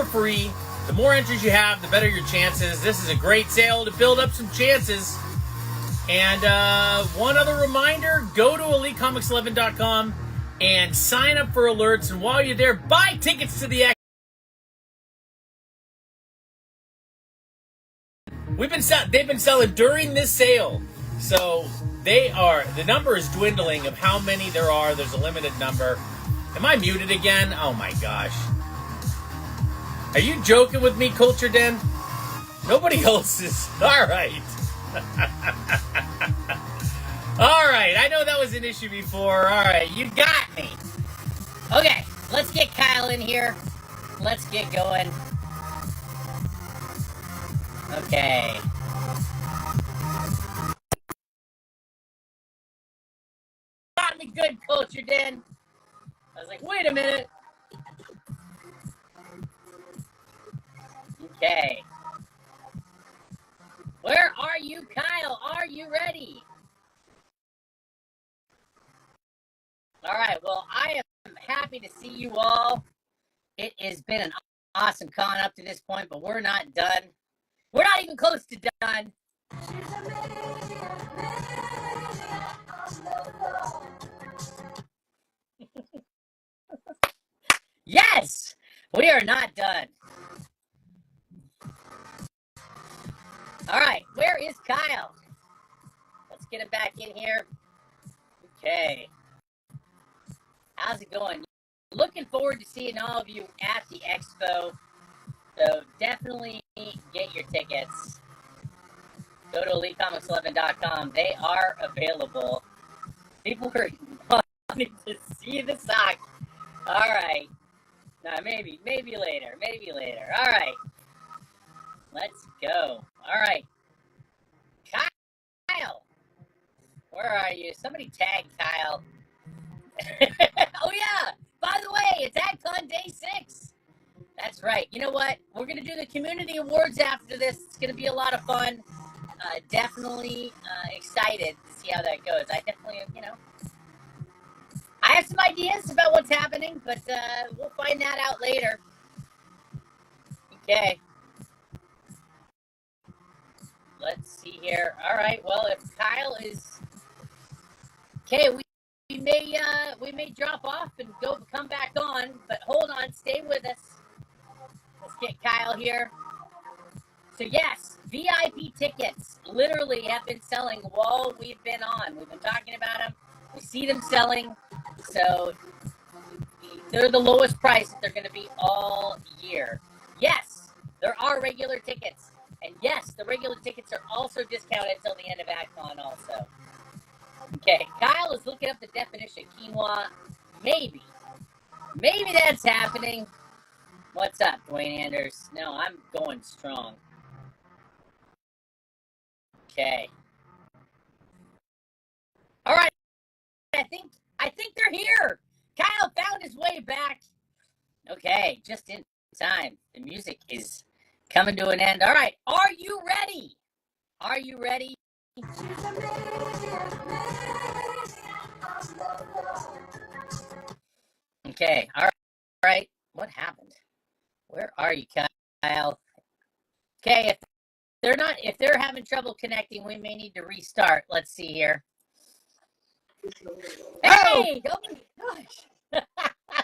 free. The more entries you have, the better your chances. This is a great sale to build up some chances. And one other reminder, go to EliteComics11.com and sign up for alerts. And while you're there, buy tickets to the they've been selling during this sale. So the number is dwindling of how many there are. There's a limited number. Am I muted again? Oh my gosh. Are you joking with me, Culture Den? Nobody else is. All right. All right. I know that was an issue before. All right. You got me. Okay. Let's get Kyle in here. Let's get going. Okay. Got me good, Culture Den. I was like, wait a minute. Okay. Where are you, Kyle? Are you ready? All right. Well, I am happy to see you all. It has been an awesome con up to this point, but we're not done. We're not even close to done. Yes, we are not done. All right, where is Kyle? Let's get him back in here. Okay. How's it going? Looking forward to seeing all of you at the expo. So definitely get your tickets. Go to EliteComics11.com. They are available. People are wanting to see the sock. All right. Now, maybe later. Maybe later. All right. Let's go. All right. Kyle. Where are you? Somebody tag Kyle. Oh, yeah. By the way, it's AdCon Day 6. That's right. You know what? We're going to do the community awards after this. It's going to be a lot of fun. Definitely excited to see how that goes. I definitely, I have some ideas about what's happening, but we'll find that out later. Okay. Let's see here. All right. Well, if Kyle is okay, we may drop off and come back on, but hold on, stay with us. Let's get Kyle here. So yes, VIP tickets literally have been selling while we've been on. We've been talking about them. We see them selling. So they're the lowest price that they're going to be all year. Yes, there are regular tickets. And yes, the regular tickets are also discounted until the end of AdCon also. Okay, Kyle is looking up the definition of quinoa. Maybe that's happening. What's up, Dwayne Anders? No, I'm going strong. Okay. All right. I think they're here. Kyle found his way back. Okay, just in time. The music is coming to an end. All right. Are you ready? Are you ready? Okay. All right. What happened? Where are you, Kyle? Okay. If they're having trouble connecting, we may need to restart. Let's see here. Hey! Oh my gosh!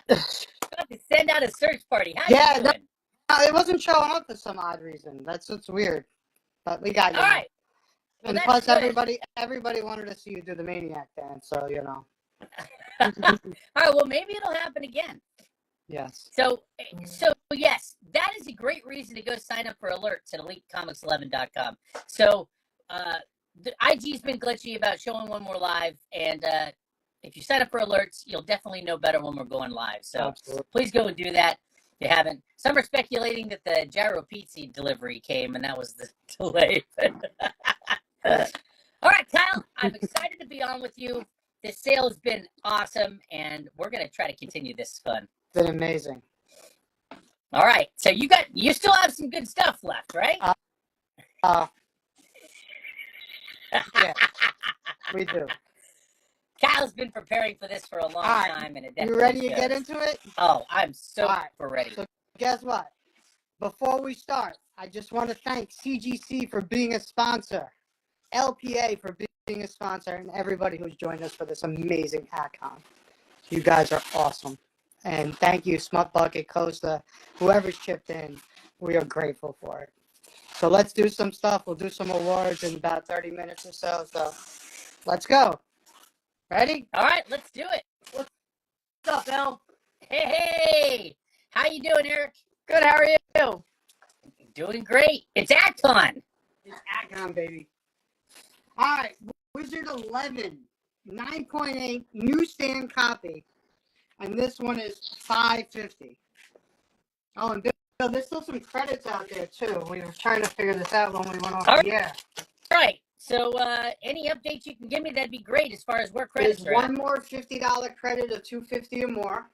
Got to send out a search party. How you doing? No, it wasn't showing up for some odd reason. That's weird. But we got you. All right. And well, plus, everybody wanted to see you do the Maniac dance, so All right. Well, maybe it'll happen again. Yes. So yes, that is a great reason to go sign up for alerts at EliteComics11.com. So the IG's been glitchy about showing when we're live, and if you sign up for alerts, you'll definitely know better when we're going live. So Please go and do that if you haven't. Some are speculating that the Gyro Pizza delivery came, and that was the delay. All right, Kyle, I'm excited to be on with you. This sale has been awesome, and we're going to try to continue this fun. It's been amazing. All right, so you still have some good stuff left, right? Yeah, we do. Kyle's been preparing for this for a long time, and it definitely You ready shows. to get into it? Oh, I'm so ready. So guess what? before we start, I just want to thank CGC for being a sponsor, LPA for being a sponsor, and everybody who's joined us for this amazing AdCon. You guys are awesome. And thank you, Smut Bucket, Costa, whoever's chipped in. We are grateful for it. So let's do some stuff. We'll do some awards in about 30 minutes or so. So let's go. Ready? All right, let's do it. What's up, El? Hey, how you doing, Eric? Good, how are you? Doing great. It's AdCon. It's AdCon, baby. All right, Wizard 11, 9.8 newsstand copy, and this one is $5.50. Oh, and Bill, there's still some credits out there too. We were trying to figure this out when we went off the air. All right. So, any updates you can give me, that'd be great as far as where credits There's are at. one more $50 credit of $2.50 or more.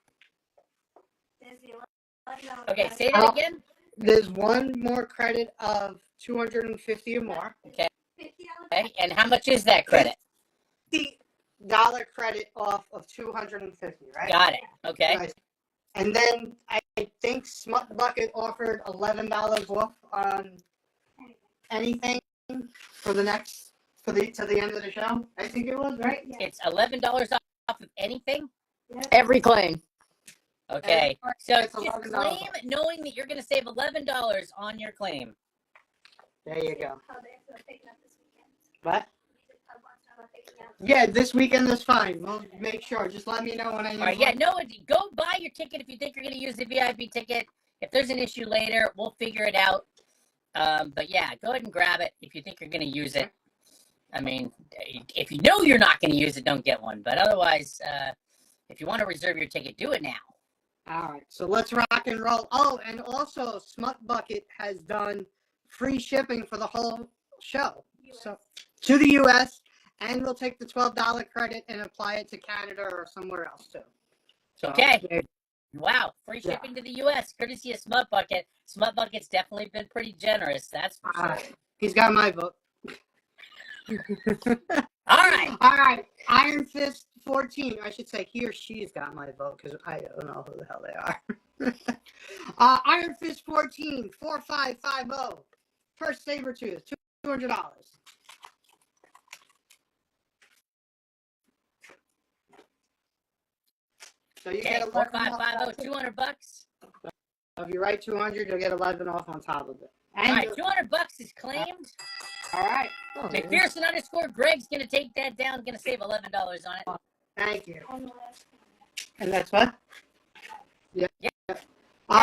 Okay, say that again. There's one more credit of $250 or more. Okay. Okay. And how much is that credit? $50 credit off of $250, right? Got it. Okay. Nice. And then I think Smut Bucket offered $11 off on anything for the to the end of the show. I think it was, right? It's $11 off of anything. Every claim. Okay. So It's just $11 claim knowing that you're going to save $11 on your claim. There you go. What? Yeah, this weekend is fine. We'll make sure. Just let me know when I need. All right. Yeah. No. Go buy your ticket if you think you're going to use the VIP ticket. If there's an issue later, we'll figure it out. But yeah, go ahead and grab it if you think you're going to use it. I mean, if you know you're not going to use it, don't get one. But otherwise, if you want to reserve your ticket, do it now. All right, so let's rock and roll. Oh, and also Smut Bucket has done free shipping for the whole show. So to the US, and we'll take the $12 credit and apply it to Canada or somewhere else too. So, Okay. Wow, free shipping to the US, courtesy of Smut Bucket. Smut Bucket's definitely been pretty generous, that's for sure. He's got my vote. All right. All right. Iron Fist 14. I should say he or she's got my vote because I don't know who the hell they are. Iron Fist 14, 4550. First Sabretooth, $200. So you get 4550, $200. If you write 200, you'll get 11 off on top of it. All right, $200 is claimed. All right. McPherson _, Greg's gonna take that down. Gonna save $11 on it. Thank you. And that's what? Yeah.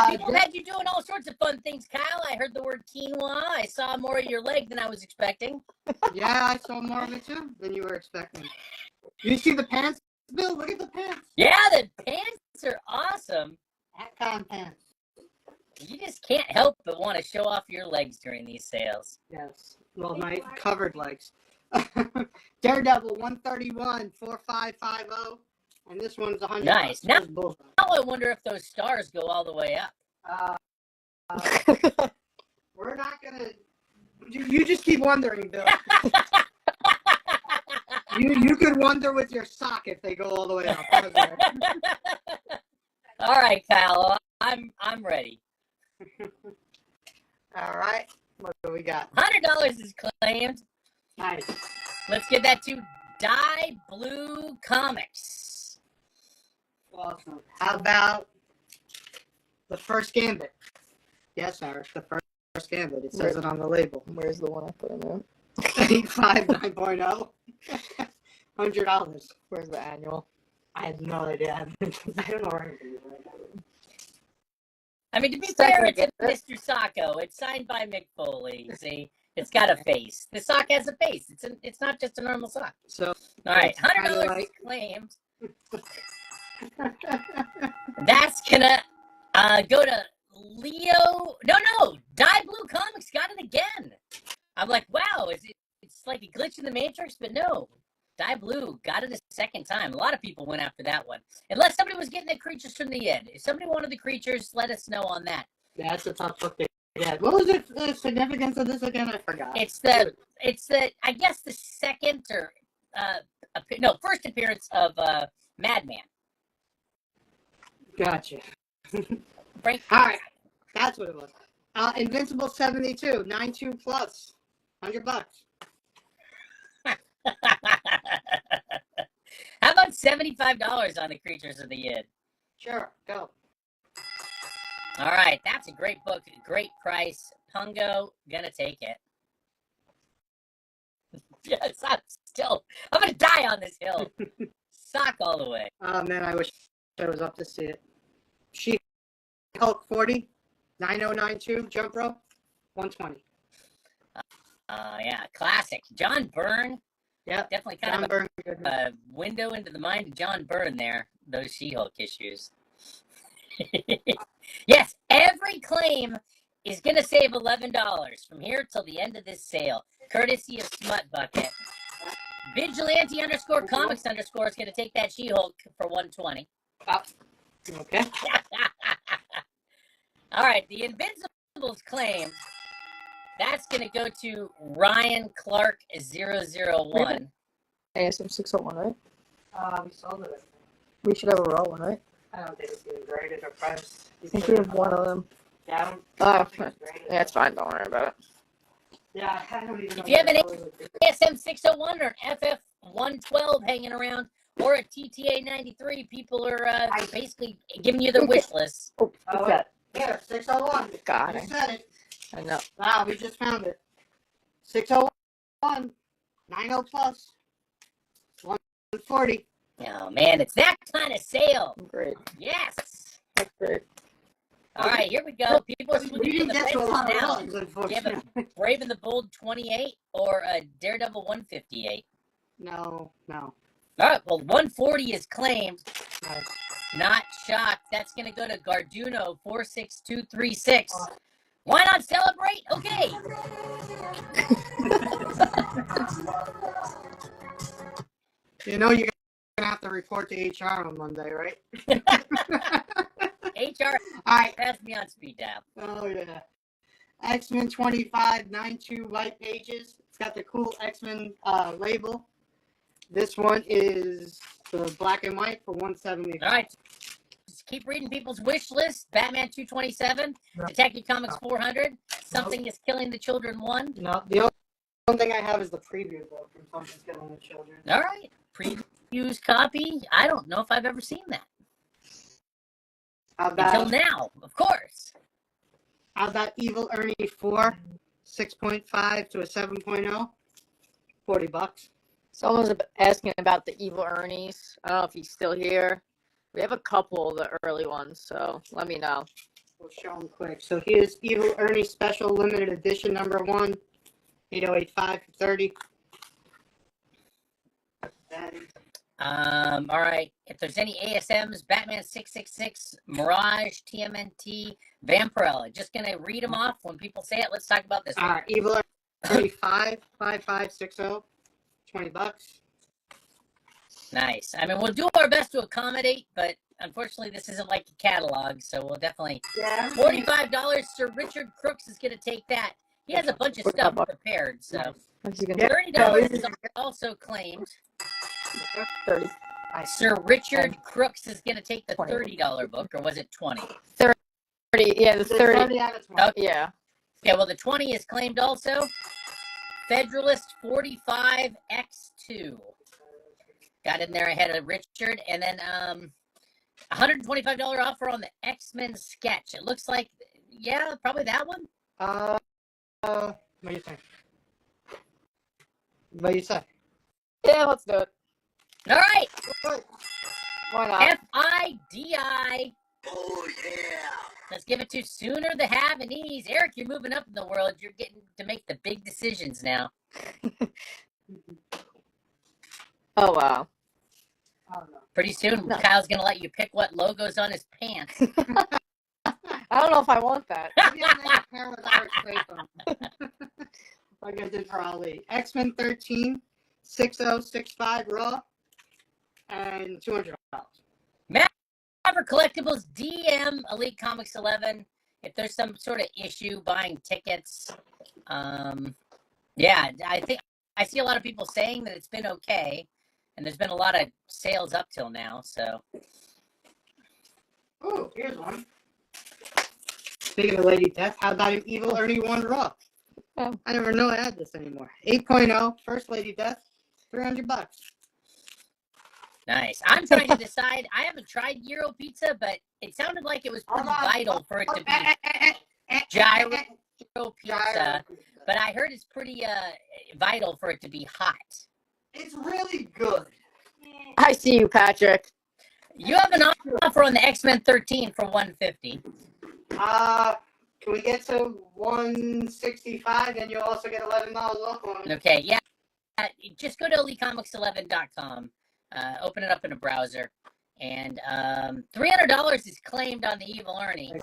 People had you doing all sorts of fun things, Kyle. I heard the word quinoa. I saw more of your leg than I was expecting. Yeah, I saw more of it too than you were expecting. You see the pants, Bill? Look at the pants. Yeah, the pants are awesome. AdCon pants. You just can't help but want to show off your legs during these sales. Yes. Well, my covered legs. Daredevil 131 4550, and this one's 100. Nice. Now I wonder if those stars go all the way up. We're not gonna. You just keep wondering, Bill. you could wonder with your sock if they go all the way up. All right, Kyle. I'm ready. All right. What do we got? $100 is claimed. Nice. Let's give that to Die Blue Comics. Awesome. How about the first Gambit? Yes, Eric, the first Gambit. It says it on the label. Where's the one I put in there? 85 9.0. $100. Where's the annual? I have no idea. I don't know where it is right now. I mean, to be fair, it's a Mr. Sacco. It's signed by Mick Foley. See, it's got a face. The sock has a face. It's not just a normal sock. So, all right, $100 is claimed. That's gonna go to Leo. No, Die Blue Comics got it again. I'm like, wow, it's like a glitch in the Matrix, but no. Die Blue got it a second time. A lot of people went after that one. Unless somebody was getting the creatures from the end. If somebody wanted the creatures, let us know on that. Yeah, that's a tough book. Yeah. What was the significance of this again? I forgot. It's the I guess the second or first appearance of Madman. Gotcha. Frank. All right, that's what it was. Invincible 72, 92 plus, $100. How about $75 on the Creatures of the Id? Sure, go. All right, that's a great book, great price. Pungo, gonna take it. Yes, I'm gonna die on this hill. Sock all the way. Oh man, I wish I was up to see it. She-Hulk 40, 9092, jump rope, 120. Yeah, classic. John Byrne. Yeah, Definitely kind John of Byrne. Good. a window into the mind of John Byrne there, those She-Hulk issues. Yes, every claim is going to save $11 from here till the end of this sale, courtesy of Smut Bucket. Vigilante _ comics _ is going to take that She-Hulk for 120. Okay. All right, the Invincibles claim, that's going to go to Ryan Clark 001. ASM 601, right? We sold it. We should have a raw one, right? I don't think it's even graded or priced. I think we have one of them. Yeah, I don't Oh, think it's graded. yeah, it's fine. Don't worry about it. Yeah, I don't even know. If you have an what it is. ASM 601 or an FF 112 hanging around, or a TTA 93, people are basically giving you their wish list. Oh, Oh, what's that? Here, 601. God, You said it. I know. Wow, we just found it. 601, 90 plus, 140. Oh man, it's that kind of sale. Great. Yes. That's great. All right, here we go. People are We swinging didn't the get to a fences lot of now. runs, unfortunately. Brave and the Bold 28 or a Daredevil 158. No. All right, well, 140 is claimed. Nice. Not shocked. That's going to go to Garduno 46236. Why not celebrate? Okay. You know you're gonna have to report to HR on Monday, right? HR All right. passed me on speed dial. Oh yeah. X-Men 25, 92 white pages. It's got the cool X-Men label. This one is the black and white for 170. All right. Just keep reading people's wish list. Batman 227, Detective Comics 400, Something is Killing the Children 1. No, the only thing I have is the preview book from Something's Killing the Children. All right. Previews copy. I don't know if I've ever seen that. How Until about, now, of course. how about Evil Ernie 4, 6.5 to a 7.0? $40. Someone's asking about the Evil Ernies. I don't know if he's still here. We have a couple of the early ones, so let me know. We'll show them quick. So here's Evil Ernie Special Limited Edition number 1, 8085 for 30. All right. If there's any ASMs, Batman 666, Mirage, TMNT, Vampirella. Just gonna read them off. When people say it, let's talk about this All one. right, Evil Ernie 5, 5560, $20. Nice. I mean, we'll do our best to accommodate, but unfortunately, this isn't like a catalog, so we'll definitely. Yeah. $45. Sir Richard Crooks is gonna take that. He has a bunch of stuff prepared, so What's he gonna Yeah. $30 is also claimed. 30. Sir Richard Crooks is gonna take the 20. $30 book, or was it 20? 30. Yeah, the 30. 30 out of 20. Oh, Yeah. yeah, well, the 20 is claimed also. Federalist 45X2. Got in there ahead of Richard. And then $125 offer on the X-Men sketch. It looks like, yeah, probably that one. What do you think? What do you say? Yeah, let's do it. All right. Why not? FIDI. Oh, yeah. Let's give it to Sooner the Have and Ease. Eric, you're moving up in the world. You're getting to make the big decisions now. Oh, wow. I don't know. Pretty soon, No. Kyle's going to let you pick what logo's on his pants. I don't know if I want that. Maybe I'll make a pair with Art Scrape on them. Like I did for Ali. X-Men 13, 6065 Raw, and $200. For collectibles, DM Elite Comics 11. If there's some sort of issue buying tickets, yeah, I think I see a lot of people saying that it's been okay, and there's been a lot of sales up till now. So, Ooh, here's one. speaking of Lady Death, how about an Evil Ernie 1 Raw? Oh. I never know I had this anymore. 8.0, first Lady Death, $300. Nice. I'm trying to decide. I haven't tried Gyro Pizza, but it sounded like it was pretty vital for it to be Gyro Pizza. But I heard it's pretty vital for it to be hot. It's really good. I see you, Patrick. You have an offer on the X-Men 13 for $150. Can we get to $165 and you'll also get $11 off on it? Okay, yeah. Just go to EliteComics11.com. Open it up in a browser. And $300 is claimed on the Evil Ernie.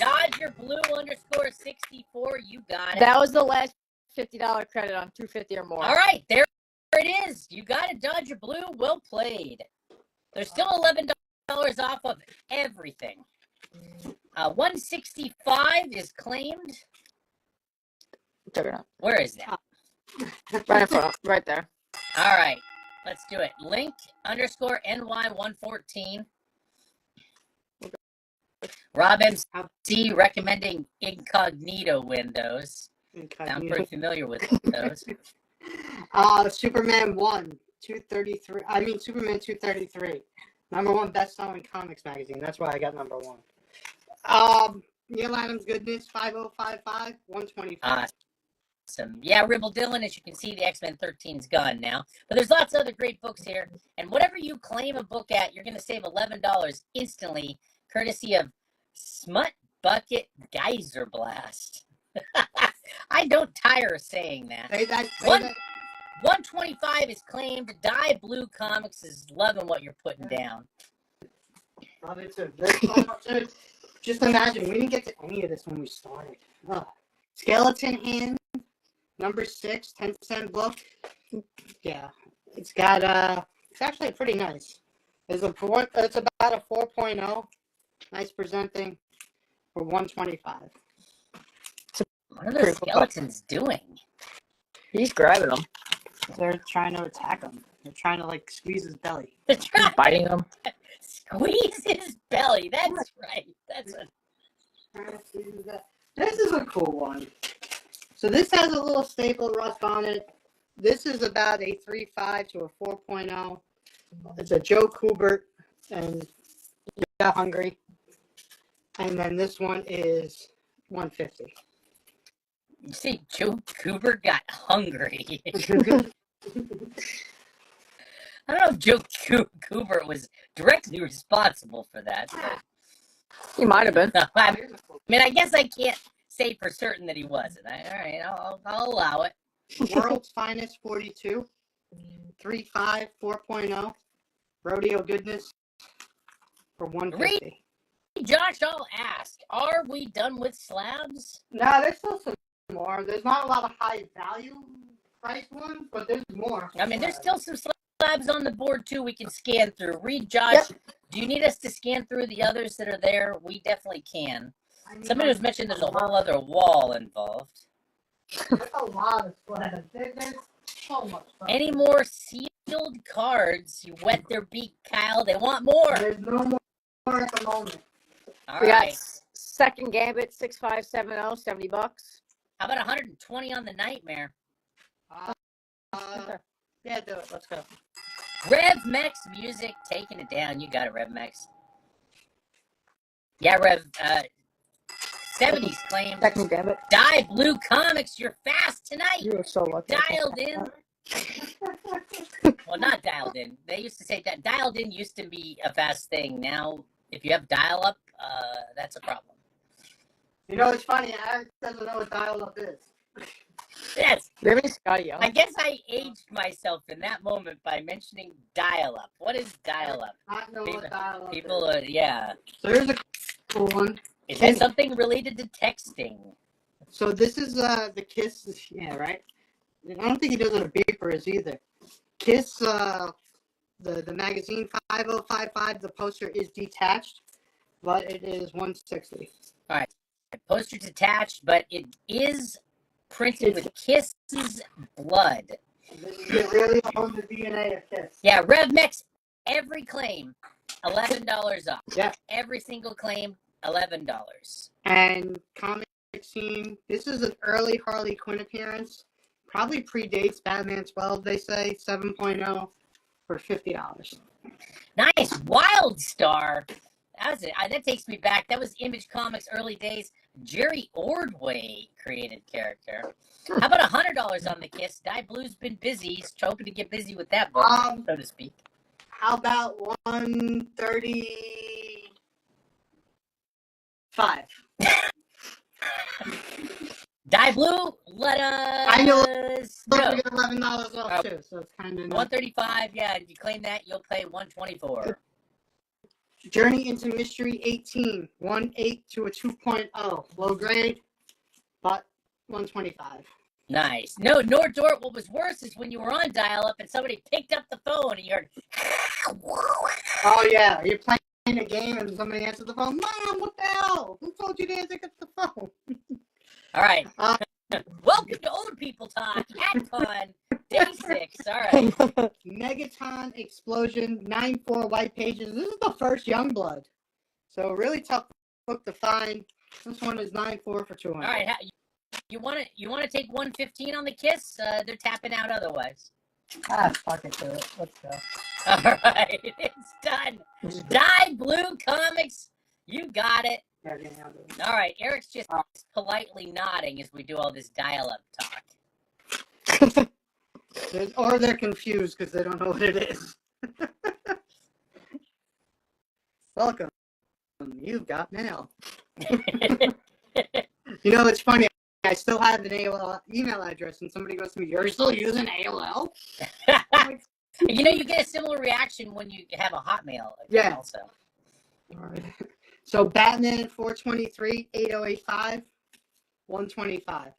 Dodger Blue _64. You got it. That was the last $50 credit on $250 or more. All right, there it is. You got it, Dodger Blue. Well played. There's still $11 off of everything. 165 is claimed. Juggernaut. Where is that? Right in front, right there. All right, let's do it. Link _NY114. Rob MC recommending incognito windows. I'm pretty familiar with those. Superman 1, 233. I mean, Superman 233. #1 best-selling comics magazine. That's why I got #1. Neil Adams Goodness, 5055, 125. Awesome. Yeah, Ribble Dylan, as you can see, the X-Men 13's gone now. But there's lots of other great books here. And whatever you claim a book at, you're going to save $11 instantly, courtesy of Smut Bucket Geyser Blast. I don't tire of saying that. 125 is claimed. Die Blue Comics is loving what you're putting down. Love it too. Just imagine, we didn't get to any of this when we started. Skeleton Hand, #6, 10-cent book. Yeah, it's got it's actually pretty nice. It's about a 4.0. Nice presenting for 125. What are the skeletons doing? He's grabbing them. They're trying to attack him. They're trying to like squeeze his belly. They're trying to Biting them. squeeze his belly. That's right. That's what. This is a cool one. So this has a little staple rust on it. This is about a 3.5 to a 4.0. It's a Joe Kubert and Yeah Hungry. And then this one is 150. You see, Joe Cooper got hungry. I don't know if Joe Cooper was directly responsible for that. But He might have been. I mean, I guess I can't say for certain that he wasn't. All right, I'll allow it. World's Finest 42. 3.5, 4.0. Rodeo Goodness for 150. Josh, I'll ask, are we done with slabs? No, there's still some more. There's not a lot of high value price ones, but there's more. I mean, there's still some slabs on the board, too, we can scan through. Read, Josh, Do you need us to scan through the others that are there? We definitely can. Somebody was mentioning there's a whole other wall involved. There's a lot of slabs. There's so much stuff. Any more sealed cards? You wet their beak, Kyle. They want more. There's no more at the moment. All We right. got Second Gambit, 6570, $70. How about 120 on the Nightmare? Yeah, do it. Let's go. Rev Mex Music, taking it down. You got it, Rev Mex. Yeah, Rev. 70s claimed. Second Gambit. Die Blue Comics, you're fast tonight. You were so lucky. Dialed in. Well, not dialed in. They used to say that dialed in used to be a fast thing. Now, if you have dial up, that's a problem. You know, it's funny. Alex doesn't know what dial-up is. Yes. They're in Scotty, I guess I aged myself in that moment by mentioning dial up. What is dial up? Not know what dial-up People, is. yeah. So here's a cool one. Is that something related to texting? So this is the Kiss. Yeah, right. I don't think he does what a beeper is either. Kiss, the magazine 5055. The poster is detached, but it is 160. All right. Poster detached, but it is printed with Kiss's blood. It really owns the DNA of Kiss. Yeah, RevMex, every claim. $11 off. Yeah. Every single claim, $11. And Comic Scene, this is an early Harley Quinn appearance. Probably predates Batman 12, they say, 7.0 for $50. Nice. Wildstar. That takes me back. That was Image Comics early days. Jerry Ordway created character. How about $100 on the Kiss? Dye Blue's been busy. He's hoping to get busy with that book, so to speak. How about 135? Dye Blue, let us I know. know. We get $11 off too, so it's kind of 135. Yeah, if you claim that, you'll pay 124. Journey into Mystery 18, 1.8 to a 2.0. Low grade, but 125. Nice. No, Nordort, what was worse is when you were on dial-up and somebody picked up the phone and you heard... Oh, yeah. You're playing a game and somebody answers the phone. Mom, what the hell? Who told you to pick up the phone? All right. Welcome to Old People Talk. AtCon, day 6. All right. Megaton Explosion, 9.4 white pages. This is the first Youngblood. So really tough book to find. This one is 9.4 for 200. All right. You want to take 115 on the Kiss? They're tapping out otherwise. Fuck it to it. Let's go. All right. It's done. Dye Blue Comics. You got it. Yeah, I'll do it. All right. Eric's just politely nodding as we do all this dial-up talk. Or they're confused because they don't know what it is. Welcome. You've got mail. You know, it's funny. I still have an AOL email address, and somebody goes to me, "You're still using AOL?" You know, you get a similar reaction when you have a Hotmail account. Yeah. Also. All right. So Batman 423, 8085, 125.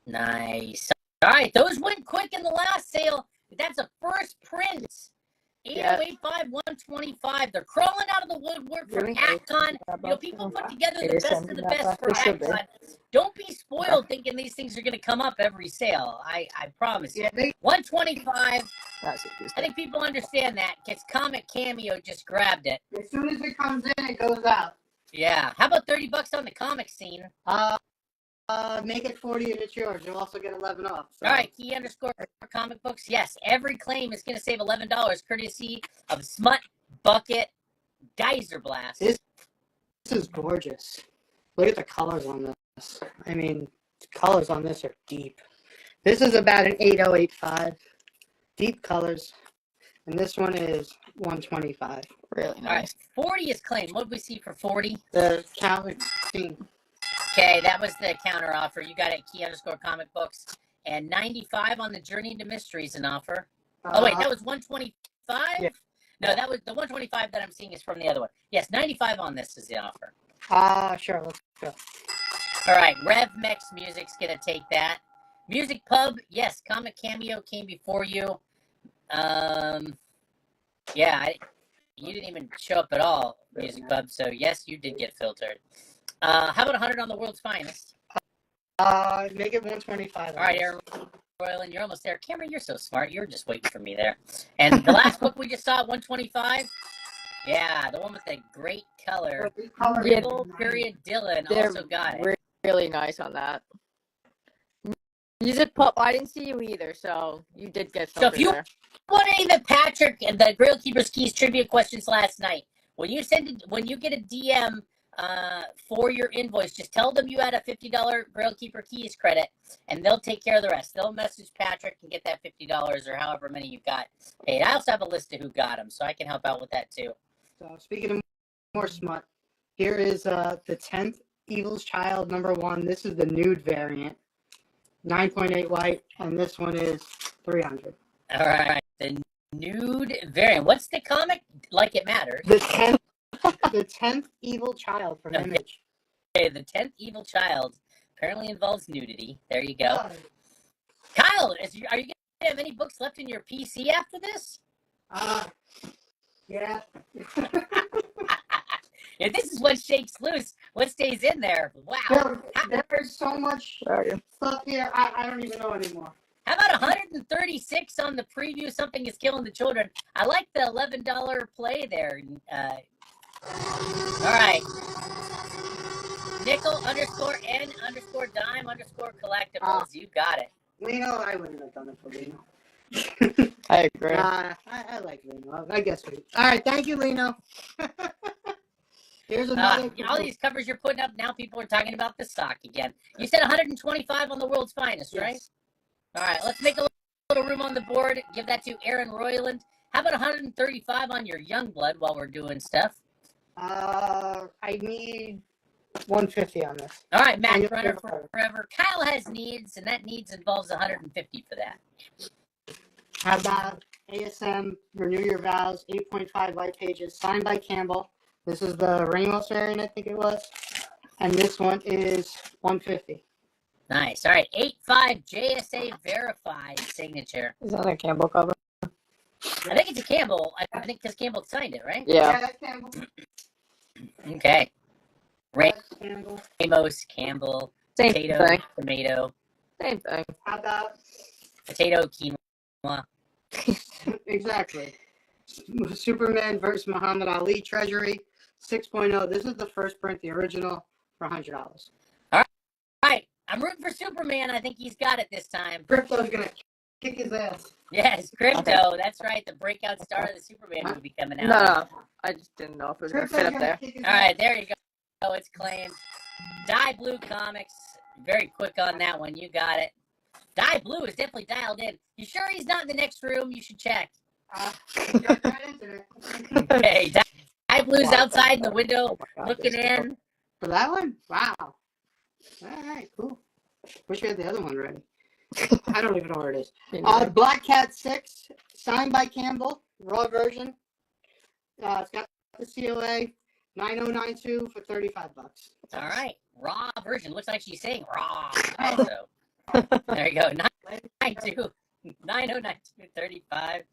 Nice. All right, those went quick in the last sale. That's a first print. 8085, 125. They're crawling out of the woodwork for AtCon. You know, people put together the best of the best for AtCon. Don't be spoiled thinking these things are going to come up every sale. I promise you. 125. I think people understand that because Comic Cameo just grabbed it. As soon as it comes in, it goes out. Yeah. How about $30 on the Comic Scene? Make it 40 and it's yours. You'll also get 11 off. So. All right, key underscore comic books. Yes, every claim is going to save $11, courtesy of Smut Bucket Geyser Blast. This is gorgeous. Look at the colors on this. I mean, the colors on this are deep. This is about an 8085. Deep colors. And this one is 125. Really All right, nice. 40 is claimed. What did we see for 40? The Comic Scene. Okay, that was the counter offer. You got it, key underscore comic books. And 95 on the Journey into Mysteries an offer. Oh, wait, that was 125? Yeah. No, that was the 125 that I'm seeing is from the other one. Yes, 95 on this is the offer. Sure, let's go. All right, Rev Mex Music's going to take that. Music Pub, yes, Comic Cameo came before you. Yeah, you didn't even show up at all, Music Pub, so yes, you did get filtered. How about 100 on the World's Finest? Make it 125. All right, Aaron Royal, you're almost there. Cameron, you're so smart. You're just waiting for me there. And the last book we just saw, 125. Yeah, the one with the great color. Yeah, Period Dylan they're also got it. Really nice on that. Music Pup, I didn't see you either, so you did get So something if you there. want any of the Patrick and the Grail Keeper's Keys trivia questions last night, when you get a DM for your invoice, just tell them you had a $50 Grail Keeper Keys credit, and they'll take care of the rest. They'll message Patrick and get that $50 or however many you got paid. I also have a list of who got them, so I can help out with that too. So speaking of more smut, here is the 10th Evil's Child #1. This is the nude variant, 9.8 white, and this one is 300. All right, the nude variant. What's the comic? Like It Matters. The 10th Evil Child from Okay. Image. Okay, the 10th Evil Child apparently involves nudity. There you go. Kyle, are you going to have any books left in your PC after this? Yeah. If this is what shakes loose, what stays in there? Wow. There's so much Sorry. stuff here, I don't even know anymore. How about 136 on the preview. Something is killing the children. I like the $11 play there. All right. Nickel _ N _ dime _ collectibles. You got it. Lino, I wouldn't have done it for Lino. I agree. I like Lino. I guess we. All right, thank you, Lino. Here's another. All these covers you're putting up now, people are talking about the stock again. You said 125 on the world's finest, right? Yes. All right, let's make a little room on the board. Give that to Aaron Royland. How about 135 on your Youngblood while we're doing stuff? I need 150 on this. All right, Mac Runner forever. Kyle has needs, and that needs involves 150 for that. How about ASM Renew Your Vows 8.5 white pages signed by Campbell. This is the Ramos variant, I think it was, and this one is 150. Nice. All right, 8.5 JSA verified signature. Is that a Campbell cover? I think it's a Campbell. I think because Campbell signed it, right? Yeah. That's Campbell. Okay. That's Campbell. Ramos, Campbell, Same potato, thing. tomato, Same thing. How about potato, quinoa. exactly Superman versus Muhammad Ali Treasury 6.0. This is the first print, the original, for $100. All right. I'm rooting for Superman. I think he's got it this time. Crypto's gonna kick his ass. Yes, Crypto. Okay. That's right. The breakout star of the Superman movie coming out. No, I just didn't know if it was going to fit up there. All right, there you go. Oh, it's claimed. Die Blue Comics. Very quick on that one. You got it. Die Blue is definitely dialed in. You sure he's not in the next room? You should check. Okay, Die Blue's outside in the window, Oh my God, looking this- in. For that one? Wow. All right, cool. Wish we had the other one ready. I don't even know where it is. Black Cat 6, signed by Campbell, raw version. It's got the COA, 9092 for $35. All right, raw version. Looks like she's saying raw. Also, there you go. 992 9092 35.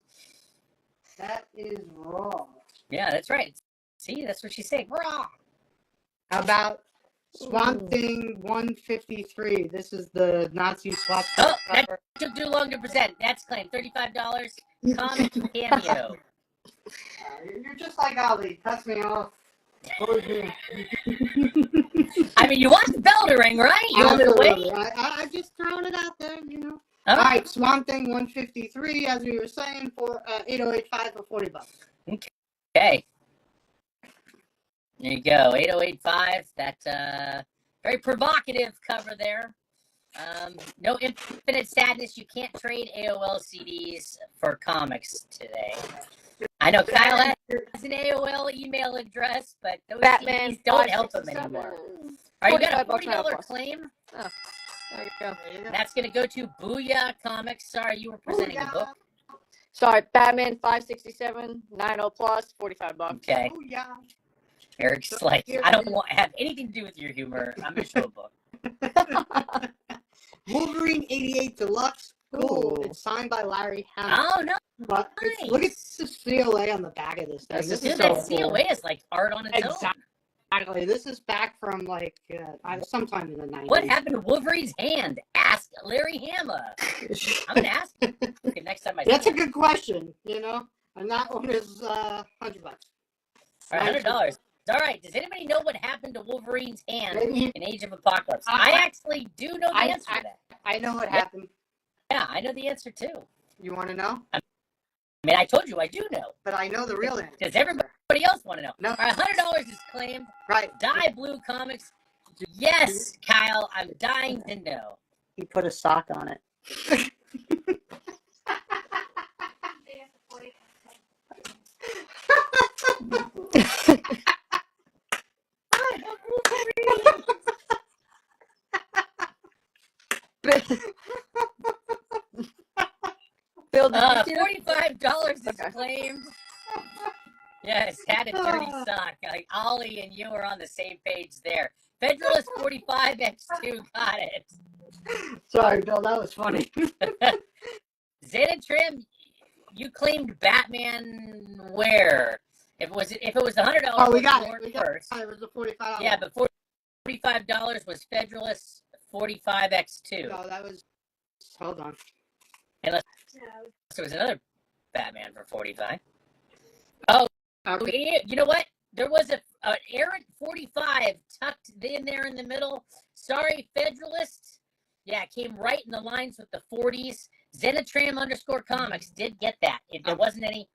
That is raw. Yeah, that's right. See, that's what she's saying. Raw. How about Swamp Thing 153? This is the Nazi swap. Oh, that took too long to present. That's claimed. $35. Comic cameo. You're just like Ali. Cuts me off. I mean, you want the bell to ring, right? You want me to wait? I just throwing it out there, you know. All All right, Swamp Thing 153, as we were saying, for 8085 for $40. Okay. There you go. 8085. That very provocative cover there. No Infinite Sadness. You can't trade AOL CDs for comics today. I know Kyle has an AOL email address, but those Batman CDs don't help him anymore. All right, you got a $40 claim. There you go. That's going to go to Booyah Comics. Sorry, you were presenting the book. Sorry, Batman 567, 90 plus, $45. Okay. Oh, yeah. Eric's like, I don't want have anything to do with your humor. I'm going to show a book. Wolverine 88 Deluxe. Cool. Ooh. It's signed by Larry Hamill. Oh, no. But look at the COA on the back of this thing. This Dude, is that so cool. COA is like art on its own. Exactly. This is back from like sometime in the 90s. What happened to Wolverine's hand? Ask Larry Hama. I'm going to ask him next time I see That's a him. good question, you know. And that one is $100. All right, $100. All right. Does anybody know what happened to Wolverine's hand Maybe- in Age of Apocalypse? I actually do know the answer to that. I know what happened. Yeah, I know the answer too. You want to know? I mean, I told you I do know. But I know the real answer. Does everybody else want to know? No. All right, $100 is claimed. Right. Die Blue Comics. Yes, Kyle, I'm dying to know. He put a sock on it. Bill, did you see $45 is Okay. claimed. Yes, had a dirty sock. Like Ollie and you are on the same page there. Federalist 45X2 got it. Sorry, Bill, that was funny. Xanatrim, you claimed Batman where? If it was $100, Oh, we got Lord it. We got first. it. It was the $45. Yeah, but $45 was Federalist 45X2. No, that was. Hold on. Unless there was another Batman for 45. Oh, Okay. you know what? There was an errant 45 tucked in there in the middle. Sorry, Federalist. Yeah, it came right in the lines with the 40s. Zenitram _ comics did get that. There wasn't any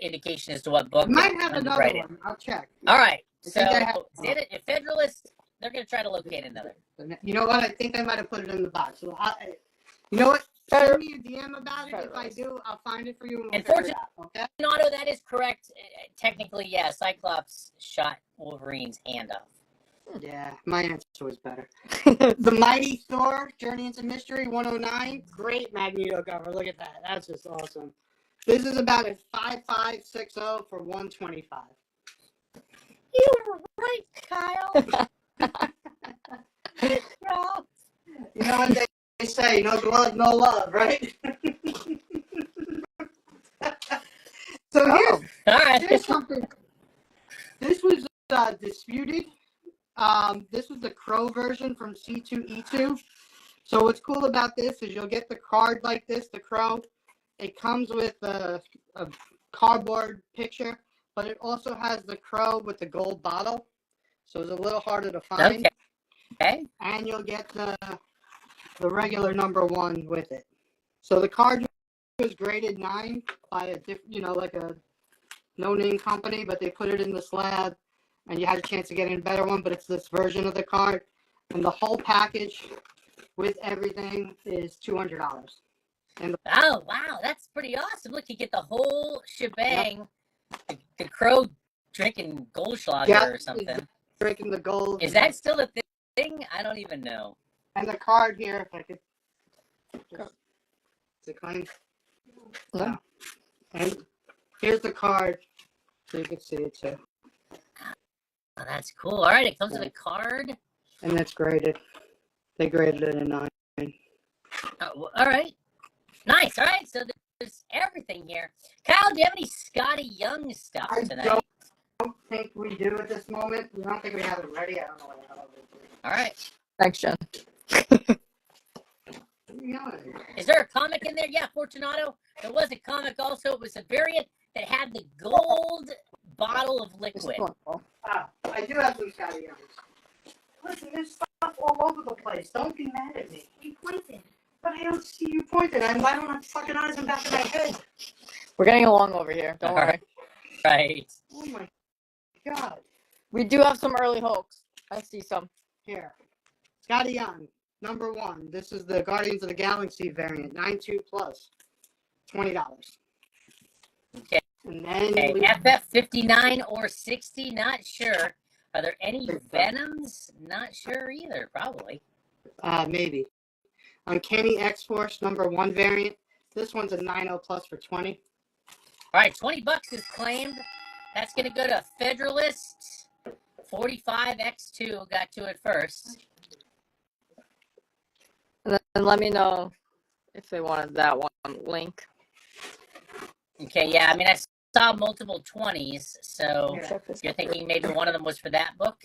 indication as to what book. Might have another one. I'll check. All right. I So think I have- Federalist, they're going to try to locate another. You know what? I think I might have put it in the box. So you know what? Send me a DM about it. If I do, I'll find it for you. And we'll figure it out, okay? Otto, that is correct. Technically, yeah, Cyclops shot Wolverine's hand off. Yeah, my answer was better. The Mighty Thor, Journey into Mystery, 109. Great Magneto cover. Look at that. That's just awesome. This is about a 5560 for 125. You were right, Kyle. Well, you know what they say, no glove, no love, right? So All right. here's something. This was disputed. This was the Crow version from C2E2. So what's cool about this is you'll get the card like this, the Crow. It comes with a cardboard picture, but it also has the Crow with the gold bottle. So it's a little harder to find. Okay. And you'll get the regular #1 with it. So the card was graded 9 by a like a no-name company, but they put it in the slab, and you had a chance to get in a better one. But it's this version of the card, and the whole package with everything is $200. Oh wow, that's pretty awesome! Look, you get the whole shebang. Yep. The Crow drinking Goldschlager or something. Drinking the gold. Is that still a thing? I don't even know. And the card here, if I could. Is it clean? No. And here's the card, so you can see it too. Oh, that's cool. All right, it comes with a card. And that's graded. They graded it a 9. Oh, all right. Nice. All right, so there's everything here. Kyle, do you have any Scotty Young stuff tonight? I don't think we do at this moment. We don't think we have it ready. I don't know what the hell it is. All right. Thanks, Jen. Is there a comic in there? Yeah, Fortunato. There was a comic also. It was a variant that had the gold bottle of liquid. I do have some Scotty Youngs. Listen, there's stuff all over the place. Don't be mad at me. You pointed. But I don't see you pointing. I don't have fucking eyes in the back of my head. We're getting along over here. Don't worry. Right. Oh my God. We do have some early Hulks. I see some. Here. Scotty Young, #1. This is the Guardians of the Galaxy variant, 9.2 plus. $20. Okay. And then FF 59 or 60, not sure. Are there any Venoms? Not sure either, probably. Maybe. Uncanny X-Force #1 variant. This one's a 9.0 plus for 20. All right, $20 is claimed. That's going to go to Federalist. 45X2 got to it first. And then let me know if they wanted that one link. Okay, yeah, I mean, I saw multiple 20s, so Yeah. you're thinking maybe one of them was for that book?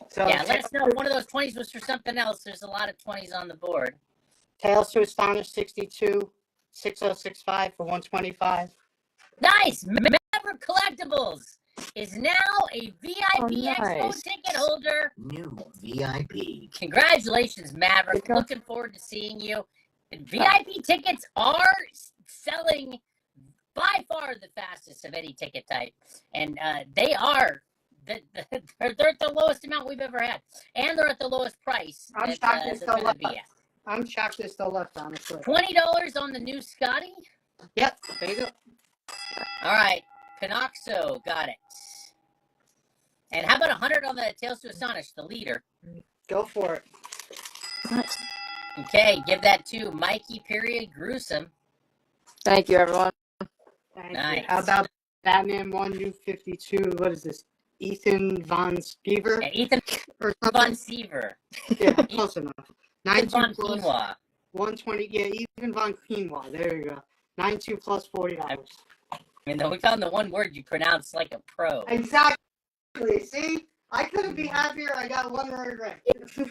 So Yeah, let us know if one of those 20s was for something else. There's a lot of 20s on the board. Tales to Astonish 62, 6065 for 125. Nice! Maverick Collectibles is now a VIP Expo ticket holder. New VIP. Congratulations, Maverick. Looking forward to seeing you. And VIP tickets are selling by far the fastest of any ticket type. And they are. They're at the lowest amount we've ever had. And they're at the lowest price. I'm that, shocked they're they're still gonna left. be at. I'm shocked they're still left, honestly. $20 on the new Scotty. Yep, there you go. All right. Pinoxo got it. And how about 100 on the Tales to Astonish, the leader? Go for it. Okay, give that to Mikey Gruesome. Thank you, everyone. Thank Nice. you. How about Batman 1 New 52? What is this? Ethan Von Skeever? Yeah, Ethan Or Von something? Seaver. Yeah, close enough. Ethan Von 92 plus Quinoa. 120. Yeah, Ethan Von Quinoa. There you go. 92 plus $40. I mean, we found the one word you pronounce like a pro. Exactly. See? I couldn't be happier. I got one word right. You're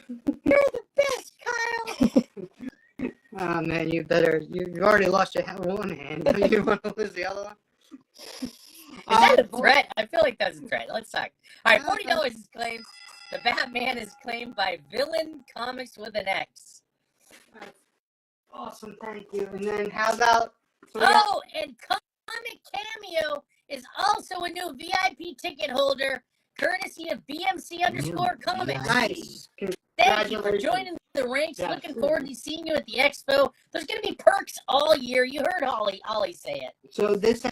the best. Oh man, you've already lost your one hand. You want to lose the other one? Is that a threat? I feel like that's a threat. Let's talk. All right, $40 is claimed. The Batman is claimed by Villain Comics with an X. Awesome, thank you. And then how about? Oh, and Comic Cameo is also a new VIP ticket holder, courtesy of BMC_Comics. Nice. Thank you for joining the ranks. Yeah, Looking forward to seeing you at the expo. There's going to be perks all year. You heard Ollie say it. So this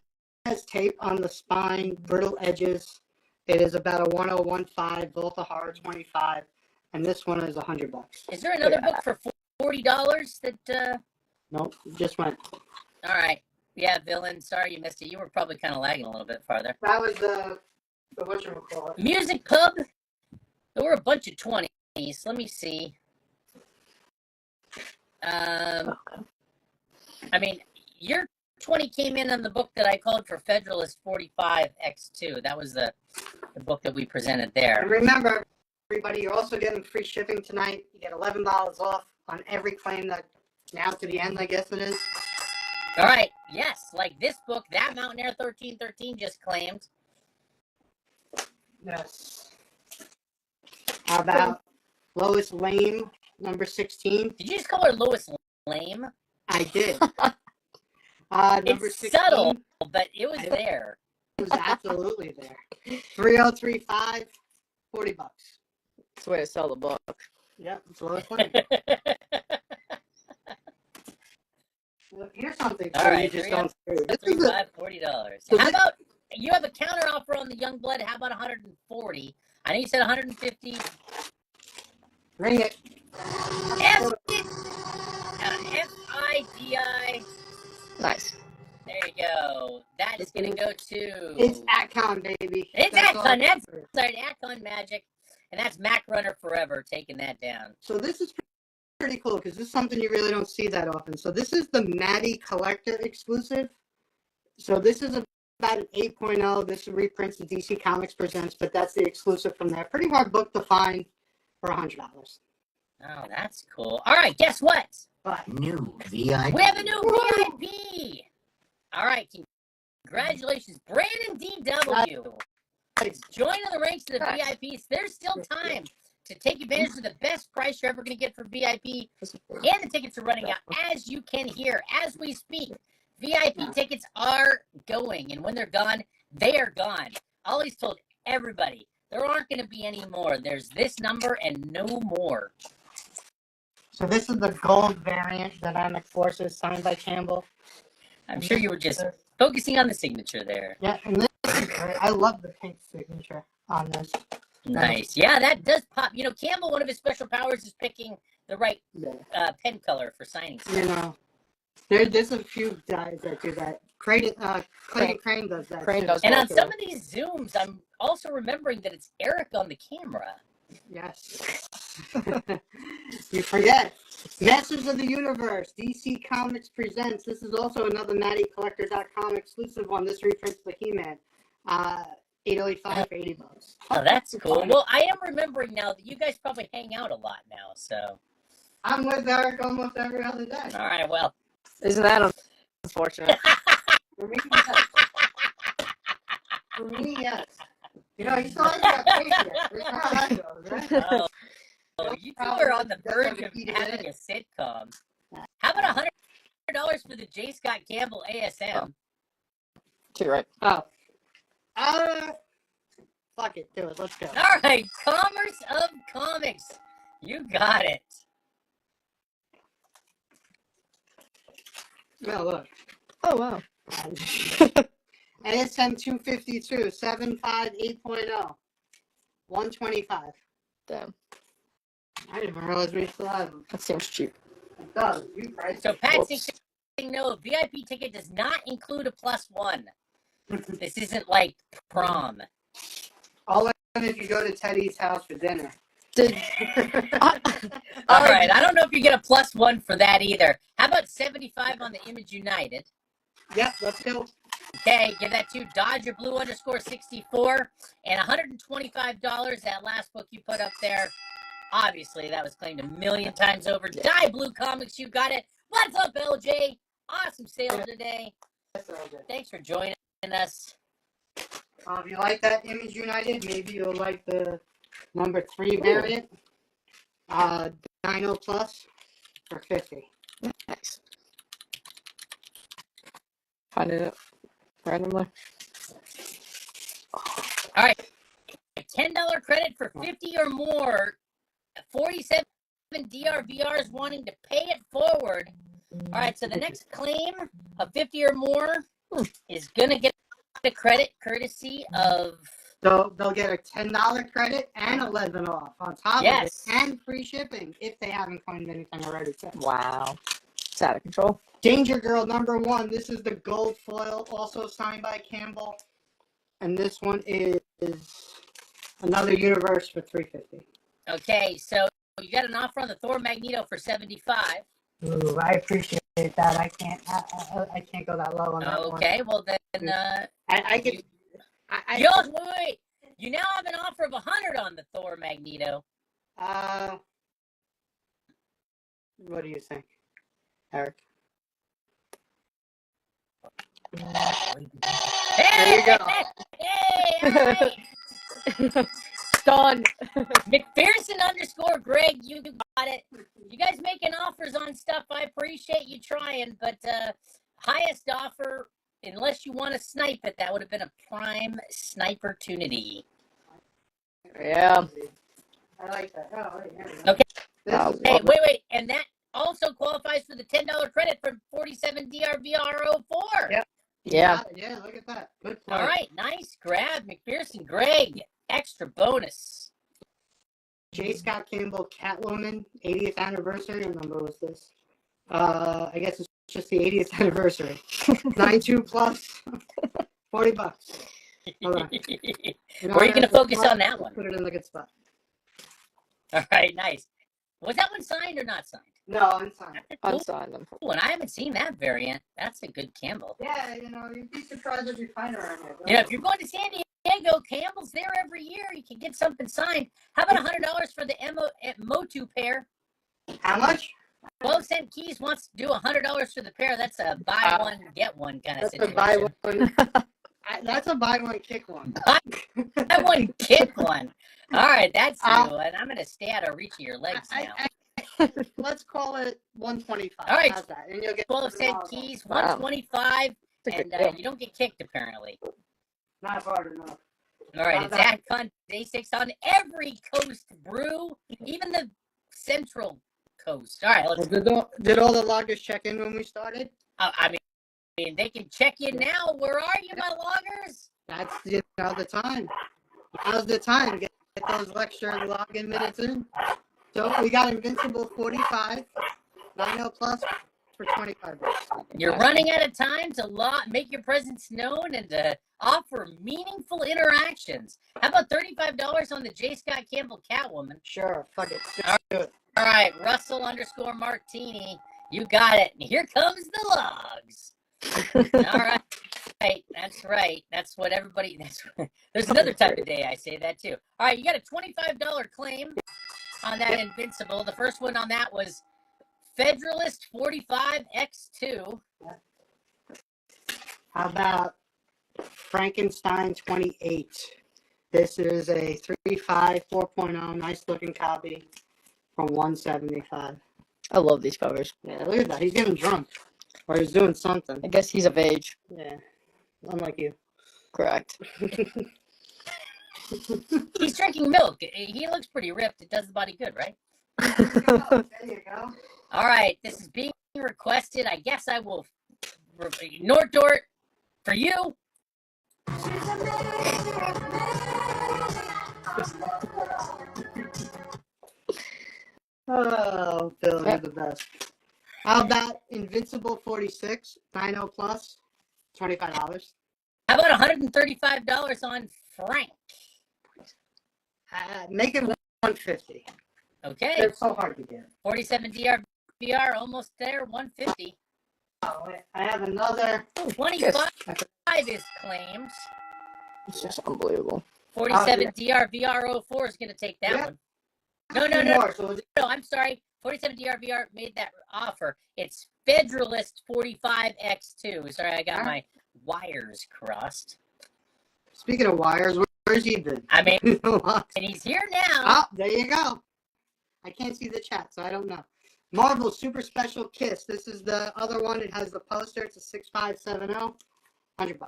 has tape on the spine, brittle edges. It is about a 1015, Volta Horror 25, and this one is $100. Is there another book for $40 that? Nope, just went. All right. Yeah, Villain. Sorry you missed it. You were probably kind of lagging a little bit farther. That was the whatchamacallit. Music Pub. There were a bunch of 20s. Let me see. I mean, your 20 came in on the book that I called for Federalist 45X2. That was the book that we presented there. And remember, everybody, you're also getting free shipping tonight. You get $11 off on every claim that now to the end, I guess it is. All right. Yes, like this book, that Mountain Air 1313 just claimed. Yes. How about Lois Lame, number 16? Did you just call her Lois Lame? I did. Number It's 16. subtle, but it was there. It was absolutely there. 3035, $40. That's the way to sell the book. Yep, it's Lois Lane. Look, here's something All for right, you just don't see. This is $40. How about you have a counter offer on the Youngblood? How about 140? I know you said 150. Ring it. FIDI. Nice. There you go. That is going to go to. It's Atcon, baby. It's That's all. Atcon. That's right, Atcon Magic. And that's Mac Runner Forever taking that down. So this is pretty cool because this is something you really don't see that often. So this is the Maddie Collector exclusive. So this is about an 8.0. This reprints the DC Comics Presents, but that's the exclusive from there. Pretty hard book to find for $100. Oh, that's cool. All right, guess what? But New VIP. We have a new VIP. All right, congratulations, Brandon DW. Joining the ranks of the VIPs. There's still time to take advantage of the best price you're ever going to get for VIP. And the tickets are running out, as you can hear, as we speak. VIP tickets are going, and when they're gone, they are gone. Ollie's told everybody, there aren't going to be any more. There's this number and no more. so this is the gold variant Dynamic Forces signed by Campbell. I'm sure you were just focusing on the signature there. Yeah, and this is great. I love the pink signature on this. Nice. Yeah, that does pop. You know, Campbell, one of his special powers is picking the right Yeah. pen color for signing. You know, there's a few guys that do that. Clayton Crane does that. Crane too. does And that on too. some of these Zooms, I'm also remembering that it's Eric on the camera. Yes. You forget. Masters of the Universe, DC Comics Presents. This is also another MattyCollector.com exclusive one. This reprints the He-Man. $8.85 for $80. Oh, that's cool. Well, I am remembering now that you guys probably hang out a lot now, so. I'm with Eric almost every other day. All right, well. Isn't that unfortunate? For me, yes. For me, yes. You know, you still haven't got paid yet. That's how that goes, right? Oh, you two are on the verge of having a sitcom. How about $100 for the J. Scott Campbell ASM? Too right. Oh. Fuck it. Do it. Let's go. All right, Commerce of Comics. You got it. Oh, look. Oh, wow. ASM 252, 75, 8.0. 125. Damn. I didn't even realize we still have them. That seems cheap. It does. You price. So Pat Whoops. saying no, a VIP ticket does not include a +1. This isn't like prom. All in if you go to Teddy's house for dinner. Did All right, I don't know if you get a +1 for that either. How about 75 on the Image United? Yep, let's go. Okay, give that to Dodger Blue _64 and $125. That last book you put up there. Obviously, that was claimed a million times over. Die Blue Comics, you got it. What's up, LJ? Awesome sale today. Thanks for joining us. If you like that Image United, maybe you'll like the number 3 variant. Dino Plus for 50. Nice. Finding it randomly. All right. $10 credit for 50 or more. 47 DRVRs wanting to pay it forward. All right, so the next claim of 50 or more is going to get a credit courtesy of... So they'll get a $10 credit and 11 off on top of it, and free shipping if they haven't claimed anything already. Wow. It's out of control. Danger Girl number 1. This is the gold foil, also signed by Campbell. And this one is another universe for $350. Okay, so you got an offer on the Thor Magneto for $75. Ooh, I appreciate that. I can't go that low on that one. Okay, well then, wait. You now have an offer of 100 on the Thor Magneto. What do you think, Eric? Hey, There you go. Hey, all right. Done. McPherson_Greg, you got it. You guys making offers on stuff, I appreciate you trying, but highest offer, unless you want to snipe it, that would have been a prime snipertunity. Yeah. I like that. Oh, yeah. Okay. Hey, wait, and that also qualifies for the $10 credit from 47 DRVR04. Yep. Yeah. Yeah, look at that. Good play. All right, nice grab, McPherson Greg. Extra bonus. J. Scott Campbell, Catwoman, 80th anniversary. What number was this? I guess it's just the 80th anniversary. 92 plus, $40. Hold on. Where are you going to focus on that one? Put it in the good spot. All right, nice. Was that one signed or not signed? No, unsigned. Unsigned them. Oh, and I haven't seen that variant. That's a good Campbell. Yeah, you'd be surprised if you find around here. If you're going to San Diego, Campbell's there every year. You can get something signed. How about $100 for the Motu pair? How much? 12-cent Keys wants to do $100 for the pair. That's a buy one, get one kind of situation. Buy one. That's a buy one, kick one. Buy one, kick one. All right, that's new. And I'm going to stay out of reach of your legs now. Let's call it 125. All right. How's that? And you'll get 12-cent Keys, 125, and you don't get kicked, apparently. Not hard enough. All right, it's AdCon Day 6 on every coast brew, even the Central Coast. All right, let's go. Did all the loggers check in when we started? I mean, they can check in now. Where are you, my loggers? That's the time. Now's the time to get those extra login minutes in. So we got Invincible 45, 90 plus for $25. You're running out of time to make your presence known and to offer meaningful interactions. How about $35 on the J. Scott Campbell Catwoman? Sure, fuck it. All right, Russell_Martini, you got it. And here comes the logs. All right. Right, that's right. That's what everybody. There's another type of day I say that too. All right, you got a $25 claim on that Invincible. The first one on that was Federalist 45X2. How about Frankenstein 28? This is a 3.5, 4.0, nice looking copy from 175. I love these covers. Yeah, look at that. He's getting drunk. Or he's doing something. I guess he's of age. Yeah. Unlike you. Correct. He's drinking milk. He looks pretty ripped. It does the body good, right? There you go. All right, this is being requested. I guess I will. Nordort, for you. Oh, Bill, you're the best. How about Invincible 46, 90 plus, $25? How about $135 on Frank? Make it 150. Okay. It's so hard to get. 47 DRVR, almost there, 150. Oh, I have another. 25 is claimed. It's just unbelievable. 47 DRVR04 is going to take that one. No, Two more, so no, I'm sorry. 47 DRVR made that offer. It's Federalist 45X2. Sorry, I got my wires crossed. speaking of wires, where's he been? I mean, Oh, and he's here now. there you go. I can't see the chat, so I don't know. Marvel Super Special Kiss. This is the other one. It has the poster. It's a 6570. $100.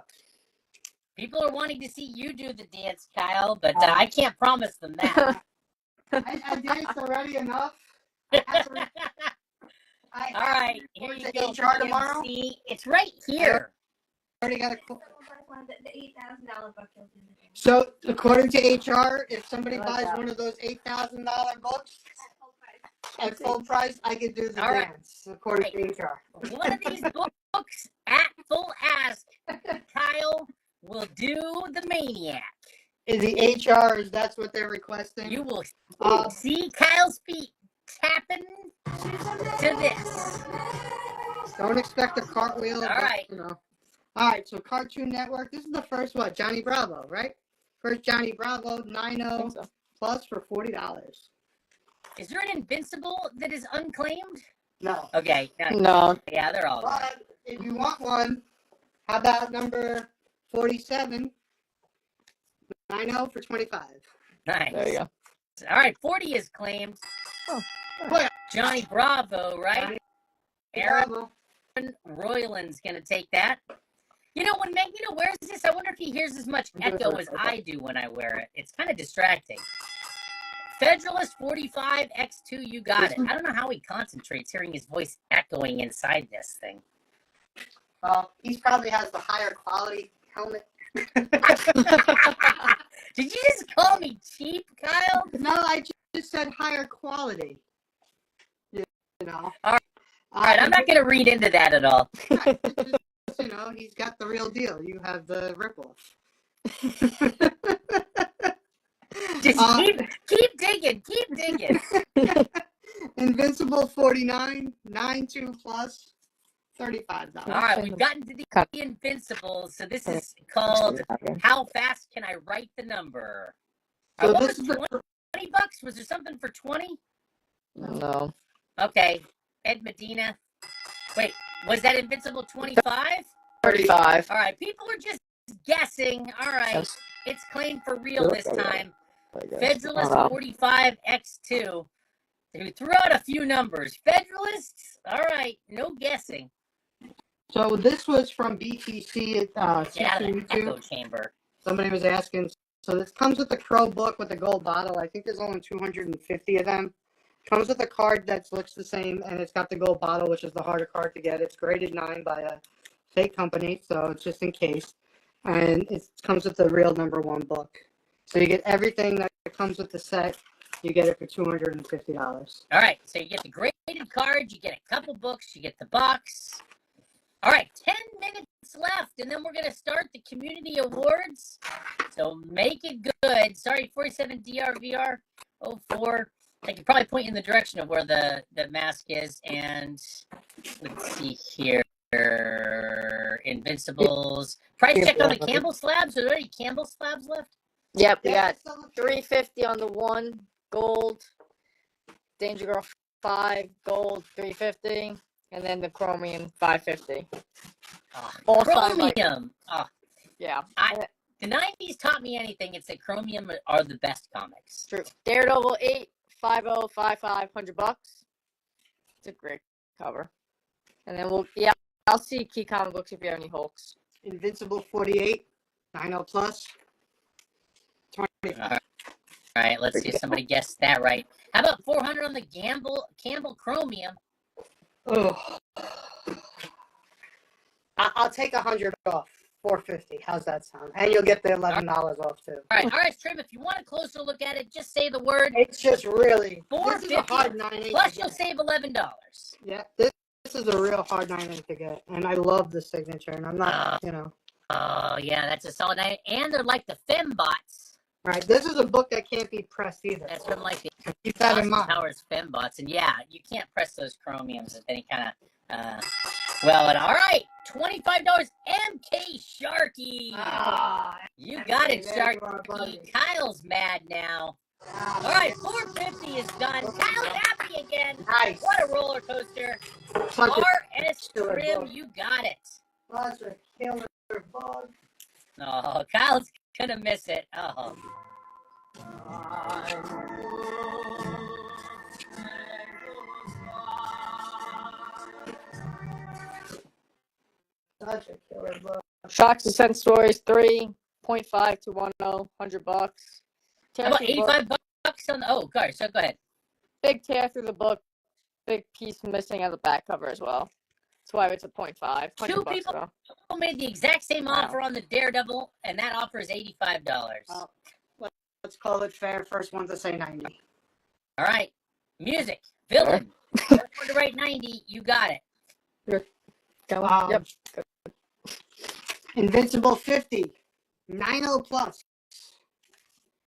People are wanting to see you do the dance, Kyle, but I can't promise them that. I danced already enough. All right, here you go. HR tomorrow. It's right here. Already got a. The $8,000 book. So according to HR, if somebody buys one of those $8,000 books at full price, I could do the dance. According to HR. One of these books at full ask, Kyle will do the Maniac. Is the HR? That's what they're requesting. You will see Kyle's feet tapping to this. Don't expect a cartwheel. All right. All right. So Cartoon Network. This is the first one. Johnny Bravo, right? First Johnny Bravo 90 plus for $40. Is there an Invincible that is unclaimed? No. Okay. No. Yeah, they're all. But if you want one, how about number 47? 90 for $25. Nice. There you go. All right, 40 is claimed. Oh. Johnny Bravo, right? Aaron Bravo. Royland's going to take that. You know, when Magneto wears this, I wonder if he hears as much echo as I do when I wear it. It's kind of distracting. Federalist 45 X2, you got it. I don't know how he concentrates hearing his voice echoing inside this thing. Well, he probably has the higher quality helmet. Did you just call me cheap, Kyle? No, I just said higher quality. You know. All right, I'm not going to read into that at all. You know, he's got the real deal. You have the ripoff. Just keep digging. Invincible 49, 92 plus, $35. All right, we've gotten to the Invincibles, so this is called How Fast Can I Write the Number? So what this was is $20? Was there something for 20? No. Okay, Ed Medina. Wait, was that Invincible 25? 35. All right, people are just guessing. All right, Yes. it's claimed for real this time. I guess. Federalist Oh, no. 45 X2. Who threw out a few numbers. Federalists? All right, no guessing. So this was from BTC at Get out of the 632. echo chamber. Somebody was asking. So this comes with the Crow book with the gold bottle. I think there's only 250 of them. Comes with a card that looks the same, and it's got the gold bottle, which is the harder card to get. It's graded 9 by a fake company, so it's just in case. And it comes with the real #1 book. So you get everything that comes with the set. You get it for $250. All right, so you get the graded card, you get a couple books, you get the box. All right, 10 minutes left, and then we're going to start the community awards. So make it good. Sorry, 47 DRVR 04. I could probably point you in the direction of where the mask is. And let's see here. Invincibles. Price check on the Campbell slabs. Are there any Campbell slabs left? Yep, we Yeah, got 350 on the 1, gold. Danger Girl 5, gold, 350. And then the Chromium 550. All signed by- Chromium. Yeah. The 90s taught me anything. It's that Chromium are the best comics. True. Daredevil 8, 5055, $100. It's a great cover. And then I'll see Key Comic Books if you have any Hulks. Invincible 48, 90 plus, $20. All right, let's see if somebody guessed that right. How about 400 on the Campbell Chromium? Oh, I'll take 100 off. 450. How's that sound? And you'll get the $11 off too. All right, Trim. If you want a closer look at it, just say the word. It's just really this is a $450. hard 9/8. Plus, you'll save $11. Yeah, this is a real hard 9/8 to get, and I love the signature. And I'm not, Oh yeah, that's a solid night. And they're like the Fembots. right. This is a book that can't be pressed either. That's from like the Keep that in Austin mind. Powers Fembots. And yeah, you can't press those Chromiums with any kind of. And all right, $25. MK Sharky. Ah, You got it, there you are, Sharky. buddy. Kyle's mad now. All right, 450 is done. Kyle's happy again. Nice. What a roller coaster. Such a RS killer Trim, book. you got it. Such a killer bug. Oh, Kyle's gonna miss it. Oh. Such a killer bug. Shocks Descent Stories 3.5 to 10, $100. How about 85 bucks on the, oh, sorry, so go ahead. Big tear through the book, big piece missing on the back cover as well. That's why it's a 0.5. Two people made the exact same offer on the Daredevil, and that offer is $85. Let's call it fair. First one to say 90. All right. Music. Villain. First one to write 90. You got it. Yep. Invincible 50. 90 plus.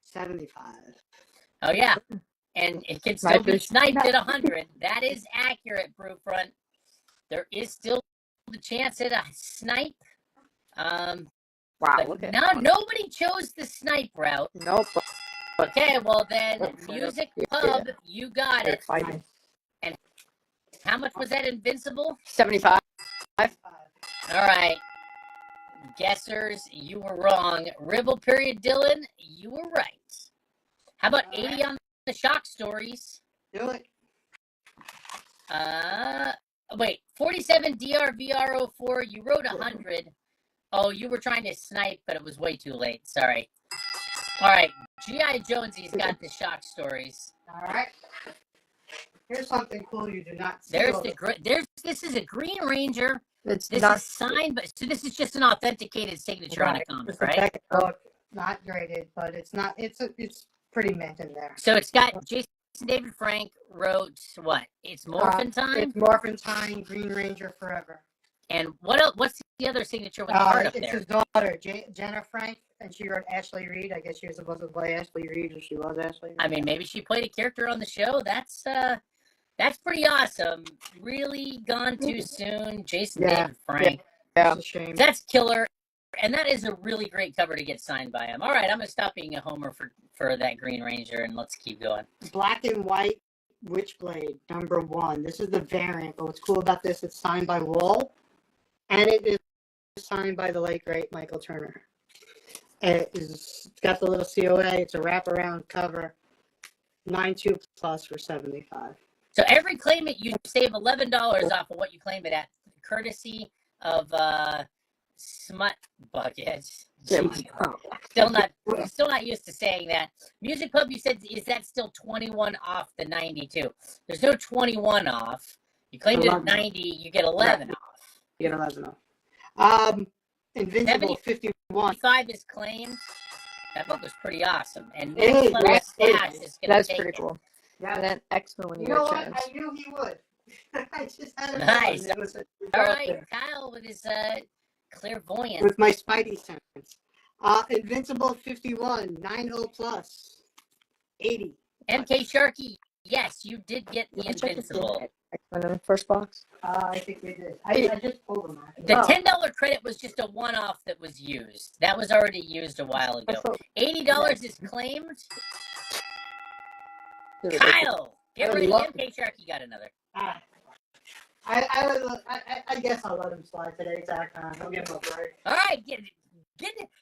75. Oh, yeah. And it can still be sniped at 100. That is accurate, Brewfront. There is still the chance at a snipe. Wow. But now nobody chose the snipe route. Nope. Okay, well then, Music Pub, you got it. And how much was that Invincible? 75. All right. Guessers, you were wrong. Ribble period, Dylan, you were right. How about 80 on the shock stories? Do it. Wait, 47 DRVR04, you wrote 100. Oh, you were trying to snipe, but it was way too late. Sorry. All right, G.I. Jonesy's got the shock stories. All right. Here's something cool you do not see. This is a Green Ranger. This is signed, but so this is just an authenticated signature on a comic, right? Not graded, but it's not. It's pretty mint in there. So it's got Jason David Frank wrote what? It's Morphin Time. It's Morphin Time. Green Ranger Forever. And what else? What's the other signature with the heart up it's there? His daughter, Jenna Frank, and she wrote Ashley Reed. I guess she was supposed to play Ashley Reed, or she was Ashley Reed. I mean, maybe she played a character on the show. That's pretty awesome. Really gone too soon. Jason David Frank. Yeah. It's a shame. That's killer. And that is a really great cover to get signed by him. All right, I'm going to stop being a homer for that Green Ranger, and let's keep going. Black and White Witchblade, #1. This is the variant, but what's cool about this, it's signed by Wool, and it is signed by the late, great Michael Turner. It's got the little COA. It's a wraparound cover. 92 plus for 75. So every claim it, you save $11 off of what you claim it at, courtesy of Smut Buckets. Still not used to saying that. Music Pub, you said, is that still 21 off the 92? There's no 21 off. You claimed it at 90, you get 11 off. You get 11 off. Invincible 51. 5 is claimed. That book was pretty awesome. And It Next is. Level Yes, it Stash is. is going to That's take pretty it. cool. Yeah. And then X-Men when You you know get a what? chance. I knew he would. I just had it. Nice. It was All right, Kyle with his clairvoyance. with my Spidey sense. Invincible 51, 90 plus, 80. MK Sharky, yes, you did get the Invincible. X-Men in the first box. I think we did. I just pulled them out. The $10 credit was just a one-off that was used. That was already used a while ago. $80 is claimed. Kyle, get rid of the MK Sharky. Got another. I guess I'll let him slide today. Exactly. I'll give him a break. All right,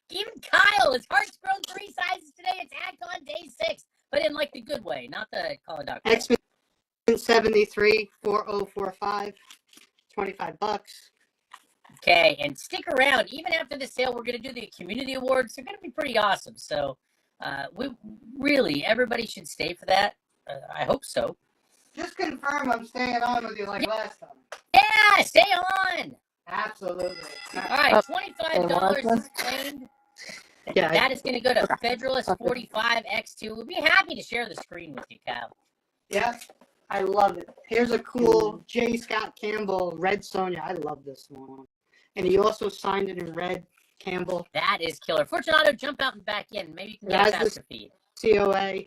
even Kyle. His heart's grown 3 sizes today. It's Icon Day 6, but in like the good way, not the Call of Duty. X-Men 73, 4045, $25. Okay, and stick around. Even after the sale, we're going to do the community awards. They're going to be pretty awesome. So, everybody should stay for that. I hope so. Just confirm I'm staying on with you like last time. Yeah, stay on. Absolutely. All right, $25 is claimed. Yeah, that is going to go to Federalist 45X2. We'll be happy to share the screen with you, Kyle. Yeah, I love it. Here's a cool J. Scott Campbell Red Sonja. I love this one. And he also signed it in red, Campbell. That is killer. Fortunato, jump out and back in. Maybe you can get a faster feed. COA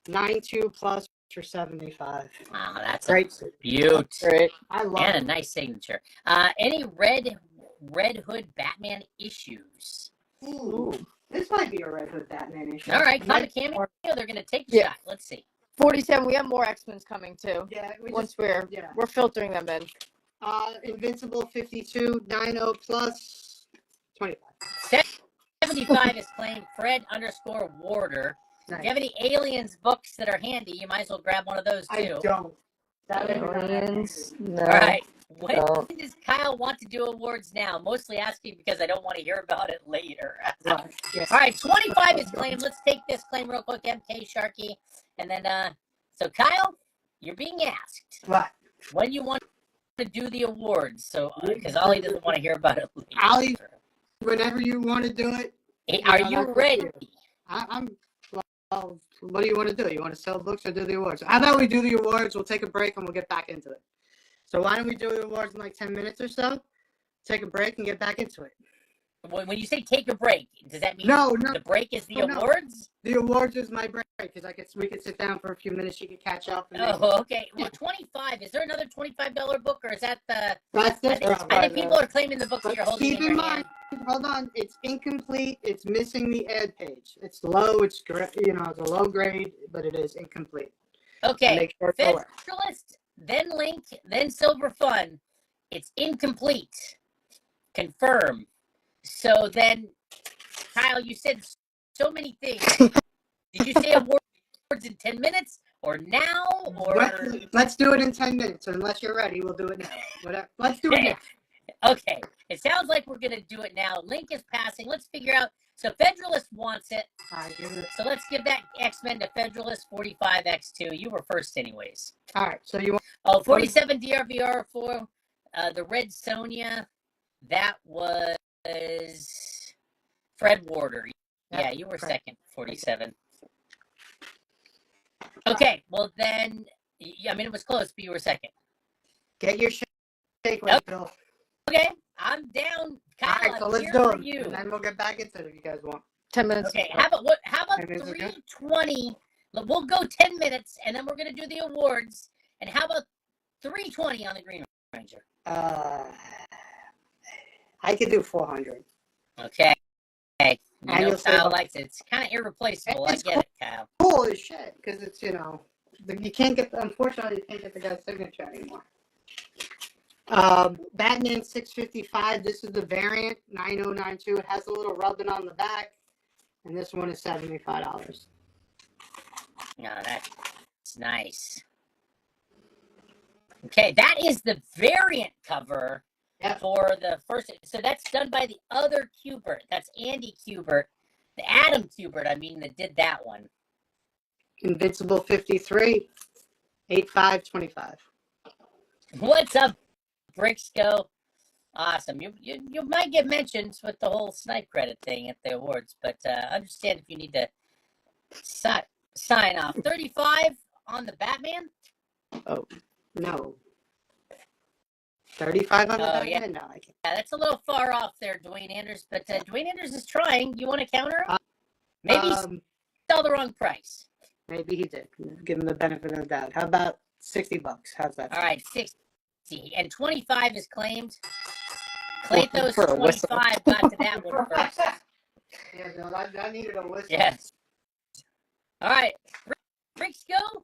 92 plus for 75. Wow, that's great. Beaut. Great. I love and it. a nice signature. Any Red Hood Batman issues? Ooh. This might be a Red Hood Batman issue. All right, Comic Cameo or they're going to take a Yeah. shot? Let's see. 47. We have more X-Men's coming too. Yeah, we Once just we're filtering them in. Invincible 52, 90 plus 25. 75 is claimed Fred_Warder. If you have any aliens books that are handy, you might as well grab one of those I too. don't. That would be Aliens. No. All right. When No. does Kyle want to do awards now? Mostly asking because I don't want to hear about it later. Right. Yeah. All right, 25 is claimed. Let's take this claim real quick, MK Sharky. And then, so Kyle, you're being asked What? when you want to do the awards. So, because Ollie doesn't want to hear about it later. Ollie, whenever you want to do it. Are you ready? I'm. Well, what do you want to do? You want to sell books or do the awards? How about we do the awards? We'll take a break and we'll get back into it. So why don't we do the awards in like 10 minutes or so? Take a break and get back into it. When you say take a break, does that mean No. the break is the No. awards? The awards is my break because we could sit down for a few minutes. You could catch up. And Oh, okay. Well, 25. Is there another $25 book, or is that the? that's I this. think people are claiming the books that But you're holding keep in in your mind, hand. hold on, it's incomplete. It's missing the ad page. It's low. It's it's a low grade, but it is incomplete. Okay. Make sure it's aware. Federalist, then Link, then Silver Fun. It's incomplete. Confirm. So then, Kyle, you said so many things. Did you say awards in 10 minutes or now or? Let's do it in 10 minutes. Unless you're ready, we'll do it now. Whatever. Let's do it now. Okay. It sounds like we're going to do it now. Link is passing. Let's figure out. So Federalist wants it. All right, give it. So let's give that X-Men to Federalist 45X2. You were first anyways. All right. So you want? Oh, 47 DRVR for the Red Sonja. That was Fred Warder. Yeah, you were second, 47. Okay, well then, I mean, it was close, but you were second. Get your shake weight, Yep. Bill. Okay, I'm down. Kyle, All right, so I'm let's here do for it. you. And then we'll get back into it if you guys want. 10 minutes. Okay, how about 10 minutes, okay? 3:20? We'll go 10 minutes, and then we're going to do the awards. And how about 3:20 on the Green Ranger? I could do 400. Okay. You And know you'll save Kyle up. likes it. It's kind of irreplaceable. It's I get it, Kyle. Cool as shit because it's you can't get unfortunately you can't get the guy's signature anymore. Batman 655. This is the variant 9092. It has a little rubbing on the back, and this one is $75. No, that's nice. Okay, that is the variant cover Yep. for the first. So that's done by the other Kubert. That's Andy Kubert, the Adam Kubert. I mean, that did that one. Invincible 53. 8525. What's up, Bricksco? Awesome. You might get mentioned with the whole snipe credit thing at the awards, but understand if you need to sign off. 35 on the Batman. Oh no. 35 on the Oh, Batman? yeah. No, I can't. Yeah, that's a little far off there, Dwayne Anders. But Dwayne Anders is trying. You want to counter him? Maybe he sell the wrong price. Maybe he did. Give him the benefit of the doubt. How about $60? How's that? All right, 60 and 25 is claimed. Kratos For a whistle. 25 got to that one first. Yeah, no, I needed a whistle. Yes. All right, Bricksco,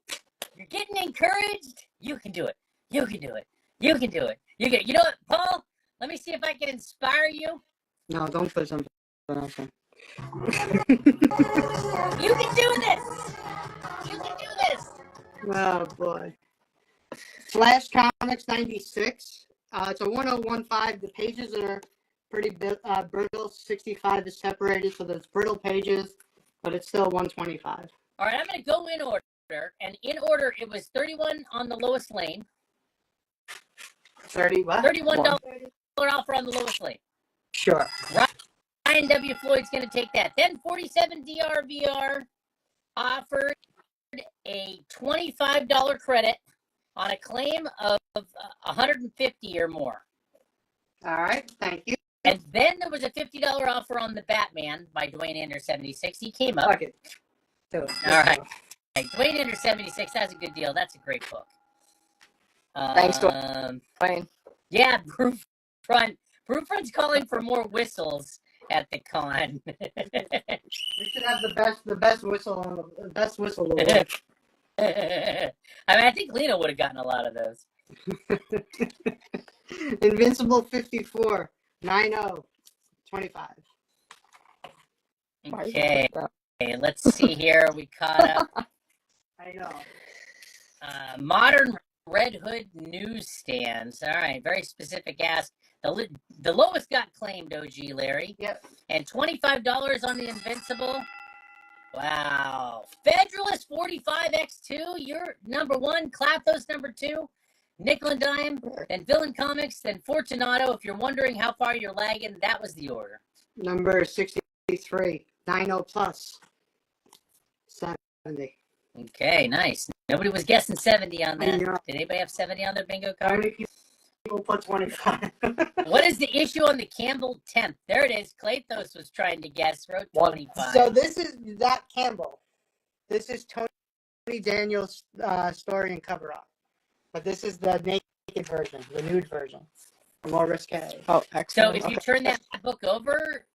you're getting encouraged. You can do it. You can do it. You can do it. You know what, Paul? Let me see if I can inspire you. No, don't put something else in. You can do this. You can do this. Oh boy. Flash Comics 96. It's a 1015. The pages are pretty brittle. 65 is separated, so there's brittle pages, but it's still 125. All right, I'm going to go in order. And in order, it was 31 on the lowest lane. 30 what? $31 offer on the lowest lane. Sure. Ryan W. Floyd's going to take that. Then 47 DRVR offered a $25 credit on a claim of 150 or more. All right. Thank you. And then there was a $50 offer on the Batman by Dwayne Anders 76. He came up. Fuck it. Do it. All right. Hey, Dwayne Anders 76, that's a good deal. That's a great book. Thanks, Dwayne. Yeah, Brewfront's calling for more whistles at the con. We should have the best whistle on the best whistle award. I mean, I think Lena would have gotten a lot of those. Invincible 54, 9-0, 25. Okay, let's see here. We caught up. I know. Modern Red Hood newsstands. All right, very specific ask. The lowest got claimed, OG Larry. Yep. And $25 on the Invincible. Wow. Federalist 45X2, you're number one. Clathos number two. Nickel and Dime, then Villain Comics, then Fortunato. If you're wondering how far you're lagging, that was the order. Number 63, 9-0 plus, 70. Okay, nice. Nobody was guessing 70 on that. I know. Did anybody have 70 on their bingo How card? many people put 25? What is the issue on the Campbell 10th? There it is. Clathos was trying to guess. Wrote 25. So this is that Campbell. This is Tony Daniels' story and cover up. But this is the naked version, the nude version. The more risque. Oh, So excellent. if you turn that book over,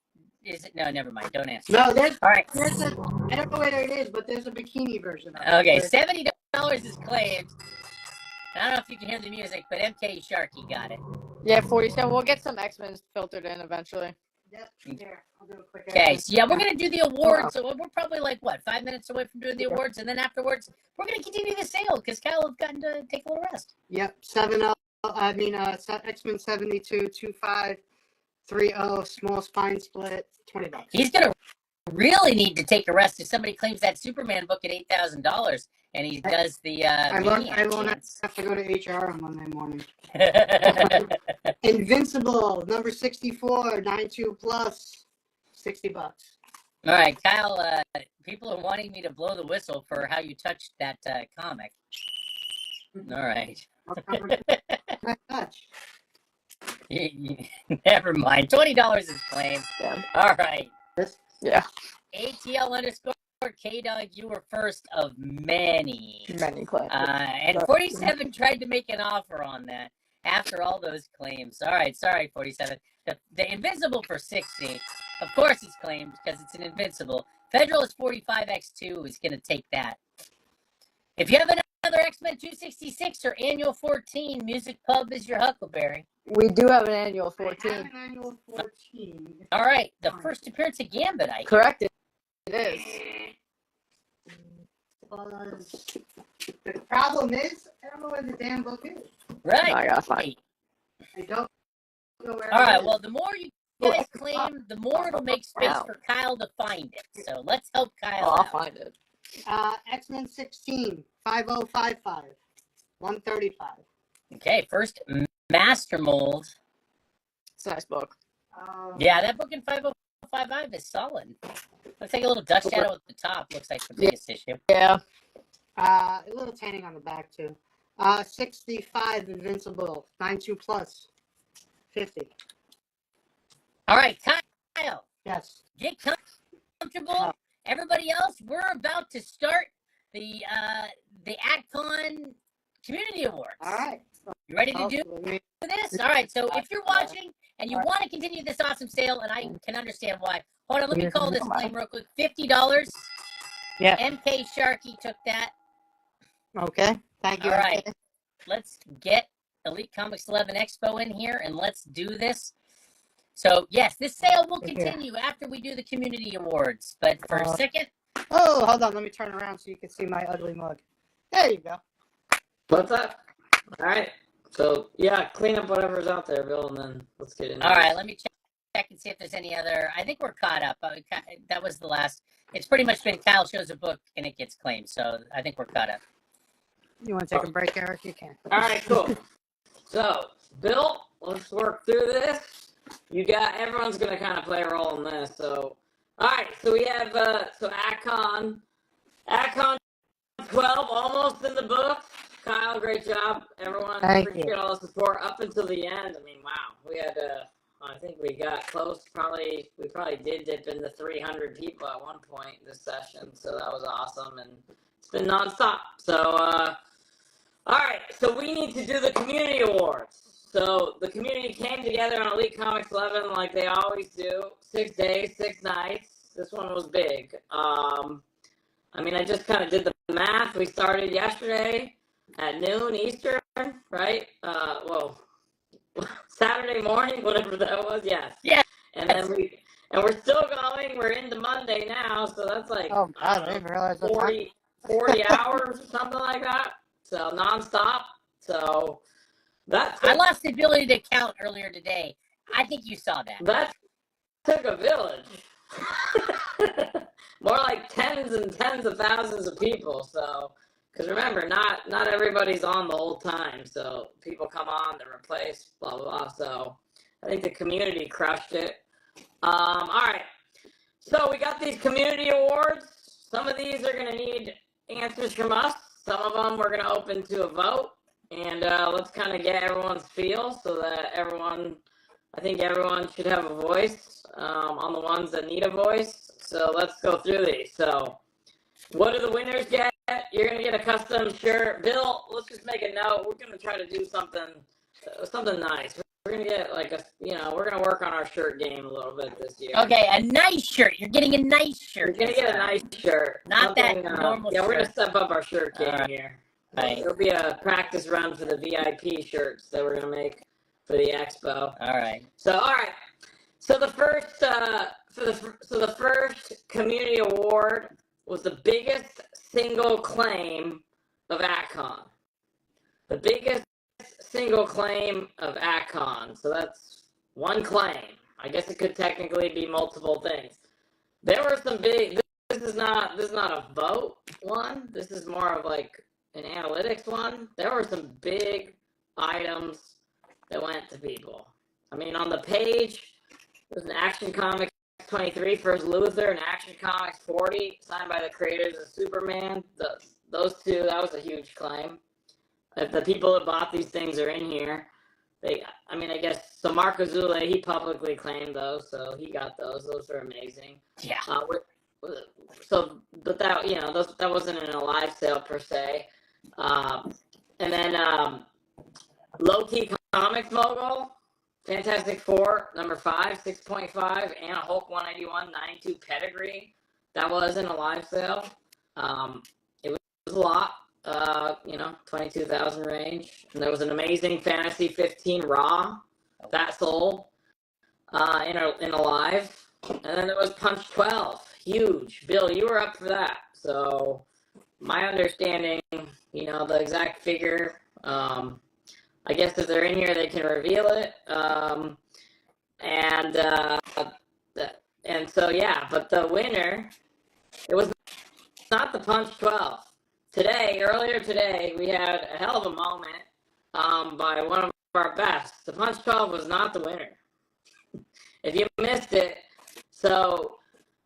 is it? No, never mind. Don't answer. No, there's All right. I don't know where it is, but there's a bikini version of it. Okay, $70 is claimed. I don't know if you can hear the music, but MK Sharky got it. Yeah, 47. We'll get some X-Men filtered in eventually. Yep, here. I'll do a quick Okay, so yeah, we're going to do the awards. So we're probably like, 5 minutes away from doing the awards. And then afterwards, we're going to continue the sale because Kyle has gotten to take a little rest. Yep, 7-0. I mean, X-Men 72, 2530, small spine split, $20. He's going to really need to take a rest if somebody claims that Superman book at $8,000 and he does the I won't chance. have to go to HR on Monday morning. Invincible, number 64, 92 plus, $60. All right, Kyle, people are wanting me to blow the whistle for how you touched that comic. All right. Nice touch. Never mind. $20 is claimed. Yeah. All right. Yeah. ATL_. K-Dog, you were first of many. Many claims. And 47 tried to make an offer on that after all those claims. All right, sorry, 47. The Invincible for 60, of course it's claimed because it's an Invincible. Federalist 45X2 is going to take that. If you have another X-Men 266 or Annual 14, Music Pub is your Huckleberry. We do have an annual I 14. have an annual 14. All right, the first appearance of Gambit, I hear. Correct. It is. The problem is, I don't know where the damn book is. Right. I gotta find. I don't know where All it right, is. well, the more you guys claim, the more it'll make space for Kyle to find it. So let's help Kyle I'll out. find it. X-Men 16, 5055, 135. Okay, first Master Mold. It's a nice book. Yeah, that book in 5055 is solid. Looks like a little dust shadow at the top. Looks like the biggest issue. Yeah. A little tanning on the back, too. 65, Invincible, 92 plus, 50. All right, Kyle, Yes. get comfortable. Everybody else, we're about to start the AtCon Community Awards. All right. You ready to do this? All right, so if you're watching and you want to continue this awesome sale, and I can understand why. Hold on, let me call this claim real quick. $50. Yeah. MK Sharky took that. Okay. Thank you. All right. Let's get Elite Comics 11 Expo in here, and let's do this. So, yes, this sale will continue after we do the community awards. But for a second. Oh, hold on. Let me turn around so you can see my ugly mug. There you go. What's up? All right. So, yeah, clean up whatever's out there, Bill, and then let's get into All right, this. let me check and see if there's any other. I think we're caught up. That was the last. It's pretty much been Kyle shows a book and it gets claimed. So, I think we're caught up. You want to take a break, Eric? You can. All right, cool. So, Bill, let's work through this. Everyone's going to kind of play a role in this. So, all right, so we have, AtCon 12, almost in the book. Kyle, great job, everyone. Thank Appreciate you. all the support up until the end. I mean, wow, we had, I think we got close. We probably did dip into 300 people at one point this session, so that was awesome, and it's been nonstop. So, all right, so we need to do the community awards. So the community came together on Elite Comics 11 like they always do. 6 days, 6 nights. This one was big. I mean, I just kind of did the math. We started yesterday at noon Eastern, right? Well, Saturday morning, whatever that was. Yes. Yeah. And then we're still going. We're into Monday now, so that's like Oh God, I didn't realize that. 40 hours or something like that. So nonstop. So I lost the ability to count earlier today. I think you saw that. That took a village. More like tens and tens of thousands of people. So, because remember, not everybody's on the whole time. So people come on, they're replaced, blah, blah, blah. So I think the community crushed it. All right. So we got these community awards. Some of these are going to need answers from us. Some of them we're going to open to a vote. And let's kind of get everyone's feel so that I think everyone should have a voice on the ones that need a voice. So let's go through these. So what do the winners get? You're going to get a custom shirt. Bill, let's just make a note. We're going to try to do something nice. We're going to get we're going to work on our shirt game a little bit this year. Okay, a nice shirt. You're getting a nice shirt. You're going to get a nice shirt. Not that normal shirt. Yeah, we're going to step up our shirt game here. Right. It'll be a practice run for the VIP shirts that we're going to make for the expo. All right. So, all right. So the first the first community award was the biggest single claim of AtCon. The biggest single claim of AtCon. So that's one claim. I guess it could technically be multiple things. There were some big. This is not a vote one. This is more of like an analytics one. There were some big items that went to people. I mean, on the page, there's an Action Comics 23 First Luthor and Action Comics 40 signed by the creators of Superman. Those two, that was a huge claim. If the people that bought these things are in here, I guess, so Mark Azule, he publicly claimed those, so he got those. Those are amazing. Yeah. So, but that, that wasn't in a live sale per se. And then Low Key Comics Mogul, Fantastic Four, number 5, 6.5, and a Hulk 181, 92 pedigree. That was in a live sale. It was a lot, 22,000 range. And there was an amazing Fantasy 15 Raw, that sold in a live. And then there was Punch 12, huge. Bill, you were up for that. So my understanding, the exact figure, I guess if they're in here, they can reveal it. And so, yeah, but the winner, it was not the Punch 12. Earlier today, we had a hell of a moment by one of our best. The Punch 12 was not the winner. If you missed it, so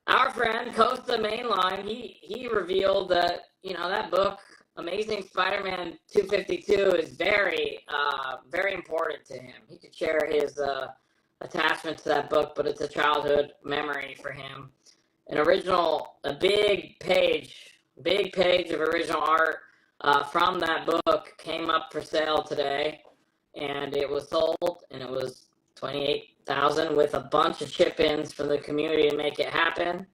our friend Costa Mainline, he revealed that, that book, Amazing Spider-Man 252, is very, very important to him. He could share his attachment to that book, but it's a childhood memory for him. A big page of original art from that book came up for sale today, and it was sold, and it was $28,000 with a bunch of chip-ins from the community to make it happen.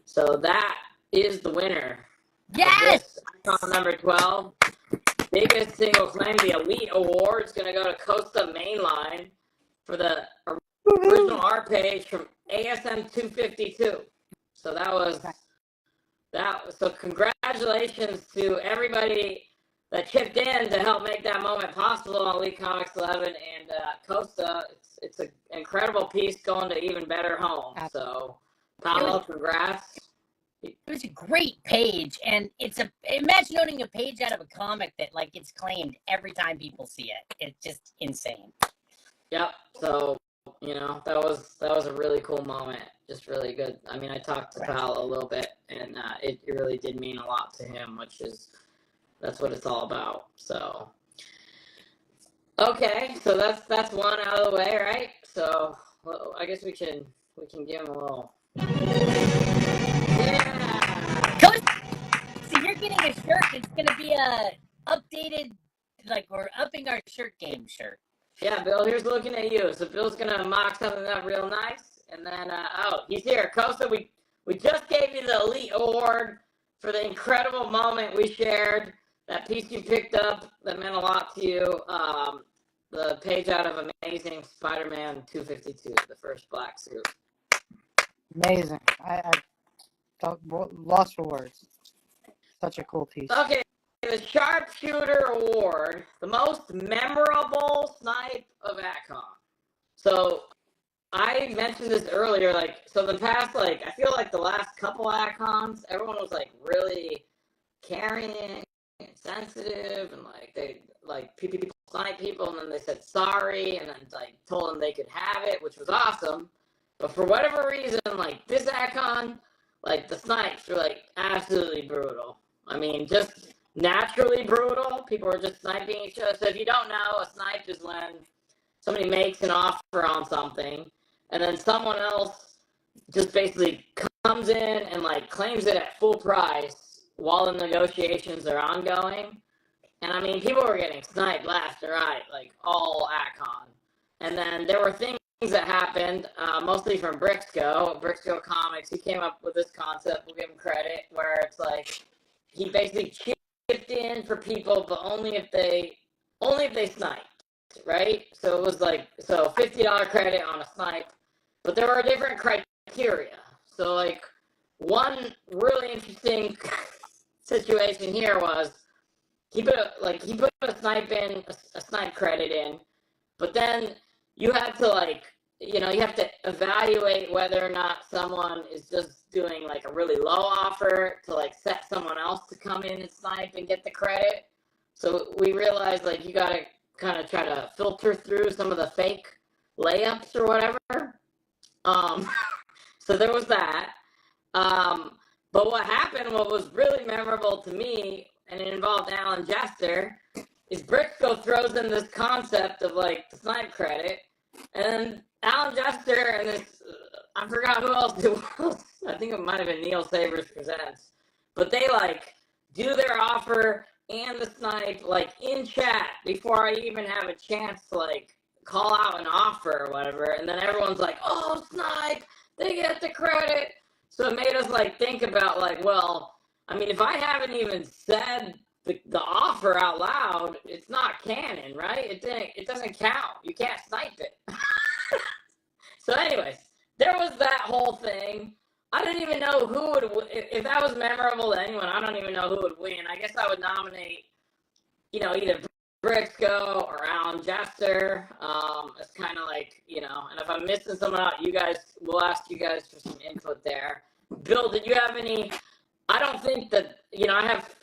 So that is the winner. Yes! Icon number 12. Biggest single claim, the Elite Award is going to go to Costa Mainline for the original art page from ASM 252. So so congratulations to everybody that chipped in to help make that moment possible on Elite Comics 11 and Costa. It's an incredible piece going to even better homes. So, Paolo, congrats. It was a great page, and imagine owning a page out of a comic that gets claimed every time people see it. It's just insane. Yep. So, that was a really cool moment. Just really good. I mean, I talked to Paolo a little bit, and it really did mean a lot to him, that's what it's all about. So, okay, so that's one out of the way, right? So, well, I guess we can give him a little. Yeah. See, you're getting a shirt. It's gonna be a updated, we're upping our shirt game shirt. Yeah, Bill. Here's looking at you. So Bill's gonna mock something up real nice, and then he's here. Costa, we we just gave you the Elite Award for the incredible moment we shared. That piece you picked up that meant a lot to you. The page out of Amazing Spider-Man 252, the first black suit. Amazing. I lost for words. Such a cool piece. Okay, the Sharpshooter Award, the most memorable snipe of AtCon. So I mentioned this earlier, so the past, I feel like the last couple AtCons, everyone was, really caring and sensitive, and, people snipe people, and then they said sorry, and then, told them they could have it, which was awesome. But for whatever reason, this AtCon, the snipes were, absolutely brutal. I mean, just naturally brutal. People were just sniping each other. So if you don't know, a snipe is when somebody makes an offer on something, and then someone else just basically comes in and, claims it at full price while the negotiations are ongoing. And, I mean, people were getting sniped left and right, all AtCon. And then there were things that happened, mostly from Brixco Comics. He came up with this concept, we'll give him credit, where it's he basically chipped in for people, but only if they sniped, right? So it was so $50 credit on a snipe, but there were different criteria. So one really interesting situation here was he put a snipe in, a snipe credit in, but then you had to you have to evaluate whether or not someone is just doing a really low offer to set someone else to come in and snipe and get the credit. So we realized you gotta kind of try to filter through some of the fake layups or whatever. So there was that. But what was really memorable to me, and it involved Alan Jester, is Brixco throws in this concept of the snipe credit, and Alan Jester and this, I forgot who else it was. I think it might have been Neil Sabers Presents, but they do their offer and the snipe in chat before I even have a chance to call out an offer or whatever, and then everyone's oh, snipe, they get the credit. So it made us think about well, I mean, if I haven't even said the offer out loud, it's not canon, right? It doesn't count. You can't snipe it. So anyways, there was that whole thing. I don't even know who would, if that was memorable to anyone, I don't even know who would win. I guess I would nominate, either Brixco or Alan Jester. It's kind of and if I'm missing someone out, we'll ask you guys for some input there. Bill, did you have any, I don't think that, I have,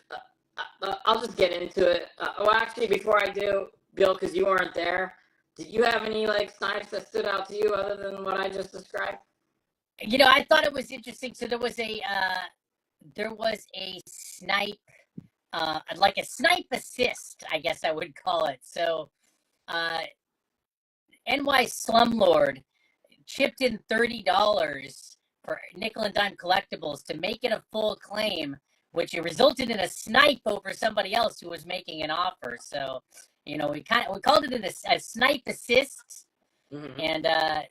I'll just get into it. Actually, before I do, Bill, because you weren't there, did you have any snipes that stood out to you other than what I just described? I thought it was interesting. So there was a snipe, a snipe assist, I guess I would call it. So, NY Slumlord chipped in $30 for Nickel and Dime Collectibles to make it a full claim, which resulted in a snipe over somebody else who was making an offer. So, we called it a snipe assist. Mm-hmm. And I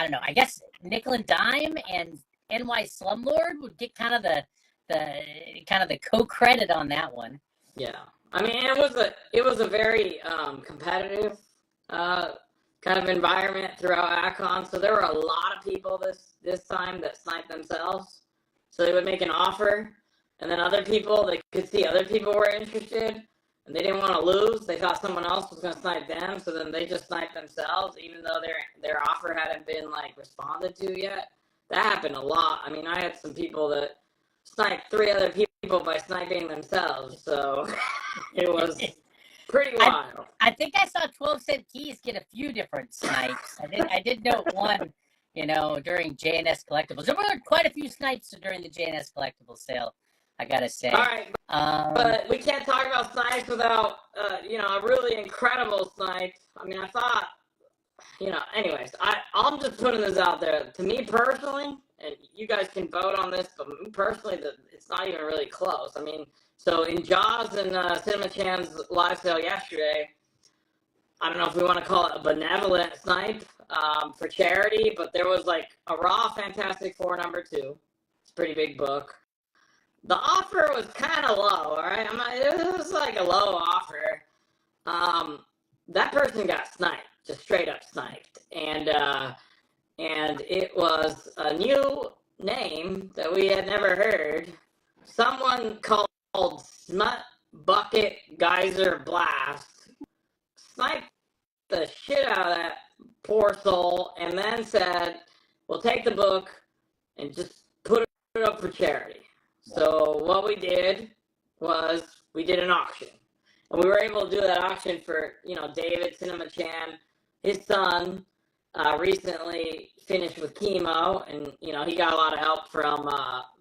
don't know. I guess Nickel and Dime and NY Slumlord would get kind of the co-credit on that one. Yeah, I mean, it was a very competitive kind of environment throughout AtCon. So there were a lot of people this time that sniped themselves. So they would make an offer, and then other people, they could see other people were interested, and they didn't want to lose. They thought someone else was going to snipe them, so then they just sniped themselves, even though their offer hadn't been responded to yet. That happened a lot. I mean, I had some people that sniped 3 other people by sniping themselves, so it was pretty wild. I think I saw 12-cent keys get a few different snipes. I did note one, during JNS Collectibles. There were quite a few snipes during the JNS Collectibles sale, I gotta say. All right, but we can't talk about snipes without, a really incredible snipe. I mean, I thought, anyways, I'm just putting this out there. To me personally, and you guys can vote on this, but me personally, it's not even really close. I mean, so in Jaws and Cinema Chan's live sale yesterday, I don't know if we want to call it a benevolent snipe for charity, but there was like a Raw Fantastic Four #2. It's a pretty big book. The offer was kind of low, all right? It was like a low offer. That person got sniped, just straight up sniped. And it was a new name that we had never heard. Someone called Smut Bucket Geyser Blast sniped the shit out of that poor soul and then said, we'll take the book and just put it up for charity. So what we did was we did an auction. And we were able to do that auction for, David Cinema Chan. His son recently finished with chemo, and, he got a lot of help from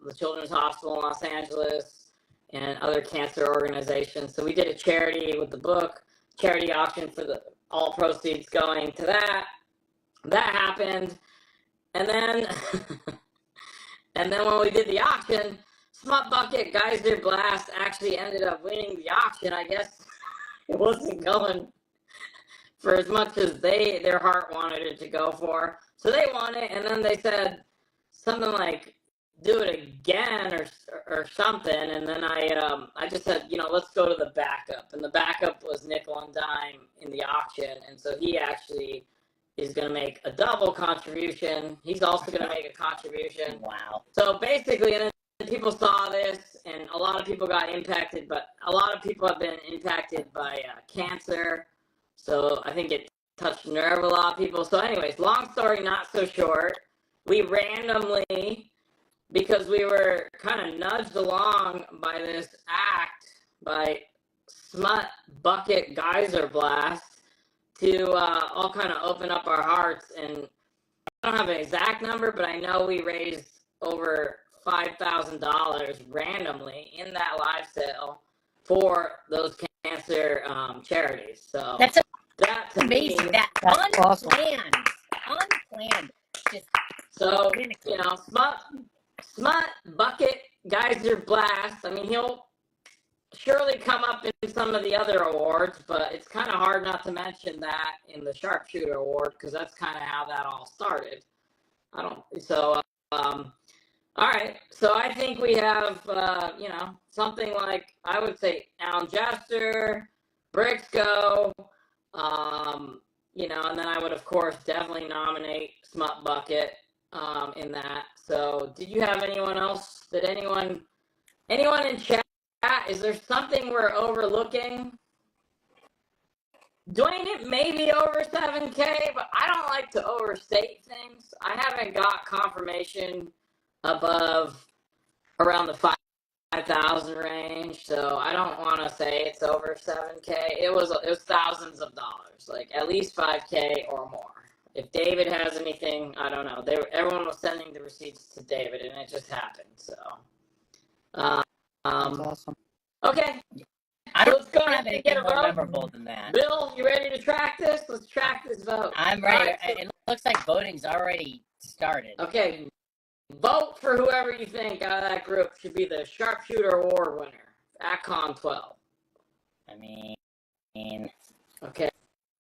the Children's Hospital in Los Angeles and other cancer organizations. So we did a charity with the book, charity auction for all proceeds going to that. That happened. And then, and then when we did the auction, Smut Bucket Geyser Blast actually ended up winning the auction. I guess it wasn't going for as much as their heart wanted it to go for. So they won it, and then they said something like, do it again or something. And then I just said, let's go to the backup. And the backup was nickel and dime in the auction. And so he actually is going to make a double contribution. He's also going to make a contribution. Wow. So basically, and then people saw this, and a lot of people got impacted, but a lot of people have been impacted by cancer. So I think it touched nerve a lot of people. So anyways, long story, not so short, we randomly, because we were kind of nudged along by this act by Smut Bucket Geyser Blast to all kind of open up our hearts. And I don't have an exact number, but I know we raised over $5,000 randomly in that live sale for those cancer charities. So That's amazing. amazing. That That's awesome. unplanned. Just So, organically. Smut Bucket Geyser Blast. I mean, he'll surely come up in some of the other awards, but it's kind of hard not to mention that in the Sharpshooter Award, because that's kind of how that all started. All right. So I think we have, something like, I would say Alan Jester, Brixco, and then I would, of course, definitely nominate Smut Bucket in that. So did you have anyone else? Did anyone in chat? Is there something we're overlooking? Dwayne, it may be over 7K, but I don't like to overstate things. I haven't got confirmation above around the 5,000 range, so I don't want to say it's over 7K. It was thousands of dollars, like at least 5K or more. If David has anything, I don't know. Everyone was sending the receipts to David, and it just happened. So, That's awesome. okay. I So don't let's go have ahead and anything get a more vote. memorable than that. Bill, you ready to track this? Let's track this vote. I'm ready. All right, so- It looks like voting's already started. Okay, vote for whoever you think out of that group should be the Sharpshooter Award winner, AtCon 12. I mean, Okay,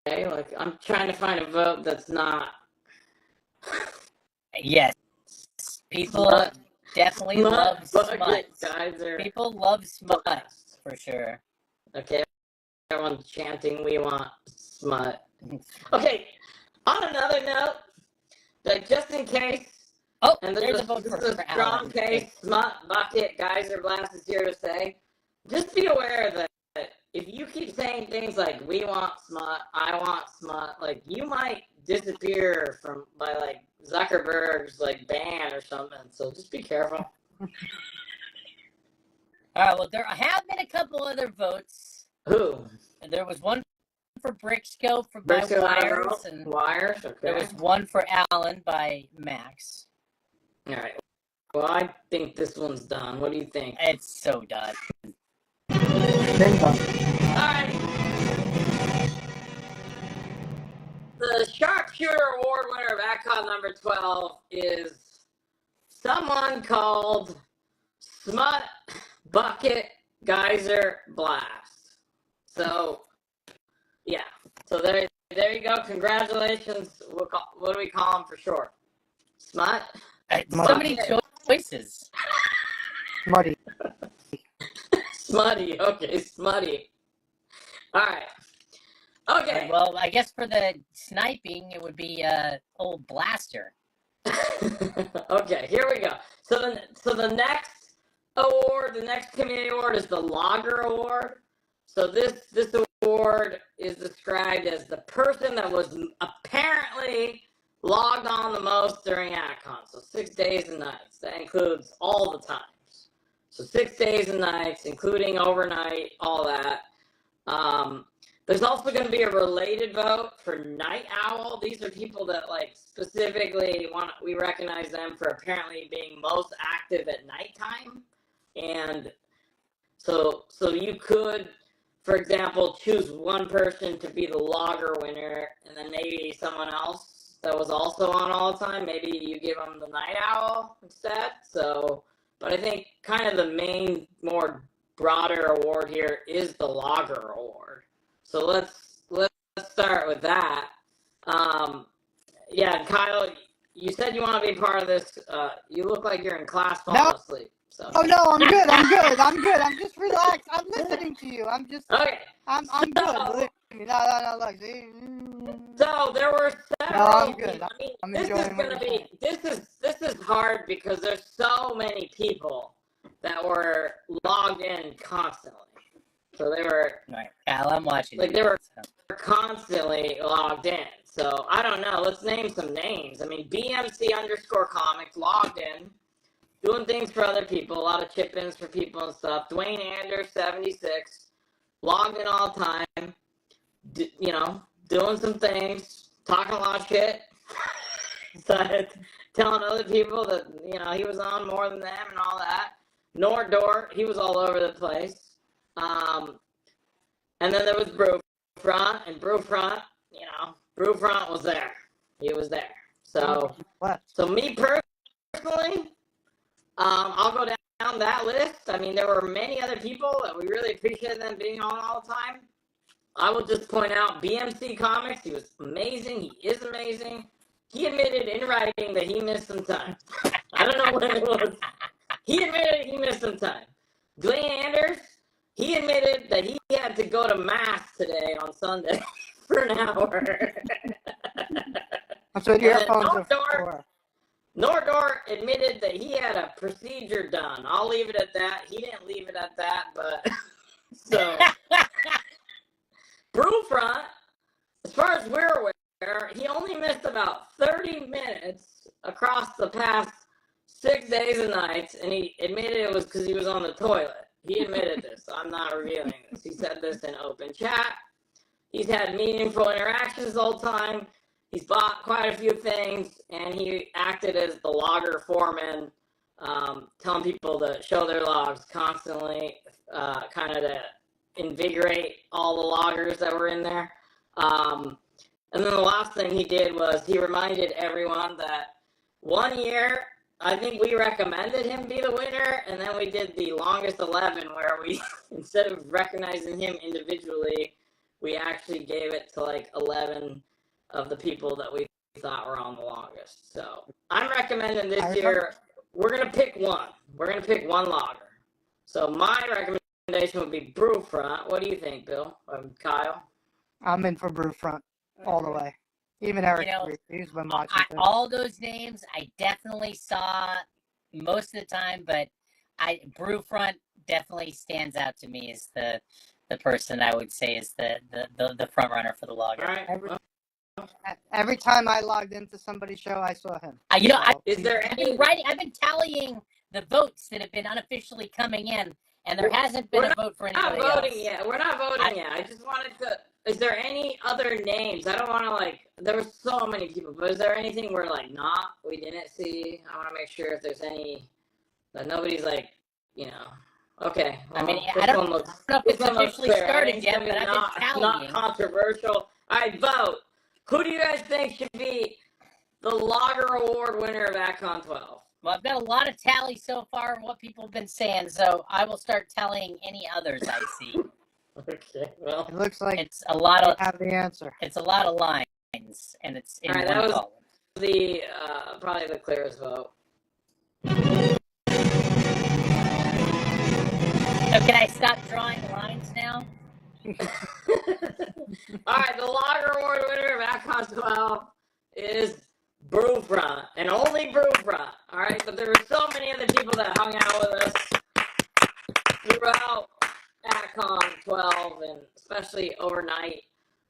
like I'm trying to find a vote that's not. yes, people Smut. definitely love Bucket smut. Geyser People love smut Blast. for sure. Okay, everyone's chanting, we want smut. Okay, on another note, like just in case, Oh, and there's a this vote is for a strong Alan. case, Smut Bucket Geyser Blast is here to stay. Just be aware that if you keep saying things like "we want smut," "I want smut," like you might disappear by like Zuckerberg's like ban or something. So just be careful. All right. Well, there have been a couple other votes. Who? And there was one for Brixco by Brixco Wires, and Wires. Okay. there was one for Alan by Max. All right. Well, I think this one's done. What do you think? It's so done. Ding dong. All right. The Sharpshooter Award winner of AtCon number 12 is someone called Smut Bucket Geyser Blast. So, yeah. So there you go. Congratulations. What do we call him for short? Smut? So many choices. Muddy. Smutty. Okay, Smutty. All right. Okay. Well, I guess for the sniping, it would be old Blaster. Okay, here we go. So the next award, the next community award is the Logger Award. So this award is described as the person that was apparently logged on the most during AtCon. So 6 days and nights. That includes all the times. So 6 days and nights, including overnight, all that. There's also going to be a related vote for Night Owl. These are people that specifically we recognize them for apparently being most active at nighttime. And so you could, for example, choose one person to be the Logger winner, and then maybe someone else that was also on all the time. Maybe you give them the Night Owl instead. But I think kind of the main, more broader award here is the Logger Award. So let's start with that. Yeah, Kyle, you said you want to be part of this. You look like you're in class falling asleep. So. Oh no, I'm good. I'm just relaxed. I'm listening to you. I'm just okay. I'm good. Believe me. No, look. So there were several. No, I'm good. I'm this is enjoying gonna be this is hard because there's so many people that were logged in constantly. So they were Right, Kyle, I'm watching. they were constantly logged in. So I don't know. Let's name some names. I mean, BMC_comics logged in, doing things for other people. A lot of chip-ins for people and stuff. Dwayne Anders 76 logged in all the time. Doing some things, talking a lot of shit. Telling other people that he was on more than them and all that. Nordor, he was all over the place. And then there was Brewfront, and Brewfront was there. He was there. So me personally, I'll go down that list. I mean, there were many other people that we really appreciated them being on all the time. I will just point out BMC Comics. He was amazing. He is amazing. He admitted in writing that he missed some time. I don't know when it was. He admitted he missed some time. Dwayne Anders, he admitted that he had to go to mass today on Sunday for an hour. That's what earphones are for. Nordor admitted that he had a procedure done. I'll leave it at that. He didn't leave it at that, but so Brewfront, as far as we're aware, he only missed about 30 minutes across the past 6 days and nights, and he admitted it was because he was on the toilet. He admitted this. I'm not revealing this. He said this in open chat. He's had meaningful interactions the whole time. He's bought quite a few things, and he acted as the logger foreman, telling people to show their logs constantly, kind of to invigorate all the loggers that were in there. And then the last thing he did was he reminded everyone that 1 year, I think we recommended him be the winner, and then we did the longest 11 where we, instead of recognizing him individually, we actually gave it to 11 of the people that we thought were on the longest. So I'm recommending this year, we're going to pick one. We're going to pick one logger. So my recommendation would be Brewfront. What do you think, Bill? Kyle? I'm in for Brewfront all the way. Even Eric, he's been watching. All those names I definitely saw most of the time, but Brewfront definitely stands out to me as the person I would say is the front runner for the logger. All right. Every time I logged into somebody's show, I saw him. Is there any writing? I've been tallying the votes that have been unofficially coming in, and there hasn't been a vote for anybody else. We're not voting yet. I just wanted to. Is there any other names? I don't want to there were so many people, but is there anything we're we didn't see? I want to make sure if there's any that nobody's Okay. Well, I mean, I don't know if it's officially started yet, but I've been tallying. Not controversial. All right, vote. Who do you guys think should be the Logger Award winner of AtCon 12? Well, I've got a lot of tally so far of what people have been saying, so I will start tallying any others I see. Okay, well, It looks like It's a lot I of have the answer. lines, and it's in all right, one that was column. the probably the clearest vote. So can I stop drawing lines now? All right, the Logger Award winner of AtCon 12 is Brewfront, and only Brewfront. All right, but there were so many other people that hung out with us throughout AtCon 12, and especially overnight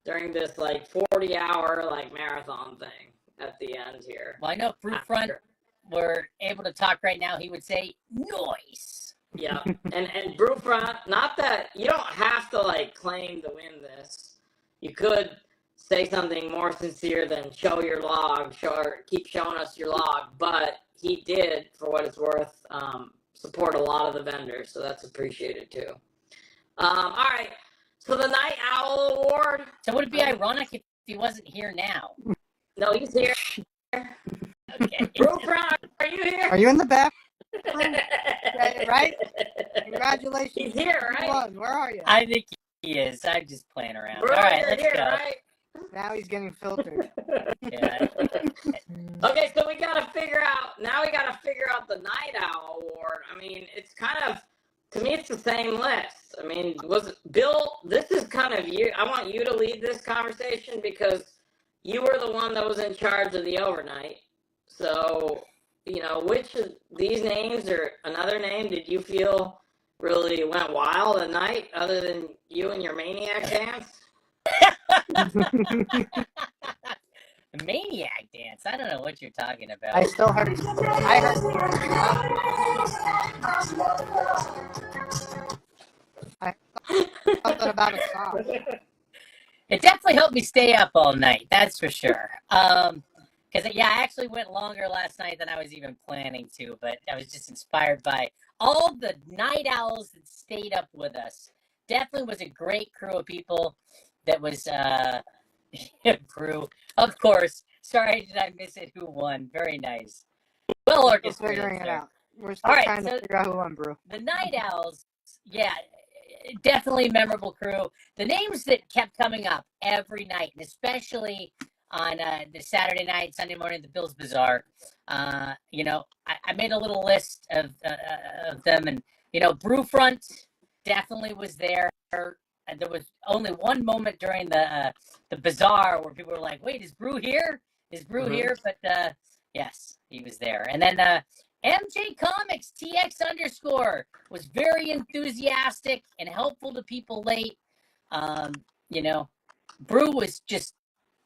during this like 40-hour like marathon thing at the end here. Well, I know if Brewfront were able to talk right now, he would say noise. Yeah, and Brewfront, not that you don't have to like claim to win this. You could say something more sincere than show your log, keep showing us your log. But he did, for what it's worth, support a lot of the vendors, so that's appreciated too. All right, so the Night Owl Award. So would it be ironic if he wasn't here now? No, he's here. Okay. Brewfront, are you here? Are you in the back? Right? Congratulations. He's here, right? You won. Where are you? I think he is. I'm just playing around. Brew, All right, you're let's here, go. right? Now he's getting filtered. Yeah. Okay, so we gotta figure out the Night Owl Award. I mean, it's kind of, to me, it's the same list. I mean, Bill, this is kind of you. I want you to lead this conversation because you were the one that was in charge of the overnight. So, you know, which of these names or another name did you feel really went wild at night other than you and your Maniac dance? Maniac dance. I don't know what you're talking about. I still heard. I heard. Something about a song. It definitely helped me stay up all night. That's for sure. Because I actually went longer last night than I was even planning to. But I was just inspired by all the night owls that stayed up with us. Definitely was a great crew of people. That was Brew, of course. Sorry, did I miss it? Who won? Very nice. Well We're orchestrated. figuring it sir. out. We're still All right, trying so to figure out who won, Brew. the Night Owls, yeah, definitely memorable crew. The names that kept coming up every night, and especially on the Saturday night, Sunday morning, the Bills Bazaar. You know, I made a little list of them, and you know, Brewfront definitely was there. And there was only one moment during the bazaar where people were like, "Wait, is Brew here? Is Brew here?" But yes, he was there. And then MJ Comics TX_ was very enthusiastic and helpful to people late. You know, Brew was just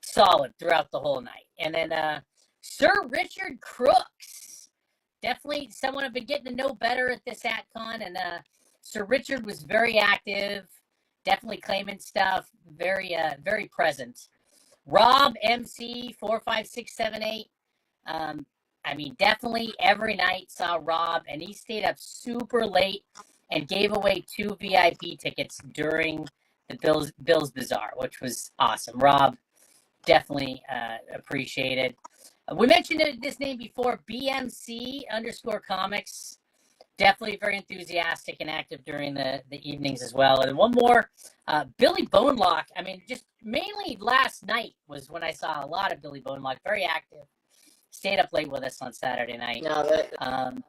solid throughout the whole night. And then Sir Richard Crooks, definitely someone I've been getting to know better at this AtCon. And Sir Richard was very active. Definitely claiming stuff, very present. Rob MC 45678. I mean, definitely every night saw Rob, and he stayed up super late and gave away 2 VIP tickets during the Bills Bazaar, which was awesome. Rob, definitely appreciated. We mentioned this name before, BMC_comics. Definitely very enthusiastic and active during the evenings as well. And one more, Billy Bonelock. I mean, just mainly last night was when I saw a lot of Billy Bonelock. Very active. Stayed up late with us on Saturday night. No, that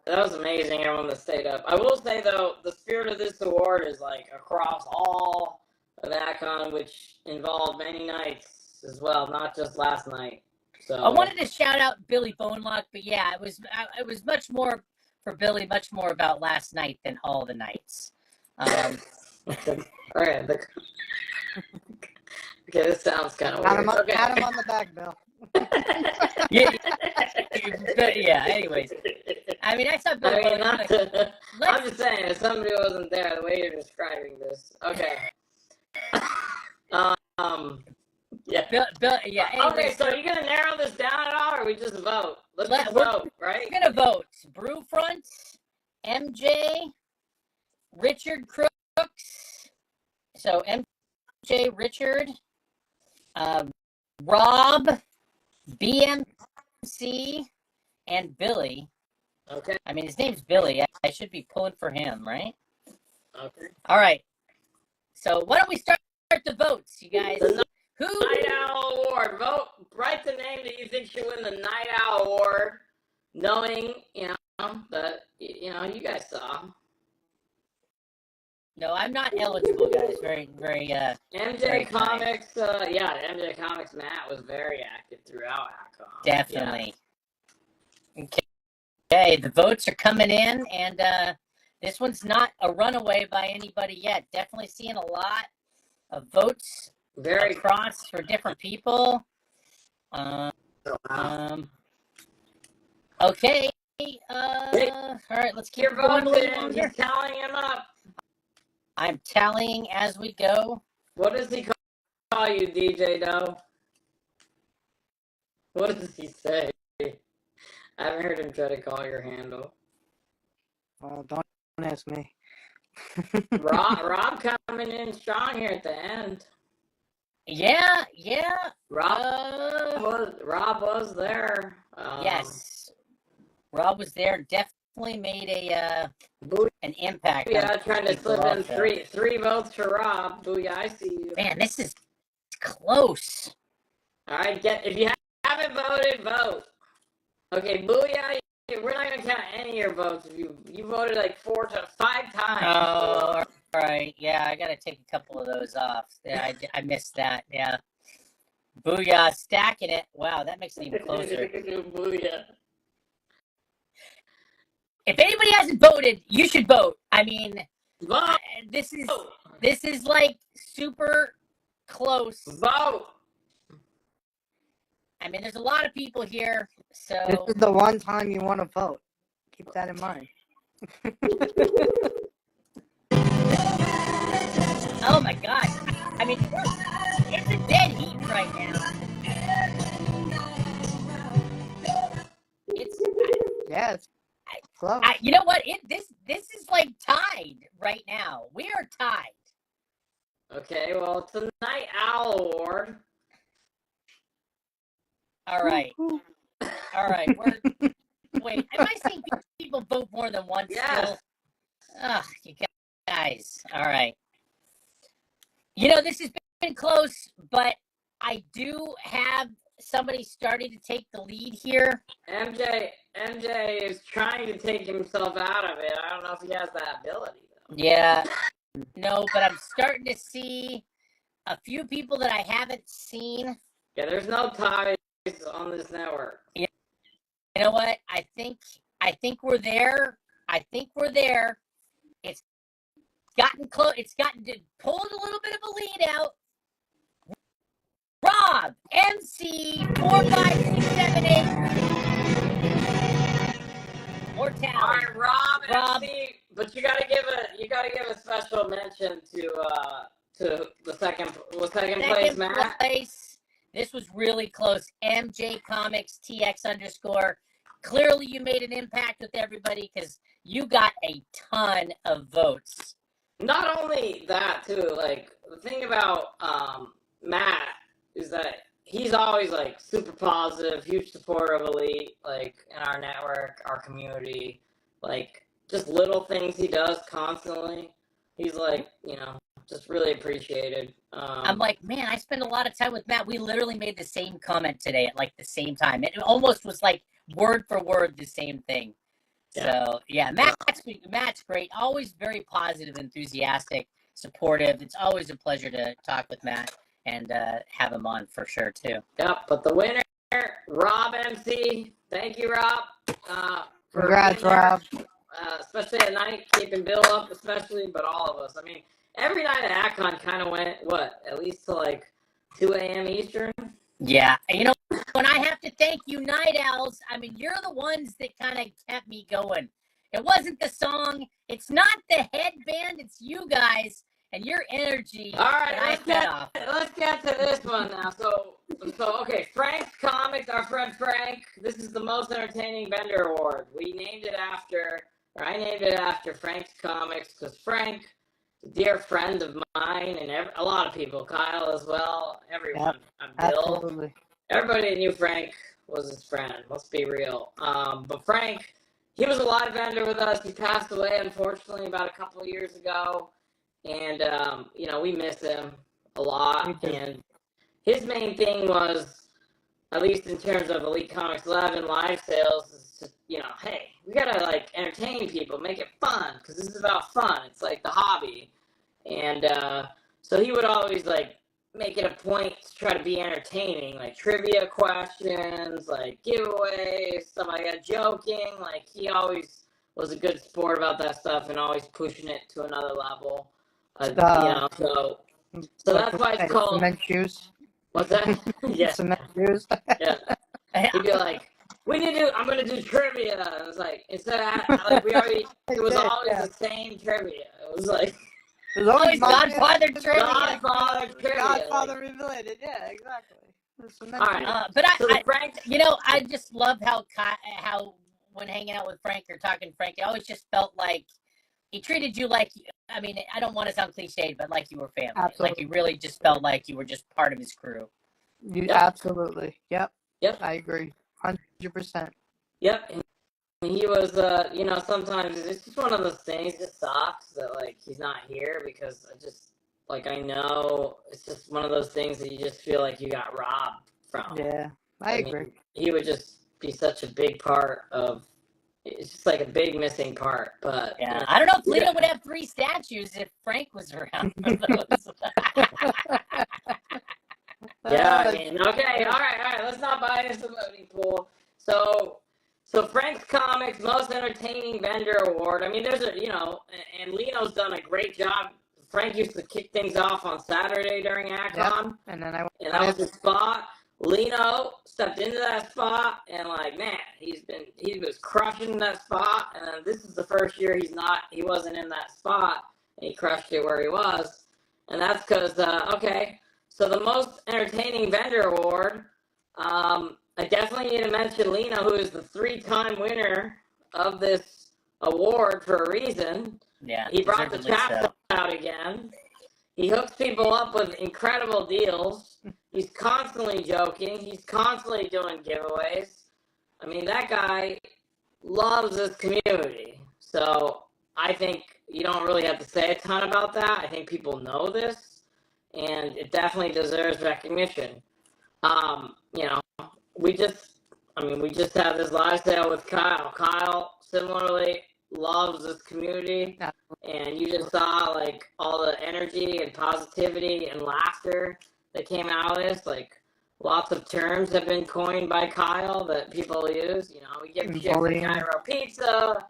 was amazing, everyone that stayed up. I will say, though, the spirit of this award is like across all of AtCon, which involved many nights as well, not just last night. So I wanted to shout out Billy Bonelock, but yeah, it was much more for Billy, much more about last night than all the nights. All right. Okay, this sounds kind of weird. Okay. Pat him on the back, Bill. yeah. Anyways, I mean, I saw Billy Bonelock. I'm just saying, if somebody wasn't there, the way you're describing this. Okay. Yeah. Bill, yeah. Anyways, okay, so are you gonna narrow this down at all, or we just vote? Let's just vote, right? We're gonna vote. Brewfront, MJ, Richard Crooks. So MJ, Richard, Rob, BMC, and Billy. Okay. I mean, his name's Billy. I should be pulling for him, right? Okay. All right. So why don't we start the votes, you guys? The Who? Night Owl Award. Vote. Write the name that you think should win the Night Owl Award, knowing that you guys saw. No, I'm not eligible, guys. Very, very. MJ Very Comics. MJ Comics. Matt was very active throughout ACON. Definitely. Okay, the votes are coming in, and this one's not a runaway by anybody yet. Definitely seeing a lot of votes Very across for different people. Okay. All right, let's keep Your going a votes little in. longer. He's tallying him up. I'm tallying as we go. What does he call you, DJ Doe? What does he say? I haven't heard him try to call your handle. Oh, don't ask me. Rob coming in strong here at the end. Yeah. Rob was there. Yes. Rob was there. Definitely made an impact. Booyah, on trying to people slip in also. three votes for Rob. Booyah, I see you. Man, this is close. All right, if you haven't voted, vote. Okay, Booyah, we're not gonna count any of your votes. If you voted like 4 to 5 times. Oh, all right. Yeah, I gotta take a couple of those off. Yeah, I missed that. Yeah. Booyah, stacking it. Wow, that makes it even closer. Booyah. If anybody hasn't voted, you should vote. I mean, Vote. this is like super close. Vote. I mean, there's a lot of people here, so This is the one time you want to vote. Keep that in mind. oh my god. I mean, it's a dead heat right now. It's Yeah, it's close. you know what? This is like tied right now. We are tied. Okay, well, it's the Night Owl Award. All right. All right. Wait, am I seeing people vote more than once Yes. still? Ugh, you guys. All right. You know, this has been close, but I do have somebody starting to take the lead here. MJ is trying to take himself out of it. I don't know if he has that ability, though. Yeah. No, but I'm starting to see a few people that I haven't seen. Yeah, there's no ties on this network. You know what? I think we're there. It's gotten close. It's gotten pulled a little bit of a lead out. Rob, MC 45678. Or All tally. right, Rob, Rob. MC, but you gotta give a special mention to the second place, Matt. Place. This was really close. MJ Comics TX _. Clearly, you made an impact with everybody because you got a ton of votes. Not only that, too. Like the thing about Matt is that he's always like super positive, huge supporter of Elite, like in our network, our community. Like just little things he does constantly. He's like, just really appreciated. I'm like, man, I spend a lot of time with Matt. We literally made the same comment today at like the same time. It almost was like word for word the same thing. Yeah. So yeah, Matt's great. Always very positive, enthusiastic, supportive. It's always a pleasure to talk with Matt and have him on for sure too. Yep, but the winner, Rob MC. Thank you, Rob. Congrats, Rob. Especially at night, keeping Bill up, especially, but all of us. I mean, every night at ACON kind of went, at least to like 2 a.m. Eastern? Yeah, when I have to thank you, Night Owls, I mean, you're the ones that kind of kept me going. It wasn't the song. It's not the headband. It's you guys and your energy. All right, that let's get to this one now. So okay, Frank's Comics, our friend Frank. This is the most entertaining vendor award. I named it after Frank's Comics because Frank, a dear friend of mine, and a lot of people, Kyle as well, everyone, Bill. Absolutely. Everybody that knew Frank was his friend. Let's be real. But Frank, he was a live vendor with us. He passed away, unfortunately, about a couple of years ago. and we miss him a lot. Me too. And his main thing was, at least in terms of Elite Comics 11 live sales, is just, hey, we gotta like entertain people, make it fun, because this is about fun. It's like the hobby, and so he would always like make it a point to try to be entertaining, like trivia questions, like giveaways, stuff like that, joking. Like he always was a good sport about that stuff and always pushing it to another level. So that's why it's called cement shoes. What's that? Yeah. Cement shoes. Yeah. He'd be like, I'm gonna do trivia. And it's like, instead of, like, it was always the same trivia. It was like, There's always Godfather trivia. Godfather trivia. Godfather related. Yeah, exactly. All right. But So Frank, I just love how when hanging out with Frank or talking to Frank, it always just felt like he treated you like, I mean, I don't want to sound cliched, but like you were family. Absolutely. Like you really just felt like you were just part of his crew. Absolutely. Yep. Yep. I agree. 100%. Yep. And he was, sometimes it's just one of those things. It just sucks that, like, he's not here because I know it's just one of those things that you just feel like you got robbed from. Yeah, I agree. He would just be such a big part of, it's just like a big missing part. But yeah, I don't know if Lena would have 3 statues if Frank was around for those. Yeah, I mean, okay, all right, let's not buy into the voting pool. So Frank's Comics Most Entertaining Vendor Award. I mean, there's and Leno's done a great job. Frank used to kick things off on Saturday during ACON, Yep. And then that was his spot. Leno stepped into that spot, and like, man, he was crushing that spot. And then this is the first year he wasn't in that spot, and he crushed it where he was. And that's because so the Most Entertaining Vendor Award, I definitely need to mention Lena, who is the 3-time winner of this award for a reason. Yeah, he brought the chaps out again. He hooks people up with incredible deals. He's constantly joking. He's constantly doing giveaways. I mean, that guy loves this community. So I think you don't really have to say a ton about that. I think people know this, and it definitely deserves recognition. We just had this live sale with Kyle. Kyle similarly loves this community, and you just saw like all the energy and positivity and laughter that came out of this. Like lots of terms have been coined by Kyle that people use. We give shit for Gyro Pizza,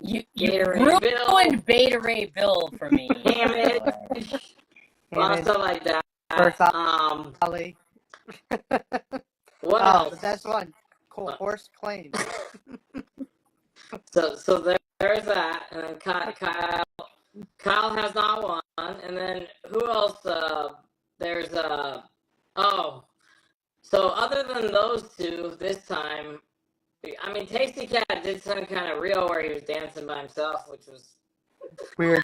you Gatorade ruined Beta Ray Bill for me. Damage, a lot of stuff like that. Ali. What else? The best one. Horse claims. So there's that, and then Kyle has not won, and then who else? So other than those two, this time, I mean, Tasty Cat did some kind of reel where he was dancing by himself, which was weird.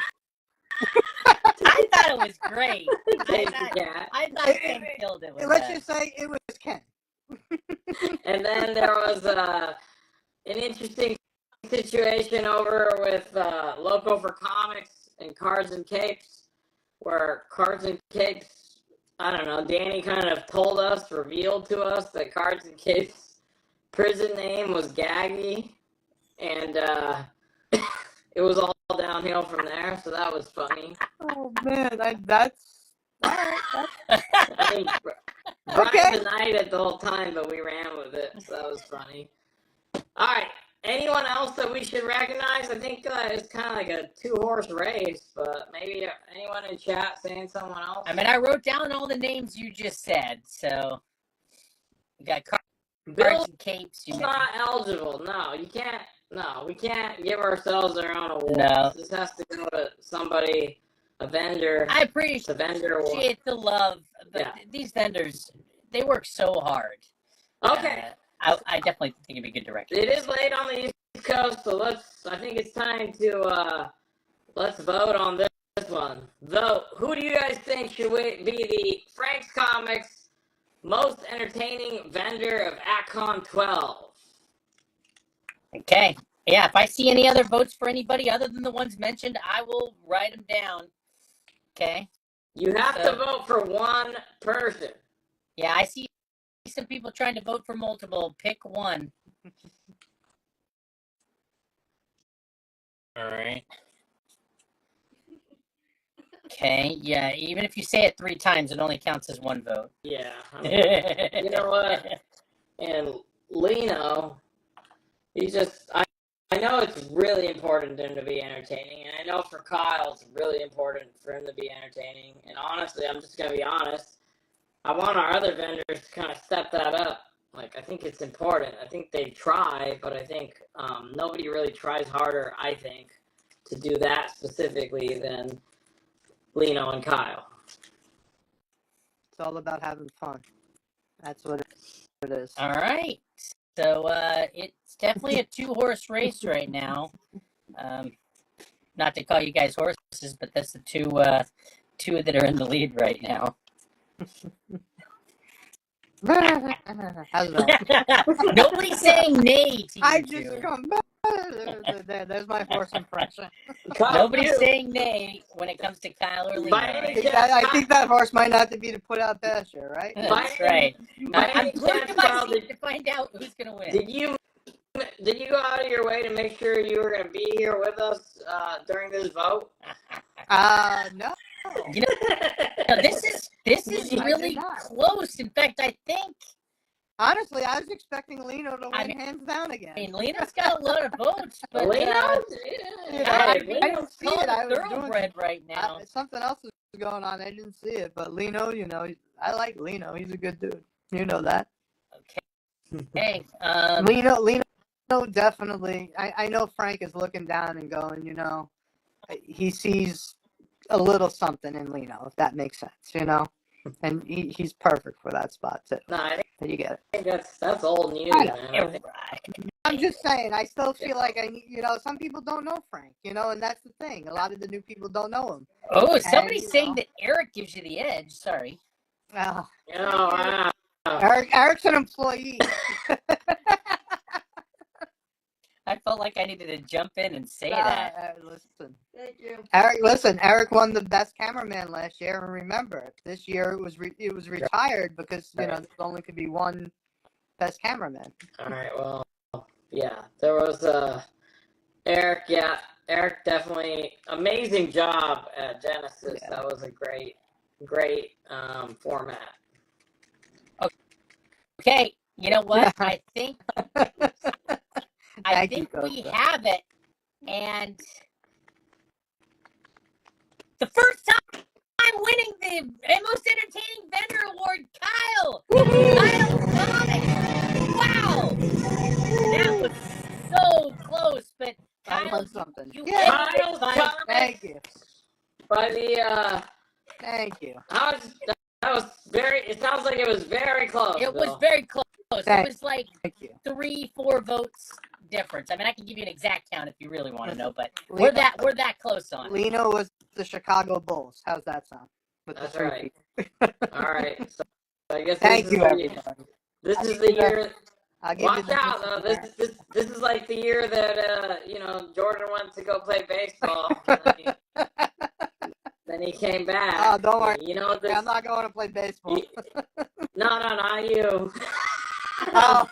I thought it was great. I thought Ken killed it. Let's just say it was Ken. And then there was an interesting situation over with Loco for Comics and Cards and Capes, where Cards and Capes, I don't know, Danny kind of revealed to us that Cards and Capes' prison name was Gaggy, and it was all downhill from there, so that was funny. Oh man, that's all right. I mean, Brian denied it the whole time, but we ran with it, so that was funny. All right, anyone else that we should recognize? I think it's kind of like a 2-horse race, but maybe anyone in chat saying someone else? I mean, I wrote down all the names you just said, so we got Cards and Capes. Bill's not eligible. No, you can't. No, we can't give ourselves our own award. No. This has to go to somebody, a vendor. I appreciate the vendor award. The love, but these vendors, they work so hard. Okay. I definitely think it'd be good direction. It is late on the East Coast, so I think it's time to, let's vote on this one. Who do you guys think should be the Frank's Comics Most Entertaining Vendor of ACON 12? Okay. Yeah, if I see any other votes for anybody other than the ones mentioned, I will write them down. Okay. You have to vote for one person. Yeah, I see some people trying to vote for multiple. Pick one. All right. Okay. Yeah. Even if you say it 3 times, it only counts as 1 vote. Yeah. I mean, you know what? And Lino, he just, I know it's really important to him to be entertaining, and I know for Kyle it's really important for him to be entertaining. And honestly, I'm just gonna be honest. I want our other vendors to kind of step that up. Like, I think it's important. I think they try, but I think nobody really tries harder, I think, to do that specifically than Lino and Kyle. It's all about having fun. That's what it is. All right. So it's definitely a 2-horse race right now. Not to call you guys horses, but that's the two that are in the lead right now. How's that? Nobody's saying nay to you I two. just come back. There's my horse impression. Nobody's saying nay when it comes to Kyle or Lino. I think that horse might not be to put out pasture, right? That's right. I'm glued to my Kyle, seat to find out who's going to win. Did you go out of your way to make sure you were going to be here with us during this vote? No. You know, this is really close. In fact, I think. Honestly, I was expecting Lino to win hands down again. I mean, Lino's got a lot of votes, but Lino? I didn't see it. I was thoroughbred right now. Something else was going on. I didn't see it, but Lino, I like Lino. He's a good dude. You know that. Okay. Lino, definitely. I know Frank is looking down and going, he sees a little something in Lino, if that makes sense, and he's perfect for that spot too. No, I you get it. think that's old news, man. I'm just saying, I still feel like some people don't know Frank, and that's the thing. A lot of the new people don't know him. Oh, somebody's saying that Eric gives you the edge. Sorry. Wow. Wow. Eric's an employee. I felt like I needed to jump in and say that. Listen. Thank you. Eric won the best cameraman last year, and remember, this year it was retired because there only could be one best cameraman. All right, well, yeah, there was Eric. Yeah, Eric definitely amazing job at Genesis. Yeah. That was a great format. Okay, you know what? I think we have it, and the first time winning the most entertaining vendor award, Kyle. Kyle Sonic. Wow, that was so close, but Kyle, something. Kyle Sonic. Thank you. By the Thank you. That was very. It sounds like it was very close. It was very close. It was like Thank you. 3-4 votes difference. I mean, I can give you an exact count if you really want to know, but we're that close on. Lino was the Chicago Bulls. How's that sound? That's right. All right. So I guess Thank you, everybody. This is the year. Watch out, though. This is like the year that Jordan went to go play baseball. Then he came back. Oh, don't worry. You know this, I'm not going to play baseball. No, not you. Oh.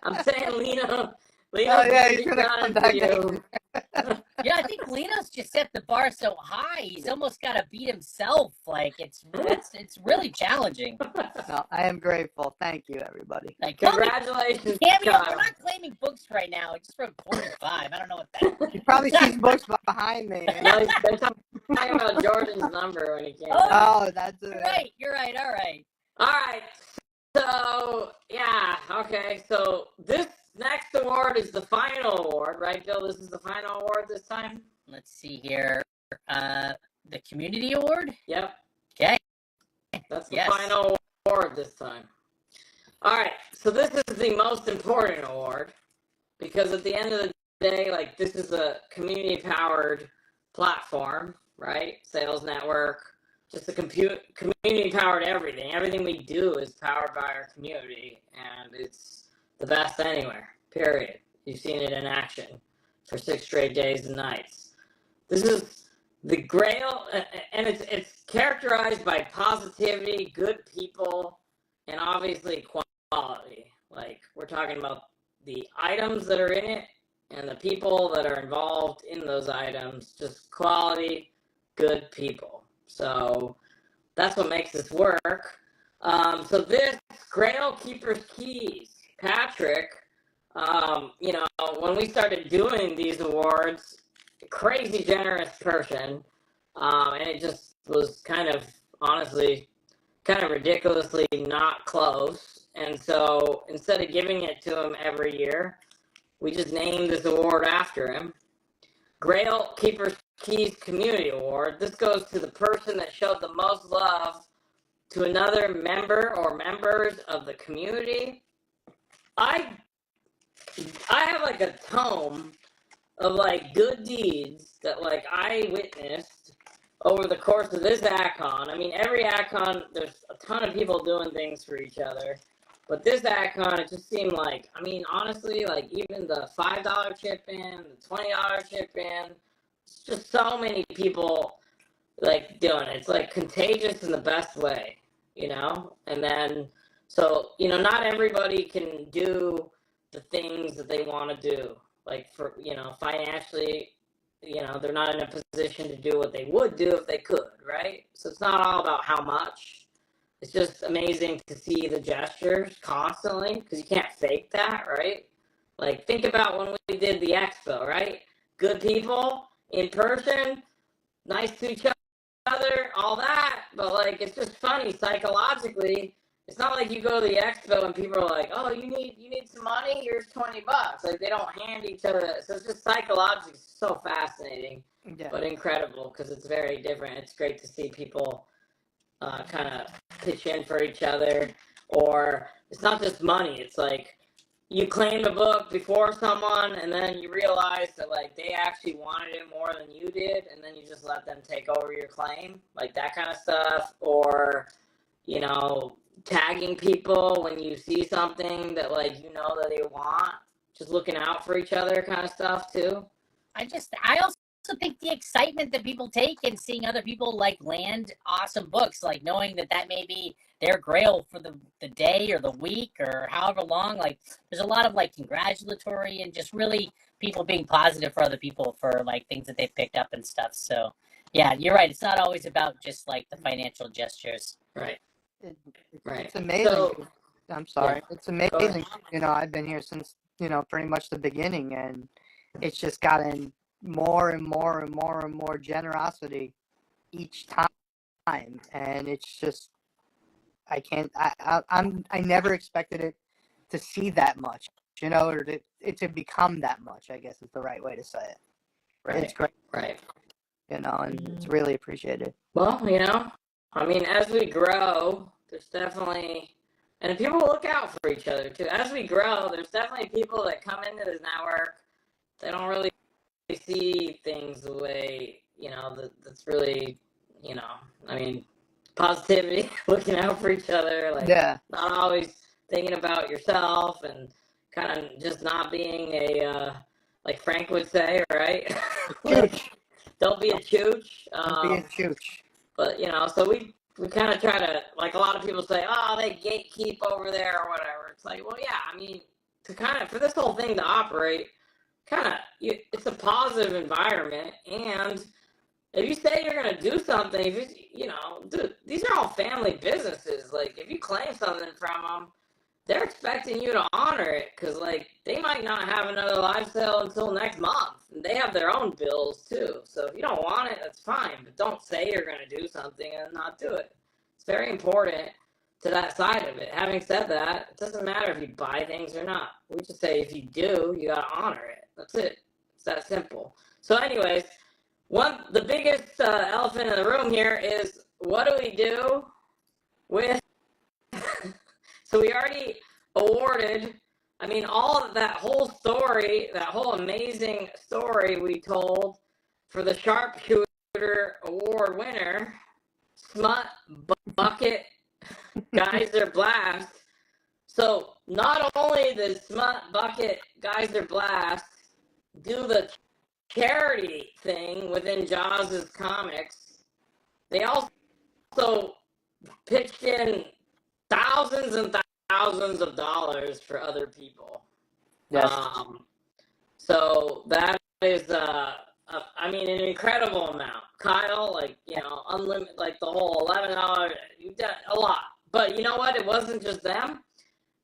I'm saying Lino. He's gonna come back. Yeah, I think Lino's just set the bar so high. He's almost got to beat himself. Like it's really challenging. No, I am grateful. Thank you, everybody. Like, congratulations, Cameo, we're not claiming books right now. I just wrote 45. I don't know what that is. You probably see books behind me. No, they're talking about Jordan's number when he came. Oh, that's it. You're right. All right. So yeah, okay. So this next award is the final award, right, Bill? This is the final award this time? Let's see here. The community award? Yep. Okay. That's the final award this time. All right. So this is the most important award because at the end of the day, like, this is a community-powered platform, right? Sales network, just a community-powered everything. Everything we do is powered by our community, and it's the best anywhere, period. You've seen it in action for 6 straight days and nights. This is the Grail, and it's characterized by positivity, good people, and obviously quality. Like, we're talking about the items that are in it and the people that are involved in those items, just quality, good people. So that's what makes this work. So this Grail Keeper's Keys, Patrick, you know, when we started doing these awards, crazy generous person, and it just was kind of, honestly, kind of ridiculously not close. And so instead of giving it to him every year, we just named this award after him. Grail Keeper's Keys Community Award. This goes to the person that showed the most love to another member or members of the community. I have like a tome of like good deeds that like I witnessed over the course of this ACON. I mean, every ACON, there's a ton of people doing things for each other. But this ACON, it just seemed like, I mean, honestly, like even the $5 chip in, the $20 chip in, it's just so many people like doing it. It's like contagious in the best way, you know? And then, so, you know, not everybody can do the things that they want to do. Like, for, you know, financially, you know, they're not in a position to do what they would do if they could, right? So it's not all about how much. It's just amazing to see the gestures constantly, because you can't fake that, right? Like, think about when we did the expo, right? Good people, in person, nice to each other, all that. But, like, it's just funny psychologically. It's not like you go to the expo and people are like, oh, you need some money? Here's $20. Like, they don't hand each other that. So it's just psychologically so fascinating, but incredible, because it's very different. It's great to see people kind of pitch in for each other. Or it's not just money. It's like you claim a book before someone, and then you realize that like they actually wanted it more than you did, and then you just let them take over your claim, like that kind of stuff. Or, you know, tagging people when you see something that like you know that they want, just looking out for each other kind of stuff too. I also think the excitement that people take in seeing other people like land awesome books, like knowing that may be their grail for the day or the week or however long. Like, there's a lot of like congratulatory and just really people being positive for other people for like things that they picked up and stuff. So yeah, you're right. It's not always about just like the financial gestures. Right. Right. It's amazing. So, I'm sorry. yeah. It's amazing. You know, I've been here since, you know, pretty much the beginning, and it's just gotten more and more and more and more generosity each time. And it's just, I never expected it to see that much, you know, or to become that much, I guess is the right way to say it. Right. It's great. Right. You know, and it's really appreciated. Well, you know, I mean, as we grow, there's definitely, and people look out for each other too. As we grow, there's definitely people that come into this network, they don't really see things the way, you know, that's really, you know, I mean, positivity, looking out for each other, like not always thinking about yourself, and kind of just not being a, like Frank would say, right? Like, don't be a chooch. Don't be a chooch. But, you know, so we kind of try to, like a lot of people say, oh, they gatekeep over there or whatever. It's like, well, yeah, I mean, to kind of, for this whole thing to operate, kind of, it's a positive environment. And if you say you're going to do something, if you know, dude, these are all family businesses. Like, if you claim something from them, they're expecting you to honor it, because, like, they might not have another live sale until next month. And they have their own bills, too. So if you don't want it, that's fine. But don't say you're going to do something and not do it. It's very important to that side of it. Having said that, it doesn't matter if you buy things or not. We just say if you do, you got to honor it. That's it. It's that simple. So anyways, the biggest elephant in the room here is, what do we do with... So we already awarded, I mean, all of that whole story, that whole amazing story we told for the Sharpshooter Award winner, Smut Bucket Geyser Blast. So not only the Smut Bucket Geyser Blast do the charity thing within Jaws' comics, they also pitched in thousands and thousands of dollars for other people. Yes. So that is, I mean, an incredible amount. Kyle, like, you know, unlimited, like the whole $11, you've done a lot. But you know what? It wasn't just them.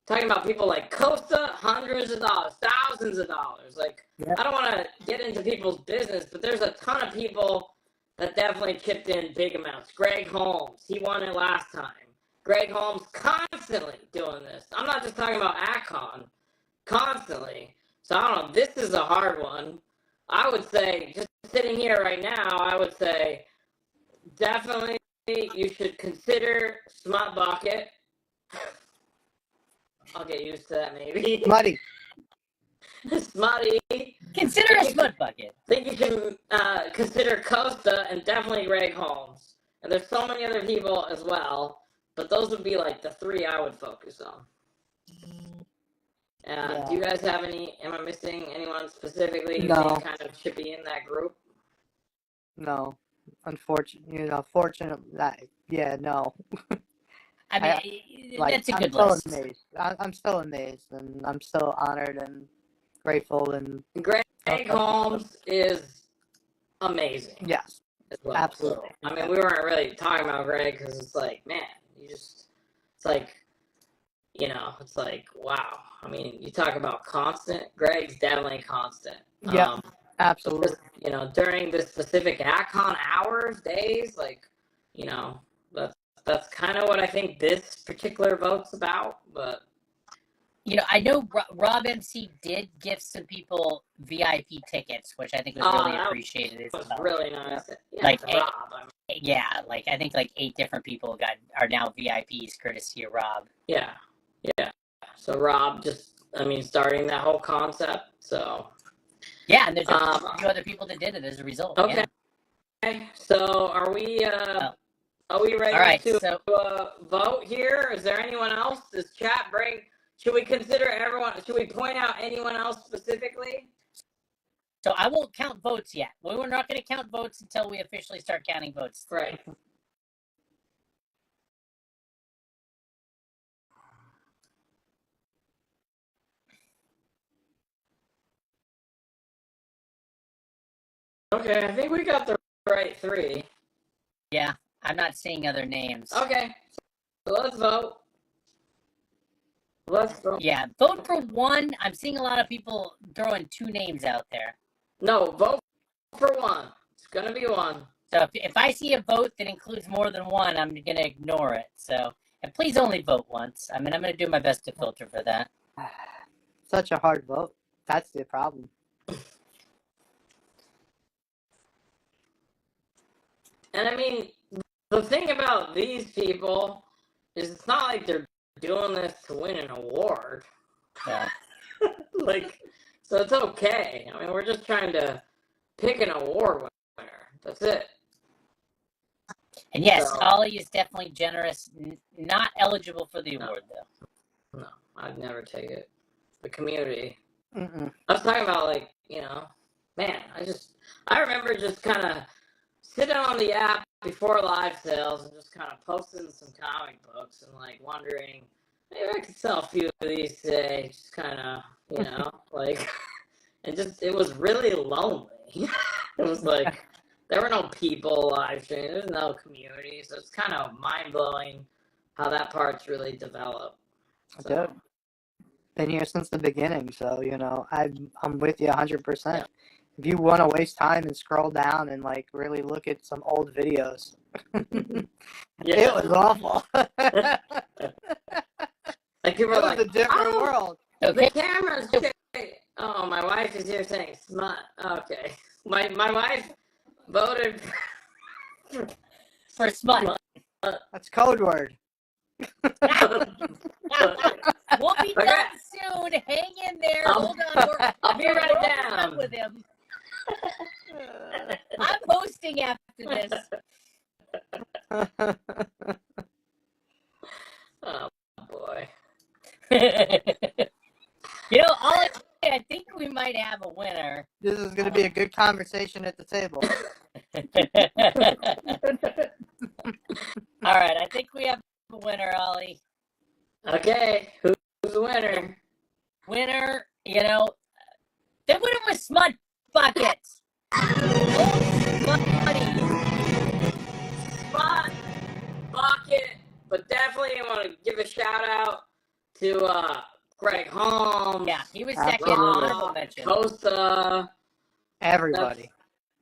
Talking about people like Costa, hundreds of dollars, thousands of dollars. Like, Yep. I don't want to get into people's business, but there's a ton of people that definitely chipped in big amounts. Greg Holmes, he won it last time. Greg Holmes constantly doing this. I'm not just talking about Akon, constantly. So I don't know, this is a hard one. I would say, just sitting here right now, I would say definitely you should consider Smut Bucket. I'll get used to that maybe. Muddy. Smutty. Consider a Smut Bucket. I think you can consider Costa and definitely Greg Holmes. And there's so many other people as well, but those would be like the three I would focus on. Yeah. Do you guys have any? Am I missing anyone specifically? You No. think kind of chippy in that group? No. Fortunately, yeah, no. I mean, Like, that's a I'm good still list. amazed. I'm still amazed, and I'm still honored and grateful, and Greg Okay. Holmes is amazing. yes, As well. absolutely. So, I mean, we weren't really talking about Greg because it's like, man, it's like, you know, it's like, wow. I mean, you talk about constant. Greg's definitely constant. Yeah. Absolutely. Just, you know, during the specific Akon hours, days, like, you know, that's kind of what I think this particular vote's about. But You know, I know Rob MC did give some people VIP tickets, which I think was really that appreciated as was well. really nice. Yeah, Like, Rob, I mean, Yeah, like I think like 8 different people are now VIPs courtesy of Rob. yeah. So Rob just, I mean, starting that whole concept. So Yeah, and there's a few other people that did it as a result. okay. Yeah. So are we ready All right, to so vote here? Is there anyone else? Does chat bring? Should we consider everyone? Should we point out anyone else specifically? so I won't count votes yet. We're not going to count votes until we officially start counting votes. Right. Okay, I think we got the right 3. Yeah, I'm not seeing other names. Okay, so let's vote. Let's vote. Yeah, vote for one. I'm seeing a lot of people throwing 2 names out there. No, vote for one. It's gonna be one. So if I see a vote that includes more than one, I'm going to ignore it. So, and please only vote once. I mean, I'm going to do my best to filter for that. Such a hard vote. That's the problem. And I mean, the thing about these people is it's not like they're doing this to win an award. So, Like, so it's okay. I mean, we're just trying to pick an award winner. That's it. and yes, So- Ollie is definitely generous. Not eligible for the No. award though. No, I'd never take it. The community. Mm-mm. I was talking about, like, you know, man, I remember just kind of sitting on the app before live sales and just kind of posting some comic books and, like, wondering, maybe I could sell a few of these today. Just kind of, you know, like, it was really lonely. It was like, there were no people live streaming. There's no community. So it's kind of mind-blowing how that part's really developed. Dude, been here since the beginning, so you know I'm with you 100%. Yeah. If you want to waste time and scroll down and like really look at some old videos, Yeah. it was awful. Like, people It are was like, a different "Oh, world. Okay. the camera's okay." Oh, my wife is here saying smut. Okay. My wife voted For Smut. That's code word. We'll be Okay. done soon. Hang in there. I'll- Hold on. I'll be we're right almost down. done with him. I'm hosting after this. Oh, boy. going to be a good conversation at the table. All right, I think we have a winner, Ollie. Okay, who's the winner? Winner, the winner was Smut Buckets. Money. Spot Bucket, but definitely I want to give a shout out to Greg Holmes. Yeah, he was second. Absolutely. Honorable mention. Costa. Everybody.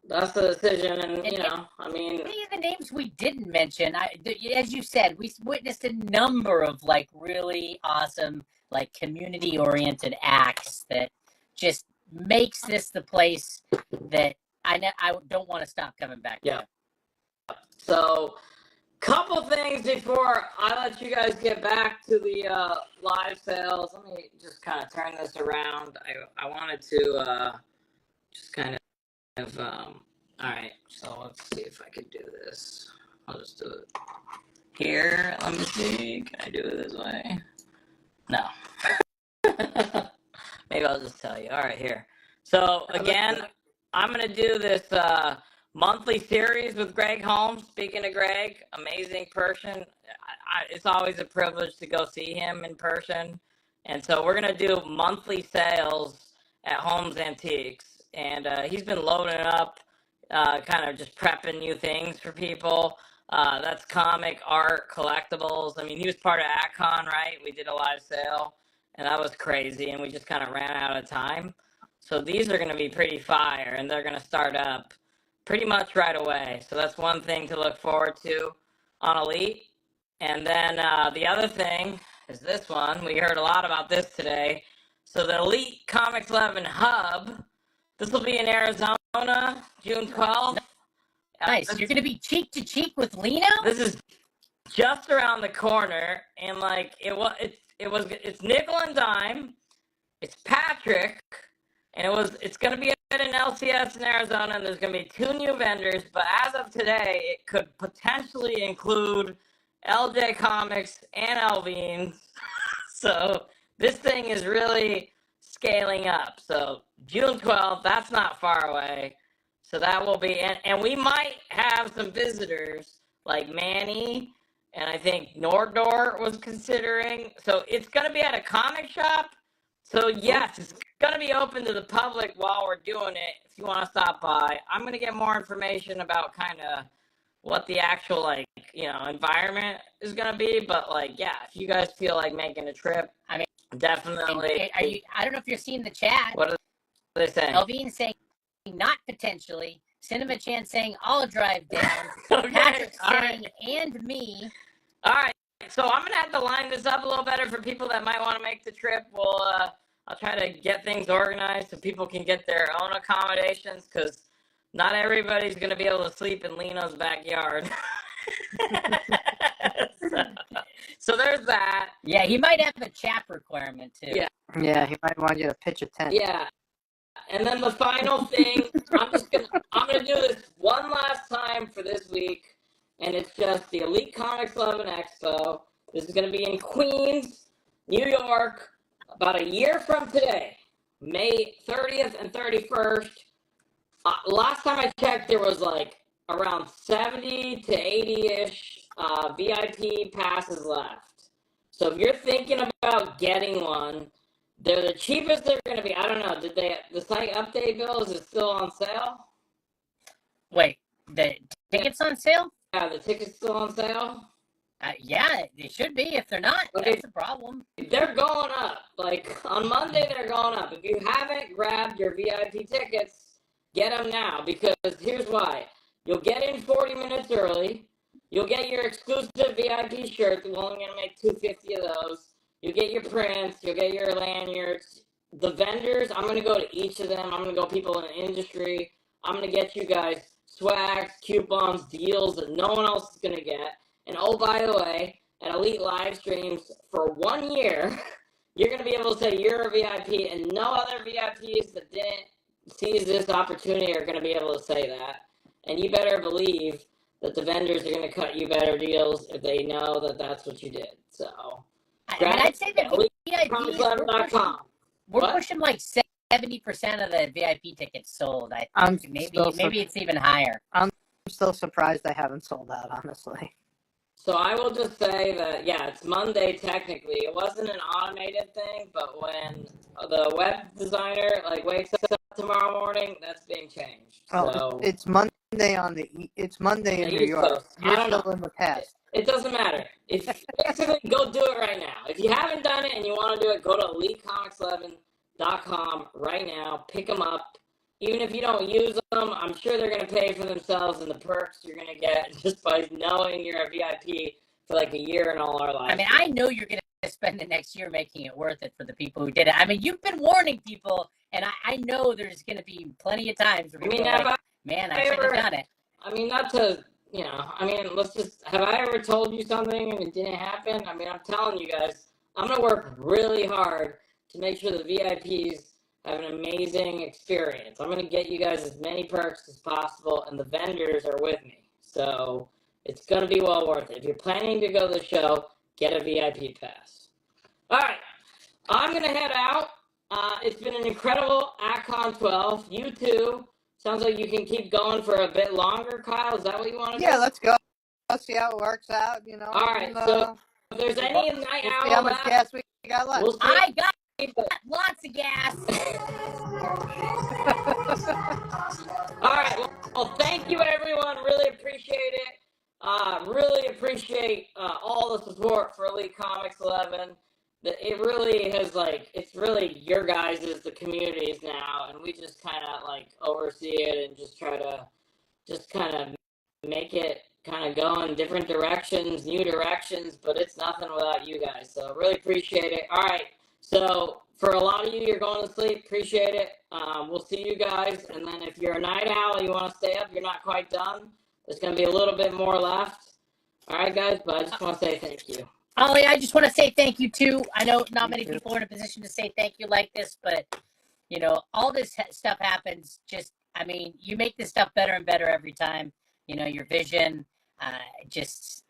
That's the decision, and And- I mean, Many of the names we didn't mention, as you said, we witnessed a number of really awesome, community-oriented acts that just makes this the place that I don't want to stop coming back to. Yeah. So, couple things before I let you guys get back to the live sales. Let me just kind of turn this around. I wanted to just kind of all right. So let's see if I can do this. I'll just do it here. Let me see. Can I do it this way? No. Maybe I'll just tell you. All right, here. So again, I'm gonna do this monthly series with Greg Holmes. Speaking of Greg, amazing person. It's always a privilege to go see him in person. And so we're going to do monthly sales at Holmes Antiques. And he's been loading up, kind of just prepping new things for people. That's comic, art, collectibles. I mean, he was part of AtCon, right? We did a live sale, and that was crazy. And we just kind of ran out of time. So these are going to be pretty fire, and they're going to start up pretty much right away. So that's one thing to look forward to on Elite. And then the other thing is this one. We heard a lot about this today. So the Elite Comics 11 Hub, this will be in Arizona, June 12th. Nice. You're going to be cheek to cheek with Lino? This is just around the corner, and it's nickel and dime. It's Patrick, and it's going to be at an LCS in Arizona, and there's going to be 2 new vendors. But as of today, it could potentially include LJ Comics and Alvines. So this thing is really scaling up. So June 12th, that's not far away. So that will be, and we might have some visitors like Manny, and I think Nordor was considering. So it's going to be at a comic shop. So yes, it's going to be open to the public while we're doing it. If you want to stop by, I'm going to get more information about kind of what the actual environment is going to be. But if you guys feel like making a trip, I mean, definitely. I don't know if you're seeing the chat. What are they saying? Elvine saying not potentially. Cinema Chan saying I'll drive down. Okay, Patrick all saying and me. All right. So I'm going to have to line this up a little better for people that might want to make the trip. I'll try to get things organized so people can get their own accommodations, because not everybody's going to be able to sleep in Lino's backyard. so there's that. Yeah, he might have a chap requirement too. Yeah. Yeah, he might want you to pitch a tent. Yeah. And then the final thing, I'm gonna do this one last time for this week, and it's just the Elite Comics 11 Expo. This is gonna be in Queens, New York, about a year from today, May 30th and 31st. Last time I checked, there was around 70 to 80-ish VIP passes left. So if you're thinking about getting one, they're the cheapest they're going to be. I don't know. Did the site update, Bill? Is it still on sale? Wait, the tickets on sale? Yeah, the tickets still on sale? Yeah, they should be. If they're not, Okay. that's a problem. They're going up. On Monday, they're going up. If you haven't grabbed your VIP tickets, get them now, because here's why. You'll get in 40 minutes early. You'll get your exclusive VIP shirt. We're only going to make 250 of those. You'll get your prints. You'll get your lanyards. The vendors, I'm going to go to each of them. I'm going to go people in the industry. I'm going to get you guys swags, coupons, deals that no one else is going to get. And oh, by the way, at Elite live streams for 1 year, you're going to be able to say you're a VIP, and no other VIPs that didn't seize this opportunity are going to be able to say that. And you better believe that the vendors are going to cut you better deals if they know that that's what you did. So I'd say that VIPs, EliteComics11.com. we're What? pushing 70% of the VIP tickets sold. I I'm think still maybe it's even higher. I'm still surprised they haven't sold out, honestly. So I will just say that, yeah, it's Monday technically. It wasn't an automated thing, but when the web designer like wakes up tomorrow morning, that's being changed. Oh, So it's Monday it's Monday in the New East York. Coast. I You're don't still know. in the past. It doesn't matter. If basically go do it right now. If you haven't done it and you want to do it, go to EliteComics11.com right now. Pick them up. Even if you don't use them, I'm sure they're going to pay for themselves and the perks you're going to get just by knowing you're a VIP for like a year in all our lives. I mean, I know you're going to spend the next year making it worth it for the people who did it. I mean, you've been warning people, and I know there's going to be plenty of times where people are like, man, I should have done it. I mean, not to, you know, I mean, have I ever told you something and it didn't happen? I mean, I'm telling you guys, I'm going to work really hard to make sure the VIPs have an amazing experience. I'm going to get you guys as many perks as possible, and the vendors are with me. So it's going to be well worth it. If you're planning to go to the show, get a VIP pass. All right. I'm going to head out. It's been an incredible AtCon 12. You too. Sounds like you can keep going for a bit longer, Kyle. Is that what you want to do? Yeah, let's go. Let's see how it works out, you know. All right. So if there's any night we'll owl see how much left, gas we got left. we'll see. I got lots of gas. All right. Well, thank you, everyone. Really appreciate it. Really appreciate all the support for Elite Comics 11. It really has, like, it's really your guys' the communities now, and we just kind of like oversee it and just try to kind of make it kind of go in different directions, new directions, but it's nothing without you guys. So really appreciate it. All right. So for a lot of you, you're going to sleep. Appreciate it. We'll see you guys. And then if you're a night owl, you want to stay up, you're not quite done. There's going to be a little bit more left. All right, guys. But I just want to say thank you. Ollie, I just want to say thank you too. I know not many people are in a position to say thank you like this, but you know, all this stuff happens. Just, I mean, you make this stuff better and better every time. You know, your vision, it's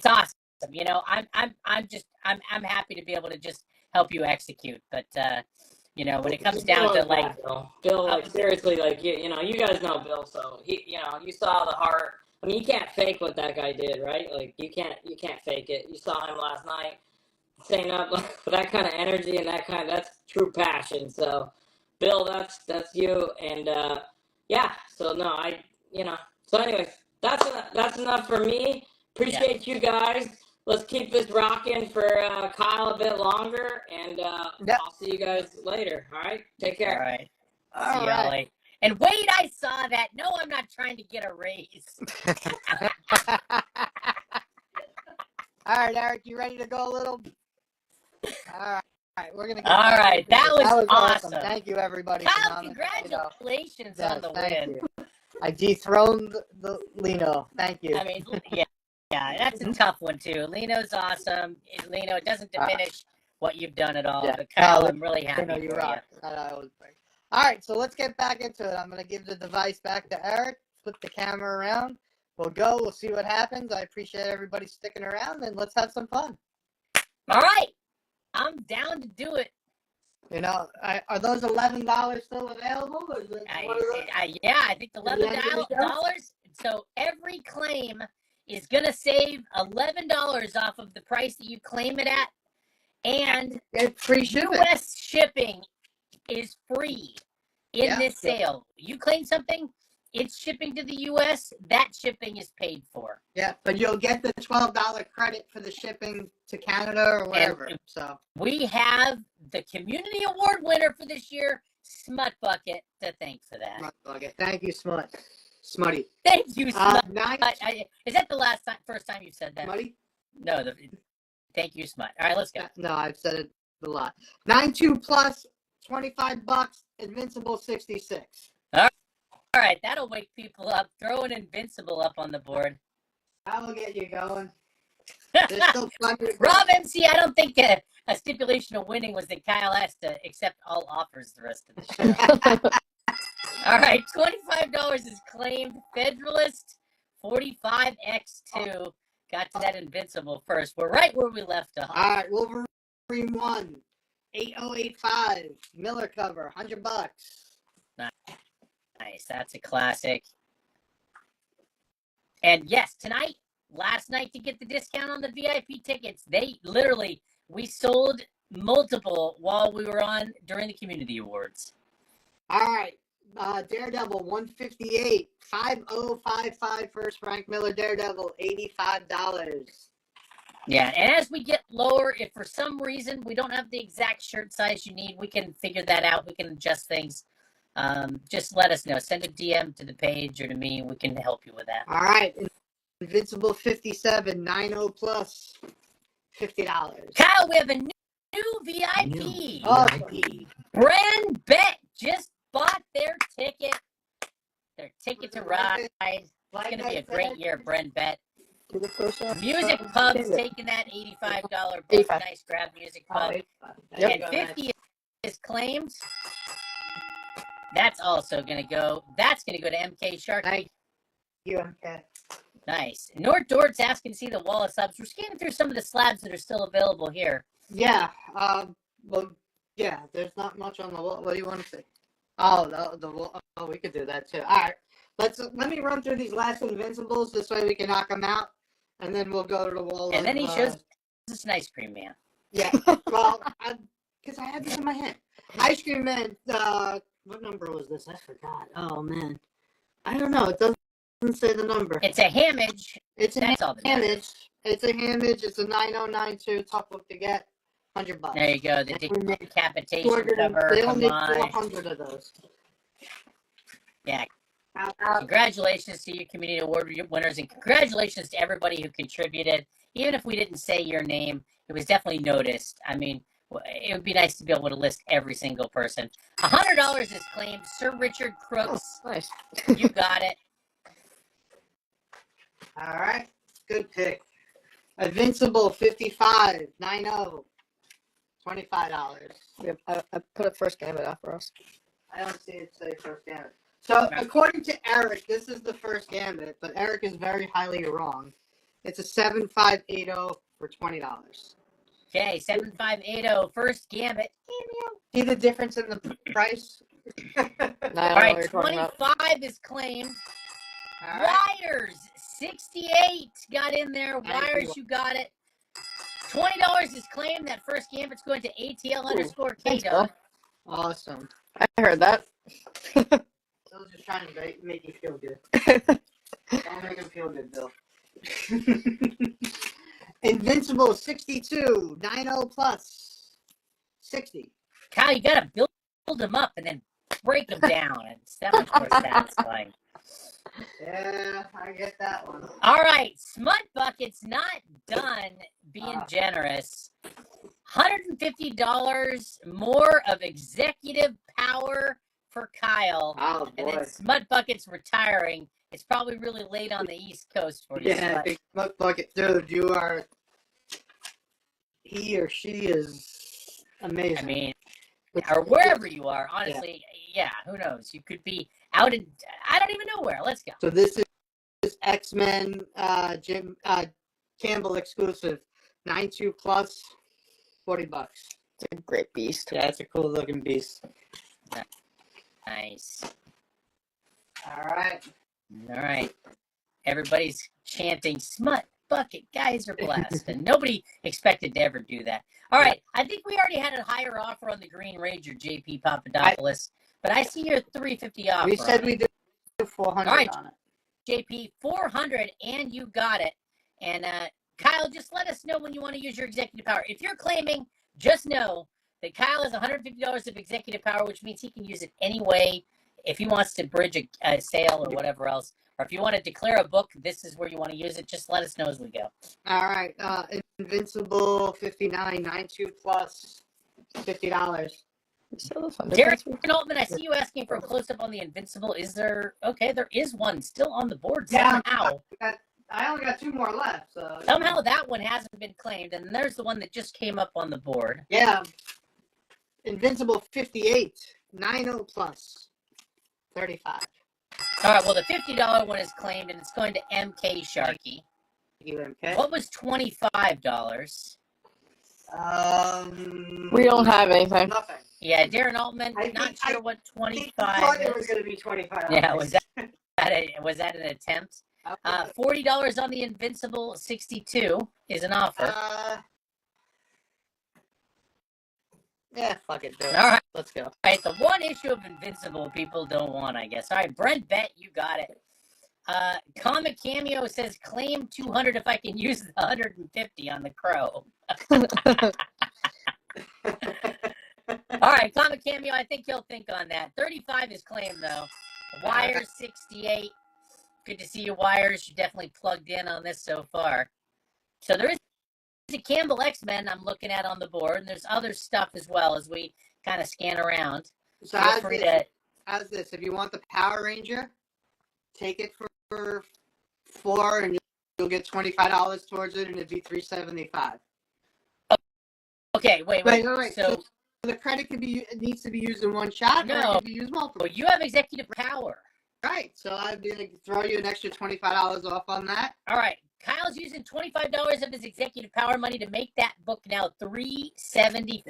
awesome. You know, I'm happy to be able to just help you execute. But you know, when it comes down to like Bill, like seriously, like you know, you guys know Bill, so he, you know, you saw the heart. I mean, you can't fake what that guy did, right? Like you can't fake it. You saw him last night, staying up with that kind of energy and that's true passion. So, Bill, that's you, and yeah. So no, So anyways, that's enough for me. Appreciate you guys. Let's keep this rocking for Kyle a bit longer, and I'll see you guys later. All right, take care. All right. All See right. Ollie. And wait, I saw that. No, I'm not trying to get a raise. All right, Eric, you ready to go a little? All right, we're gonna. All right, that was awesome. Thank you, everybody. Kyle, congratulations on the win. You. I dethroned the Lino. Thank you. I mean, yeah, that's a tough one too. Lino's awesome. Lino, it doesn't diminish what you've done at all. Yeah. But Kyle, I'm really happy for you're you. right. All right, so let's get back into it. I'm going to give the device back to Eric, flip the camera around. We'll go. We'll see what happens. I appreciate everybody sticking around, and let's have some fun. All right. I'm down to do it. You know, are those $11 still available? Yeah, I think $11. So every claim is going to save $11 off of the price that you claim it at. And it's free shipping. U.S. shipping is free in this sale. You claim something, it's shipping to the U.S., that shipping is paid for. Yeah, but you'll get the $12 credit for the shipping to Canada or wherever. So we have the Community Award winner for this year, Smut Bucket, to thank for that. Smut Bucket. Thank you, Smutty. Thank you, Smut. Is that the first time you've said that? Smutty? No, thank you, Smut. All right, let's go. No, I've said it a lot. 9-2 plus, $25, Invincible 66. All right, that'll wake people up. Throw an Invincible up on the board. I will get you going. Rob MC, I don't think a stipulation of winning was that Kyle has to accept all offers the rest of the show. All right, $25 is claimed. Federalist 45X2 got to that Invincible first. We're right where we left off. All right, Wolverine 1. 8085 Miller cover, $100. Nice. That's a classic. And yes, tonight, last night to get the discount on the VIP tickets, we sold multiple while we were on during the community awards. All right. Daredevil 158, 5055 first Frank Miller Daredevil, $85. Yeah, and as we get lower, if for some reason we don't have the exact shirt size you need, we can figure that out. We can adjust things. Just let us know. Send a DM to the page or to me. We can help you with that. All right. Invincible 57, 90 plus, $50. Kyle, we have a new VIP. VIP. Bren Bet just bought their ticket. Their ticket to ride. It's going to be a great year, Bren Bet. Music Pub's taking that $85 book. 85. Nice grab, Music Pub. Yep. And 50 is claimed. That's also going to go. That's going to go to MK Shark. Thank you, MK. Nice. Nort Dort's asking to see the wall of subs. We're scanning through some of the slabs that are still available here. Yeah. Well, yeah. There's not much on the wall. What do you want to see? Oh, the wall. Oh, we could do that too. All right. Let me run through these last Invincibles. This way we can knock them out, and then we'll go to the wall. And then he shows us an ice cream man. Yeah. Well, because I had this in my hand. Ice cream man. What number was this? I forgot. Oh man. I don't know. It doesn't say the number. It's a Hamage. It's a That's all that matters. Hamage. It's a Hamage. It's a 9092. Tough book to get. $100. There you go. The decapitation 200 cover. They only Come need on. 400 of those. Yeah. Congratulations to your community award winners, and congratulations to everybody who contributed. Even if we didn't say your name, it was definitely noticed. I mean, it would be nice to be able to list every single person. $100 is claimed. Sir Richard Crooks. Nice. You got it. All right. Good pick. Invincible 55, 90, $25. Yep, I put a first gambit out for us. I don't see it say first gambit. So, according to Eric, this is the first gambit, but Eric is very highly wrong. It's a 7580 for $20. Okay, 7580, first gambit. See the difference in the price? No, I All don't know right, what you're talking about. 25 is claimed. All right. Wires, 68 got in there. Thank Wires, you got it. $20 is claimed. That first gambit's going to ATL underscore Thanks, K-Dog. Bill. Awesome. I heard that. I was just trying to make you feel good. Don't make him feel good, Bill. Invincible 62, 90 plus, 60. Kyle, you got to build them up and then break them down. It's that much more satisfying. Yeah, I get that one. All right, Smut Bucket's not done being generous. $150 more of executive power for Kyle. Oh, And boy. then Smut Bucket's retiring. It's probably really late on the East Coast for you. Yeah, Smut. Big Smoke Bucket, dude, you are. He or she is amazing. I mean, or wherever you are, honestly, yeah, who knows? You could be out in, I don't even know where. Let's go. So this is X-Men Jim Campbell exclusive, 92 plus, $40. It's a great beast. Yeah, it's a cool looking beast. Nice. All right. All right. Everybody's chanting Smut Bucket. Guys are blessed. And nobody expected to ever do that. All right. I think we already had a higher offer on the Green Ranger, JP Papadopoulos. But I see your $350 offer. We said on we it. did 400 All right. on it. JP, 400, and you got it. And Kyle, just let us know when you want to use your executive power. If you're claiming, just know that Kyle has $150 of executive power, which means he can use it any way. If he wants to bridge a sale or whatever else, or if you want to declare a book, this is where you want to use it. Just let us know as we go. All right. Invincible 59, 92 plus, $50. Derek Altman, I see you asking for a close-up on the Invincible. Is there? Okay, there is one still on the board Yeah. somehow. I only got 2 more left. So Somehow that one hasn't been claimed, and there's the one that just came up on the board. yeah. Invincible 58, 90 plus, 35. All right, well, the $50 one is claimed, and it's going to MK Sharky. Thank you, MK. What was $25? We don't have anything. Nothing. Yeah, Darren Altman. I Not think- sure what I think 25 we thought it is. was going to be $25. Yeah, was that an attempt? $40 on the Invincible 62 is an offer. Yeah, fuck it. Do it. All right. Let's go. All right, the one issue of Invincible people don't want, I guess. All right, Brent Bet, you got it. Comic Cameo says claim 200 if I can use the 150 on the Crow. All right, Comic Cameo, I think he'll think on that. 35 is claim, though. Wires 68. Good to see you, Wires. You're definitely plugged in on this so far. So there is a Campbell X-Men I'm looking at on the board, and there's other stuff as well as we kind of scan around. So Feel free to... how's this? If you want the Power Ranger, take it for 4 and you'll get $25 towards it, and it'd be $375. Okay, wait. So the credit needs to be used in one shot, or it No. can be used multiple. Well, you have executive power. Right. So I'd be like, throw you an extra $25 off on that. All right. Kyle's using $25 of his executive power money to make that book now $375.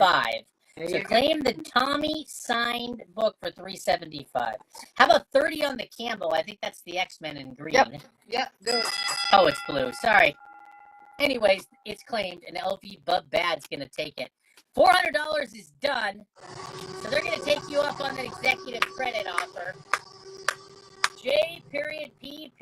There So you go. claim the Tommy signed book for $375. How about 30 on the Campbell? I think that's the X-Men in green. Yep. Yep. Do it. Oh, it's blue. Sorry. Anyways, it's claimed, and LV Bub Bad's going to take it. $400 is done. So they're going to take you up on that executive credit offer. J.P.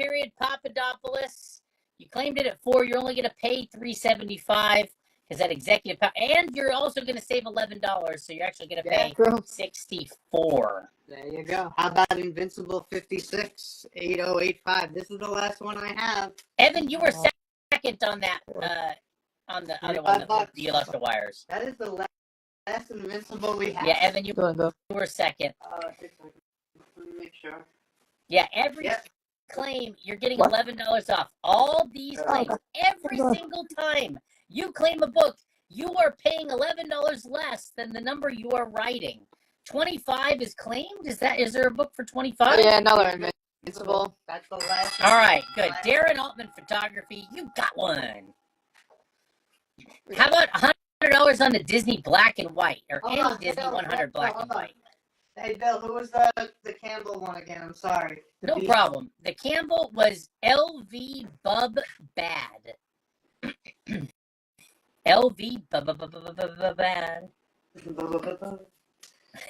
Papadopoulos. You claimed it at 4. You're only going to pay $375 because that executive power, and you're also going to save $11. So you're actually going to pay $64. There you go. How about Invincible 56 8085? This is the last one I have. Evan, you were second on that. On the other one, $25. you lost the wires. That is the last Invincible we have. Yeah, Evan, you Go. were second. Let me make sure. Yeah, every Yep. claim you're getting What? $11 off. All these claims, every single time you claim a book, you are paying $11 less than the number you are writing. 25 is claimed. Is there a book for 25? Yeah, another Invincible. That's the last. All right, good. Darren Altman Photography, you got one. How about $100 on the Disney Black and White, or Hold any on, Disney Bill, 100 Black hold and on. White? Hey Bill, who was the Campbell one again? I'm sorry. The No Beast. problem. The Campbell was LV Bub Bad. LV Bub Bad.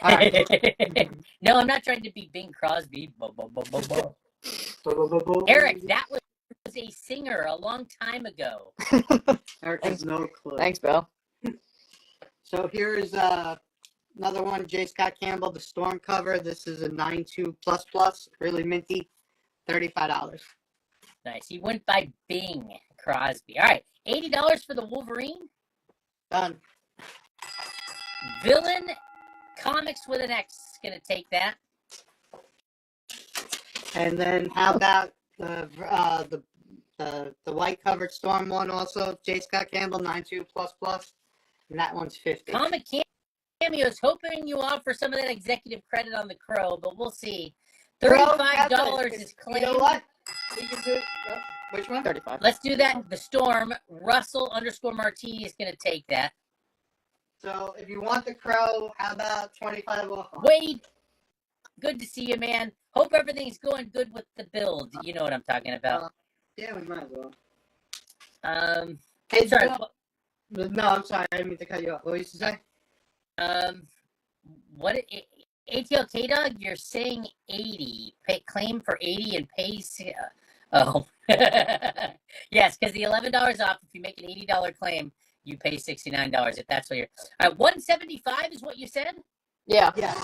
All right. No, I'm not trying to be Bing Crosby. Eric, that was a singer a long time ago. Eric has no clue. Thanks, Bill. So here's another one, J. Scott Campbell, the Storm cover. This is a 92++, really minty, $35. Nice. He went by Bing Crosby. All right, $80 for the Wolverine. Done. Villain Comics with an X is going to take that. And then how about the white covered Storm one also, J. Scott Campbell, 92++, and that one's 50. Comic Cameo's hoping you offer some of that executive credit on the Crow, but we'll see. $35 is claimed. You know what? We can do. Which one? 35. Let's do that. The Storm, Russell _Martini is going to take that. So if you want the Crow, how about 25 off? Wade, good to see you, man. Hope everything's going good with the build. You know what I'm talking about. Yeah, we might as well. Hey, sorry. No, I'm sorry. I didn't mean to cut you off. What did you say? What ATL K Dog? You're saying 80. Claim for 80 and pay. Oh, yes, because the $11 off. If you make an $80 claim, you pay $69. If that's what you're. All right, $175 is what you said. Yeah. Yeah.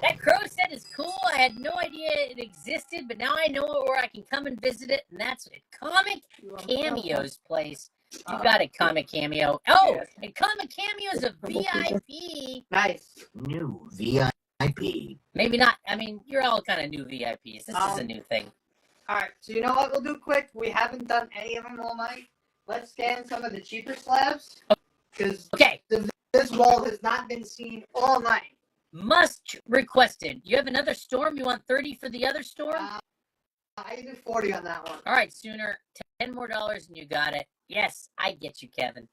That Crow set is cool. I had no idea it existed, but now I know where I can come and visit it, and that's at Comic Cameo's place. You got it, Comic Cameo. Oh, Yes. and Comic Cameo's a VIP. Nice. New VIP. Maybe not. I mean, you're all kind of new VIPs. This is a new thing. All right. So you know what we'll do quick? We haven't done any of them all night. Let's scan some of the cheaper slabs because Okay, this wall has not been seen all night. must requested. You have another Storm? You want 30 for the other Storm? I can do 40 on that one. All right, Sooner, $10 more and you got it. Yes, I get you, Kevin.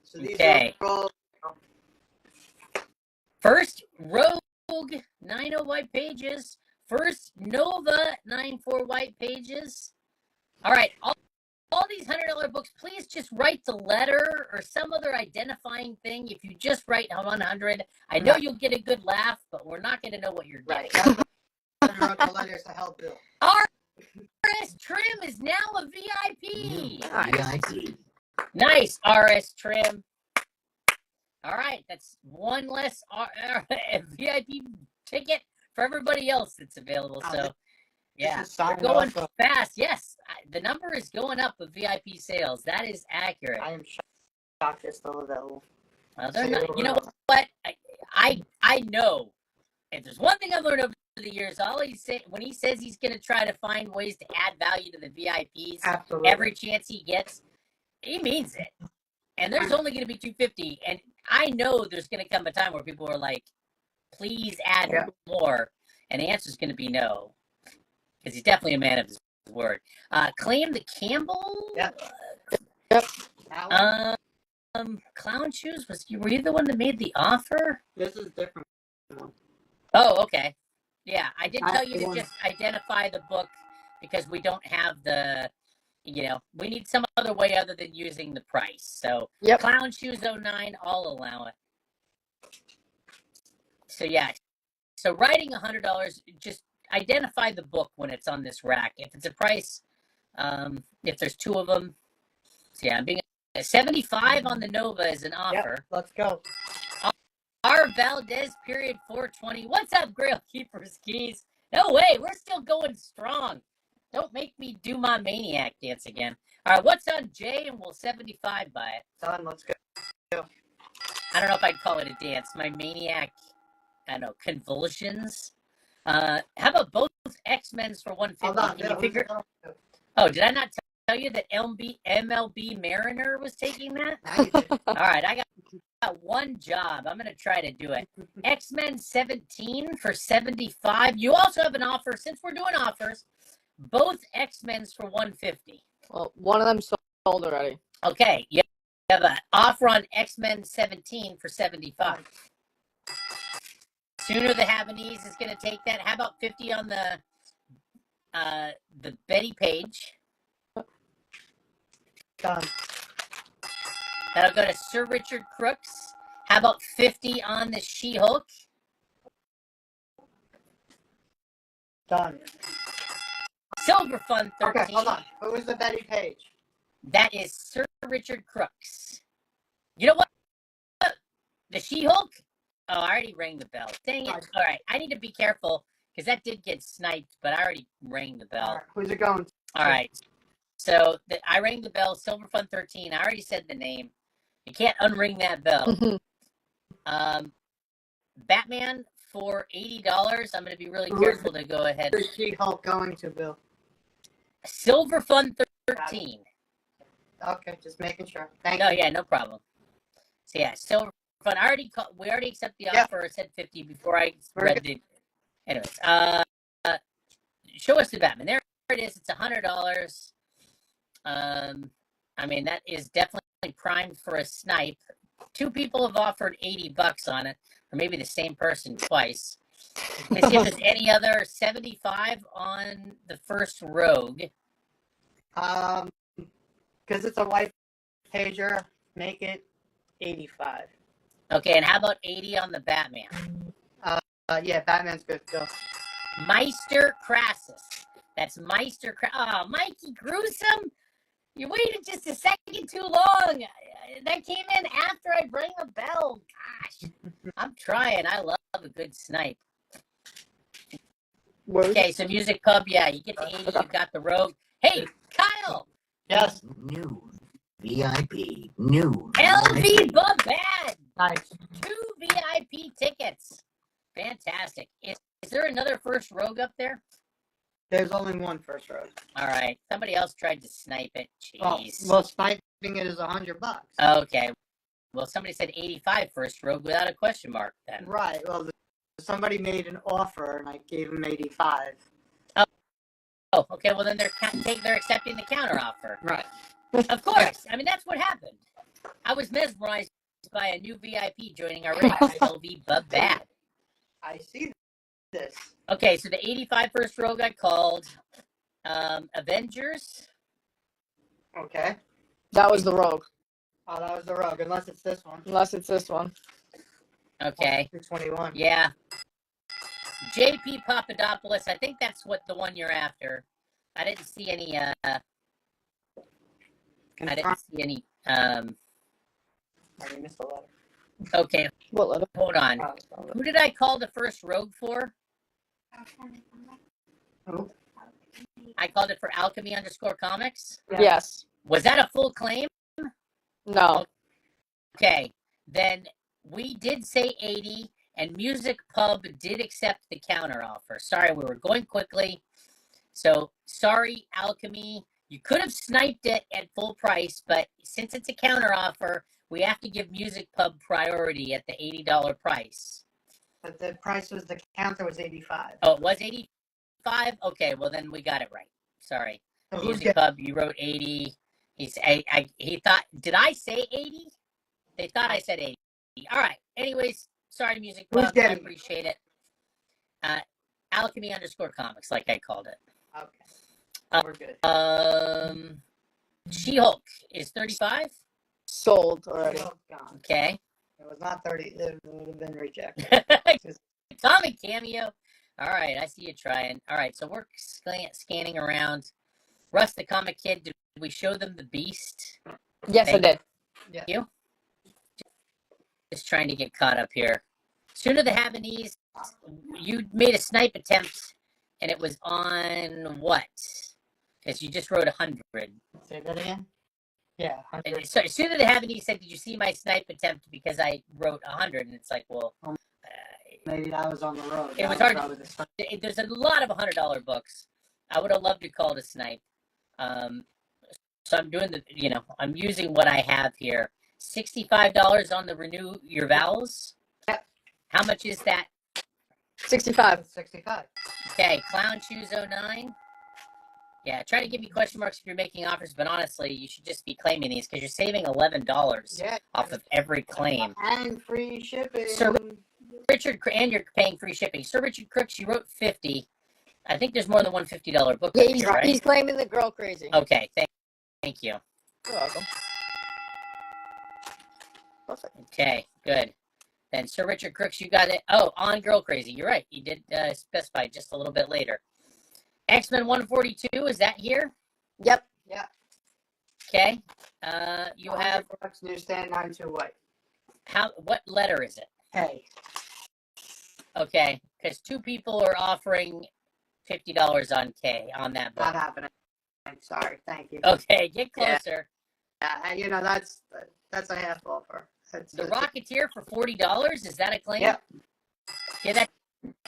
So these Okay. are all First Rogue 90 white pages. First Nova 94 white pages. All right, all these $100 books, please just write the letter or some other identifying thing. If you just write 100, I know you'll get a good laugh, but we're not going to know what you're getting. right. That's wrote the letters to help Bill. RS Trim is now a VIP. VIP. Nice, RS Trim. All right, that's one less VIP ticket for everybody else that's available. So, yeah, This is signed going off of- fast. Yes, the number is going up with VIP sales. That is accurate. I am shocked they're still available. Well, they're not, you know what? I know. If there's one thing I've learned over the years, all he say when he says he's going to try to find ways to add value to the VIPs Absolutely. every chance he gets, he means it. And there's only going to be 250, and I know there's going to come a time where people are like, "Please add more," and the answer is going to be no, because he's definitely a man of his word. Claim the Campbell. Yep. That one? Clown Shoes. Were you the one that made the offer? This is different. Oh, okay. Yeah, I did tell you the to one- just identify the book because we don't have the, we need some other way other than using the price. So, Yep. Clown Shoes 09, I'll allow it. So, yeah. So, writing $100, just identify the book when it's on this rack. If it's a price, if there's two of them, so yeah, I'm being 75 on the Nova is an offer. Yep, let's go. R. Valdez, period 420. What's up, Grail Keepers Keys? No way, we're still going strong. Don't make me do my maniac dance again. All right, what's on J, and we'll 75 by it. Done, let's go. I don't know if I'd call it a dance. My maniac, I don't know, convulsions. How about both X-Men's for 150? Hold on, Can you Bill, figure? Oh, did I not tell you that MLB Mariner was taking that? Now you did. All right, I got one job. I'm going to try to do it. X-Men 17 for 75. You also have an offer. Since we're doing offers, both X-Men's for 150. Well, one of them sold already. Okay, you have an offer on X-Men 17 for 75. Sooner the Havanese is going to take that. How about 50 on the Betty Page? Done. That'll go to Sir Richard Crooks. How about 50 on the She-Hulk? Done. Silver Fund 13. Okay, hold on. Who was the Betty Page? That is Sir Richard Crooks. You know what? The She-Hulk? Oh, I already rang the bell. Dang it. All right, I need to be careful because that did get sniped, but I already rang the bell. All right, who's it going to? All right. So I rang the bell, Silver Fund 13. I already said the name. You can't unring that bell. Batman for $80. I'm going to be really careful to go ahead. Who's She-Hulk going to, Bill? Silver Fund 13. Okay, just making sure. Thank No, you. yeah, no problem. So yeah, Silver Fund. We already accept the Yep. offer. I said 50 before I Very read the. Anyways, show us the Batman. There it is. It's $100. I mean, that is definitely primed for a snipe. Two people have offered $80 on it, or maybe the same person twice. Let's see if there's any other 75 on the first Rogue. Because it's a white pager, make it 85. Okay, and how about 80 on the Batman? Yeah, Batman's good, Bill. Meister Crassus. That's Meister Crassus. Oh, Mikey Gruesome. You waited just a second too long. That came in after I rang the bell. Gosh, I'm trying. I love a good snipe. Okay, so Music Pub, yeah, you get the 80, you got the Rogue. Hey, Kyle! Yes. New VIP. New. LV Babad! Nice. 2 VIP tickets. Fantastic. Is there another first Rogue up there? There's only one first row. All right. Somebody else tried to snipe it. Jeez. Well, sniping it is $100. Okay. Well, somebody said 85 first Rogue without a question mark then. Right. Well, somebody made an offer, and I gave him 85. okay. Well, then they're accepting the counter offer. Right. Of course. I mean, that's what happened. I was mesmerized by a new VIP joining our ranks, LV Bub Bad. I see this. Okay, so the 85 first row got called. Avengers. Okay. That was the Rogue. Oh, that was the Rogue, unless it's this one. Unless it's this one. Okay. 221. Yeah. JP Papadopoulos. I think that's what the one you're after. I didn't see any. I didn't see any. I missed a letter. Okay, What letter? hold on. Who did I call the first rogue for? Who? I called it for Alchemy_Comics. Yeah. Yes. Was that a full claim? No. Okay, then we did say 80, and Music Pub did accept the counter offer. Sorry, we were going quickly. So, sorry, Alchemy. You could have sniped it at full price, but since it's a counter offer, we have to give Music Pub priority at the $80 price. But the price was, the counter was 85. Oh, it was 85? Okay, well, then we got it right. Sorry. So who's Music getting, Pub, you wrote 80. He thought, did I say 80? They thought I said 80. All right. Anyways, sorry, Music Who's Pub. I getting it? appreciate it. Alchemy_Comics, like I called it. okay. We're good. She-Hulk is 35. Sold already. Oh, gone. Okay. It was not 30. It would have been rejected. Comic cameo. All right, I see you trying. All right, so we're scanning around. Russ, the comic kid, did we show them the Beast? Yes, I did. Yeah. You? Just trying to get caught up here. Sooner the Havanese, you made a snipe attempt, and it was on what? Because you just wrote 100. Say that again? Yeah. 100. So Sooner the Havanese said, did you see my snipe attempt? Because I wrote 100, and it's like, well, Maybe that was on the road. It That was hard. probably the- there's a lot of $100 books. I would have loved to call it a snipe. So I'm doing I'm using what I have here. $65 on the renew your vowels. Yep. How much is that? 65. 65. Okay, Clown Shoes 09. Yeah, try to give me question marks if you're making offers, but honestly, you should just be claiming these because you're saving $11 Yeah. off of every claim. And free shipping. Sir Richard, and you're paying free shipping. Sir Richard Crooks, you wrote 50. I think there's more than one $50 book. Yeah, here, right? he's claiming the girl crazy. Okay, thank you. You're welcome. Perfect. Okay, good. Then Sir Richard Crooks, you got it. Oh, on Girl Crazy. You're right. You did specify just a little bit later. X-Men 142, is that here? Yep. Yeah. Okay. You have Newsstand 92 white. what letter is it? Hey. Okay, because two people are offering $50 on K on that book. Not happening. I'm sorry. Thank you. Okay, get closer. That's a half offer. The Rocketeer for $40. Is that a claim? Yep. Get that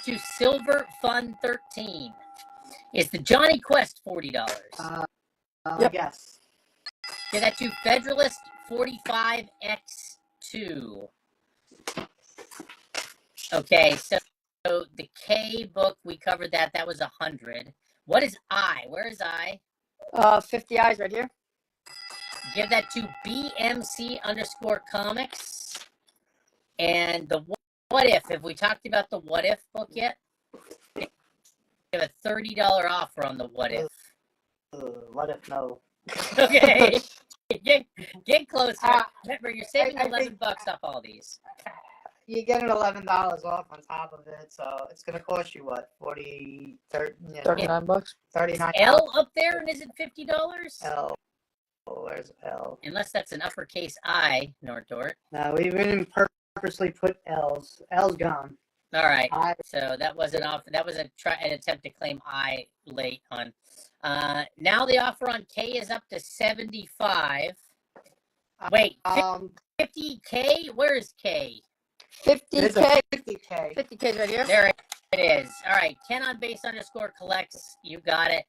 to Silver Fun 13. Is the Johnny Quest $40? Yep. Yes. Get that to Federalist 45X2. Okay, so the K book, we covered that. That was 100. What is I? Where is I? 50 eyes right here. Give that to BMC_Comics. And the What If? Have we talked about the What If book yet? Give a $30 offer on the What If. What if no? Okay. Get closer. Remember, you're saving I $11 off all these. You get an $11 off on top of it, so it's going to cost you what? 39 bucks. 39. L up there, and is it $50? L. Where's L? Unless that's an uppercase I, Nordort. No, we didn't purposely put L's. L's gone. All right. I. So that was an offer. That was an attempt to claim I late on. Now the offer on K is up to 75. Wait, 50K? Where is K? 50K. 50K. 50K right here. There it is. All right. Ken on base _collects. You got it.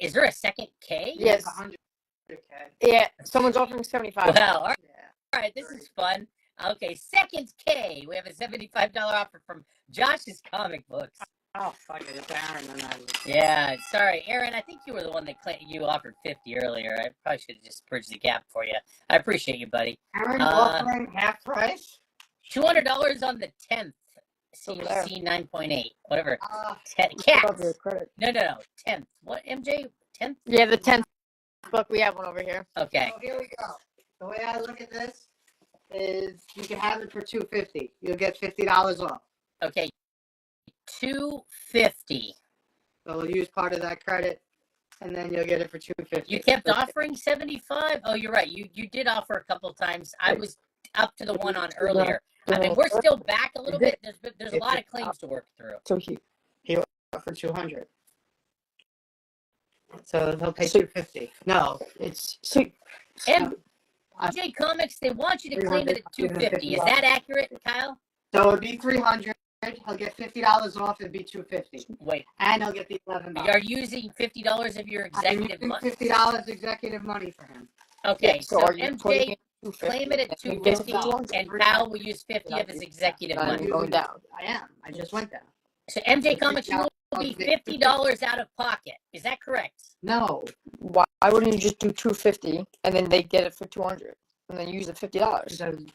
Is there a second K? Yes. 100K. Yeah. Someone's offering 75. Well, all right. Yeah. All right. This is fun. Okay. Second K. We have a $75 offer from Josh's Comic Books. Oh, fuck it. It's Aaron and I. Yeah, sorry, Aaron. I think you were the one that you offered 50 earlier. I probably should have just bridged the gap for you. I appreciate you, buddy. Aaron Uh, offering half price? $200 on the 10th. Over there. CC 9.8, whatever. Uh, Cats. Credit. No. 10th. What, MJ? 10th? Yeah, the 10th book. We have one over here. Okay. so here we go. The way I look at this is you can have it for $250. You'll get $50 off. Okay. $250. So we'll use part of that credit, and then you'll get it for $250. You kept offering 75. Oh, you're right. You did offer a couple times. I was up to the one on earlier. I mean, we're still back a little bit. There's a lot of claims to work through. So he for $200. So they'll pay $250. No, it's And MJ Comics, they want you to claim it at $250. Is that accurate, Kyle? so it'd be $300. He'll get $50 off. It'd be $250, Wait, and he'll get the $11. are you using $50 of your I'm executive using money? $50 executive money for him. Okay, so are you putting MJ, it claim it at $250, and Kyle will use 50 of his executive I'm money. going down. I am. I just went down. So MJ Comics, you will be $50 out of pocket. Is that correct? No. Why wouldn't you just do 250 and then they get it for 200 and then use the $50?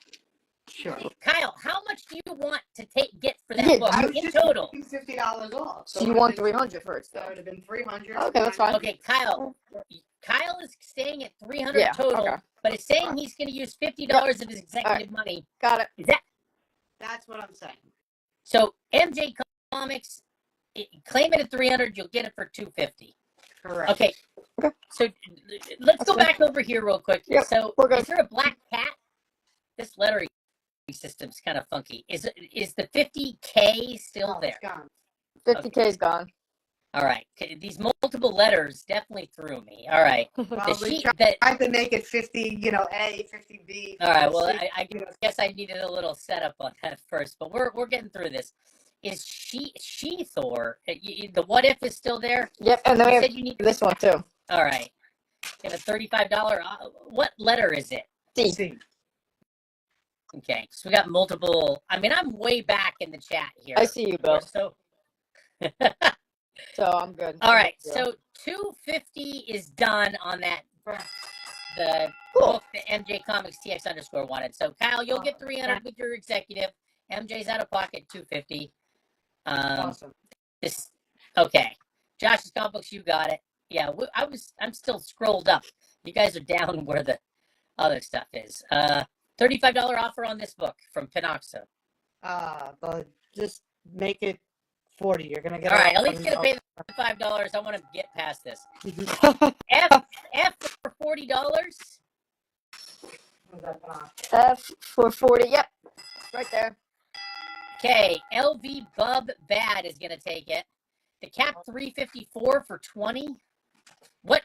Sure. Kyle, how much do you want to get for that Yeah, book I was in just total? taking $50 off. So you want 300 for it So it still? would have been $300. Okay, that's fine. Okay, Kyle is staying at 300 Yeah, total, okay. but is saying he's going to use $50 of his executive money. Got it. Is that That's what I'm saying. so? MJ Comics, claim it at 300. You'll get it for 250. Correct. Okay. Okay. So let's go That's back over here real quick. Yep, So we're good. is there a black cat? This lettering system's kind of funky. Is the 50K still Oh, there? it's gone. 50K is gone. All right. These multiple letters definitely threw me. All right. Well, The we sheet that. tried to make it 50, A, 50B. All right. Well, 50C. I guess I needed a little setup on that first, but we're getting through this. Is she Thor? The what if is still there? Yep, and then we You have said you need. this one too. All right. Get a $35. What letter is it? C. C. Okay. So we got multiple. I mean, I'm way back in the chat here. I see you, Bill. So. So I'm good. All right. Yeah. So 250 is done on that. The Cool. book that MJ Comics TX _ wanted. So Kyle, you'll get 300 with your executive. MJ's out of pocket 250. Awesome. This okay. Josh's comic books, you got it. Yeah, I'm still scrolled up. You guys are down where the other stuff is. $35 offer on this book from Pinoxo. But just make it 40. You're gonna get. All right, at least gonna pay the $5. I want to get past this. F for $40. F for 40. Yep, right there. Okay, LV Bub Bad is gonna take it. The Cap 354 for 20. What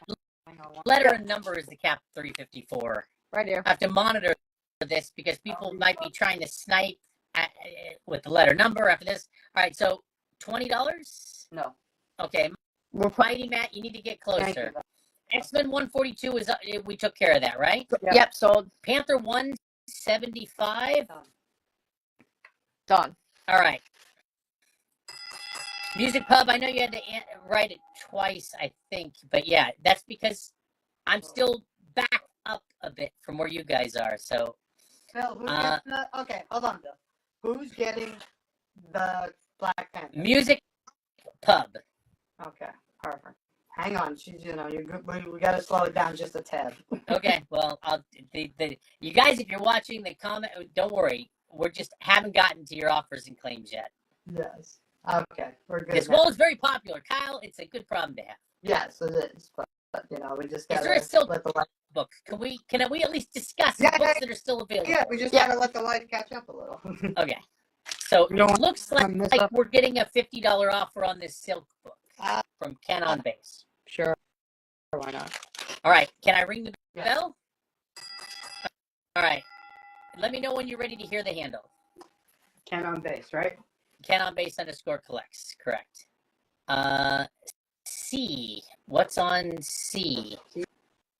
letter and number is the Cap 354? Right here. I have to monitor this because people might be trying to snipe with the letter number after this. All right, so $20. No. Okay, We're Mighty Matt, you need to get Thank closer. you. X-Men 142 is we took care of that, right? Yep, sold. Panther 175. Done. All right. Music Pub, I know you had to write it twice, I think, but yeah, that's because I'm still back up a bit from where you guys are. So Bill, who's getting the, okay, hold on, Bill. Who's getting the Black Panther? Music Pub. Okay, perfect. Hang on, she's you're good. We got to slow it down just a tad. Okay, well, you guys, if you're watching the comment, don't worry. We're just haven't gotten to your offers and claims yet. Yes. Okay, we're good. This now. wall is very popular, Kyle. It's a good problem to have. Yes, it is. But we just got there to still- let the light. Book. Can we at least discuss Yeah, the books yeah, that are still available? Yeah, we just got to let the light catch up a little. Okay. So We don't it looks to miss like up. we're getting a $50 offer on this Silk book Ah. from Ken on Base. Sure. Why not? All right. Can I ring the Yeah. bell? All right. Let me know when you're ready to hear the handle. Ken on base, right? Ken on Base _ collects. Correct. C. What's on C? C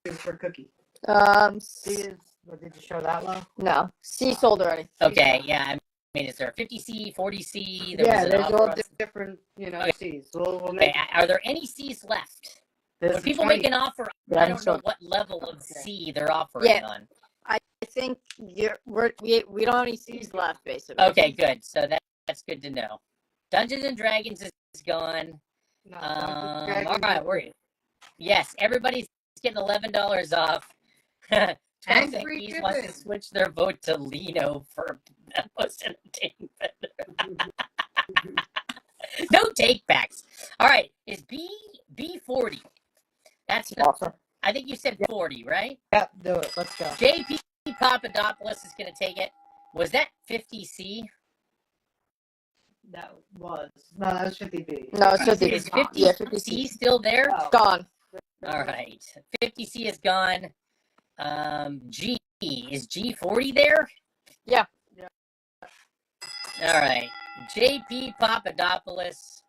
is for cookie. C C is. What, did you show that one? no. C sold already. Okay. Yeah. mean, is there a 50C, 40C? Yeah, an there's offer all on- different, Okay. C's. We'll Okay, make are there any C's left? this When people make an offer, Yeah, I don't know so- what level of C they're offering Yeah. on. I think we don't have any C's left, basically. Okay, good. So that's good to know. Dungeons and Dragons is gone. No, All right, yes, everybody's getting $11 off. And Twelve free Yankees wants to shipping. switch their vote to Lino for most entertaining vendor. No takebacks. All right, is B 40? That's Awesome. I think you said 40, right? Yep, do it. Let's go. JP Papadopoulos is going to take it. Was that 50C? That was 50B. No, it's 50. Is 50C Yeah, 50C. still there? Oh. Gone. All right. 50C is gone. G. Is G40 there? Yeah. All right. JP Papadopoulos.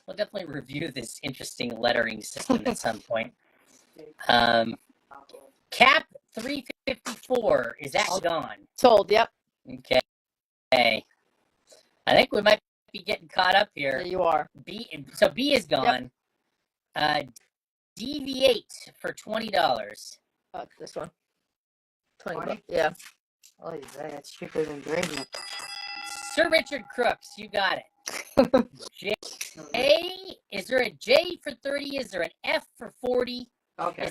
We'll definitely review this interesting lettering system at some point. Cap 354. Is that gone? Sold. Yep. Okay. I think we might be getting caught up There here. you are. So B is gone. DV8 for $20. This one. 20 20? bucks. Yeah. Oh, yeah, that's cheaper than Draven. Sir Richard Crooks, you got it. J. Is there a J for 30? Is there an F for 40? Okay.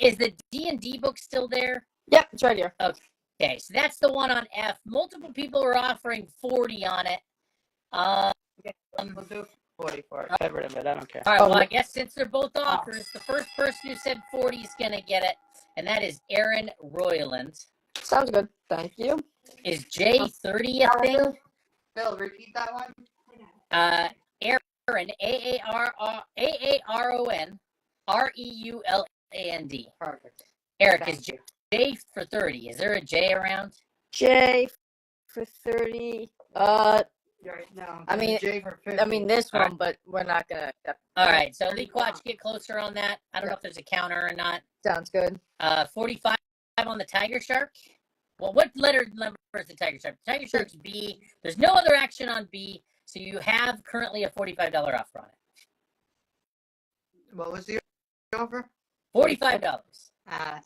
Is the D&D book still there? Yep. It's right here. Okay, so that's the one on F. Multiple people are offering 40 on it. We'll do 40 for it. Get rid of it. I don't care. All right, well, I guess since they're both offers, the first person who said 40 is going to get it, and that is Aaron Royland. Sounds good. Thank you. Is J30 a thing? Phil, repeat that one. Aaron, Aaron, Reuland. Perfect. Eric, Thank is you. J for 30? Is there a J around? J for 30. Right now. I mean- J for 50. I mean this All one, but we're not gonna accept. All right, so Lee Quatch, get closer on that. I don't know if there's a counter or not. Sounds good. 45 on the Tiger Shark. Well, what letter number is the Tiger Shark? Tiger Shark's B. There's no other action on B, so you have currently a $45 offer on it. What was the offer? $45.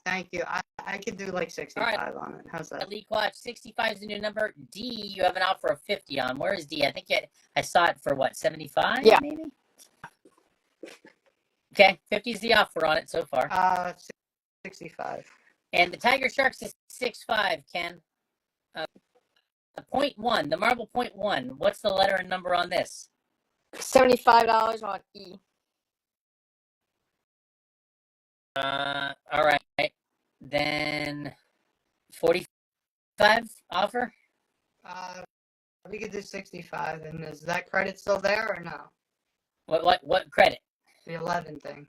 Thank you. I could do like 65 on it. How's that? Lee Quatch, 65 is the new number. D, you have an offer of 50 on. Where is D? I think I saw it for what, 75? Yeah. Maybe? Okay, 50 is the offer on it so far. 65. And the Tiger Sharks is 6'5", Ken. Point one, the marble point one. What's the letter and number on this? $75 on E. All right. Then 45 offer. We could do 65. And is that credit still there or no? What credit? The 11 thing.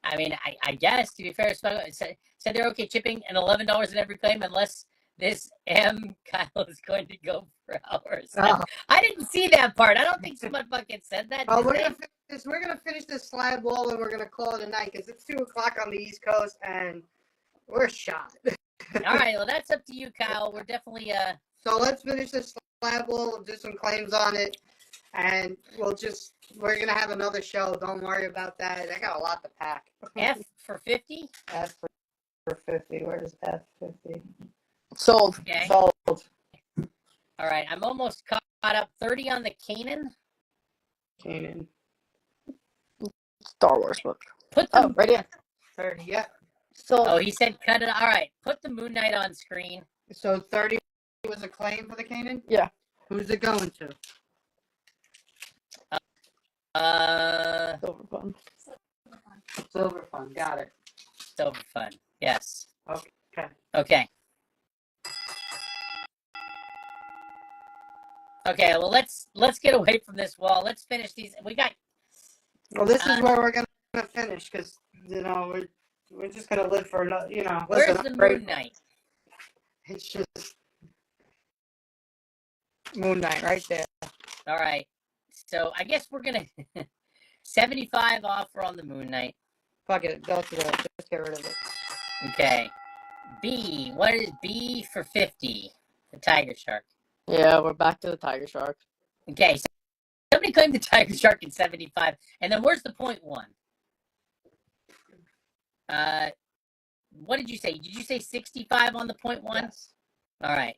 I mean, I guess to be fair, said they're okay chipping and $11 in every claim unless this M Kyle is going to go for hours. Oh. I didn't see that part. I don't think someone fucking said that. Oh, did we're they? gonna finish this slab wall and we're gonna call it a night because it's 2:00 on the East Coast and we're shot. All right, well that's up to you, Kyle. We're definitely So let's finish this slab wall. We'll do some claims on it, and we're gonna have another show. Don't worry about that. I got a lot to pack. F for 50. F for 50. Where's F 50? Sold. Okay. Sold. All right, I'm almost caught up. 30 on the Canaan. Canaan. Star Wars book. Put the Oh, right here. 30. Yeah. Sold. Oh, he said cut it. All right, put the Moon Knight on screen. So 30 was a claim for the Canaan. Yeah. Who's it going to? Silver fun. Silver Fund. Got it. Silver Fun. Yes. Okay. Okay. Okay. Well, let's get away from this wall. Let's finish these. We got. Well, this is where we're gonna finish because we're just gonna live for another. Where's listen, the I'm great. Moon Knight? It's just Moon Knight right there. All right. So I guess we're gonna 75 offer on the Moon Knight. Fuck it. Go to that. Just get rid of it. Okay. B. What is B for 50? The Tiger Shark. Yeah, we're back to the Tiger Shark. Okay, so somebody claimed the Tiger Shark in 75. And then where's the point one? What did you say? Did you say 65 on the point one? Yes. All right.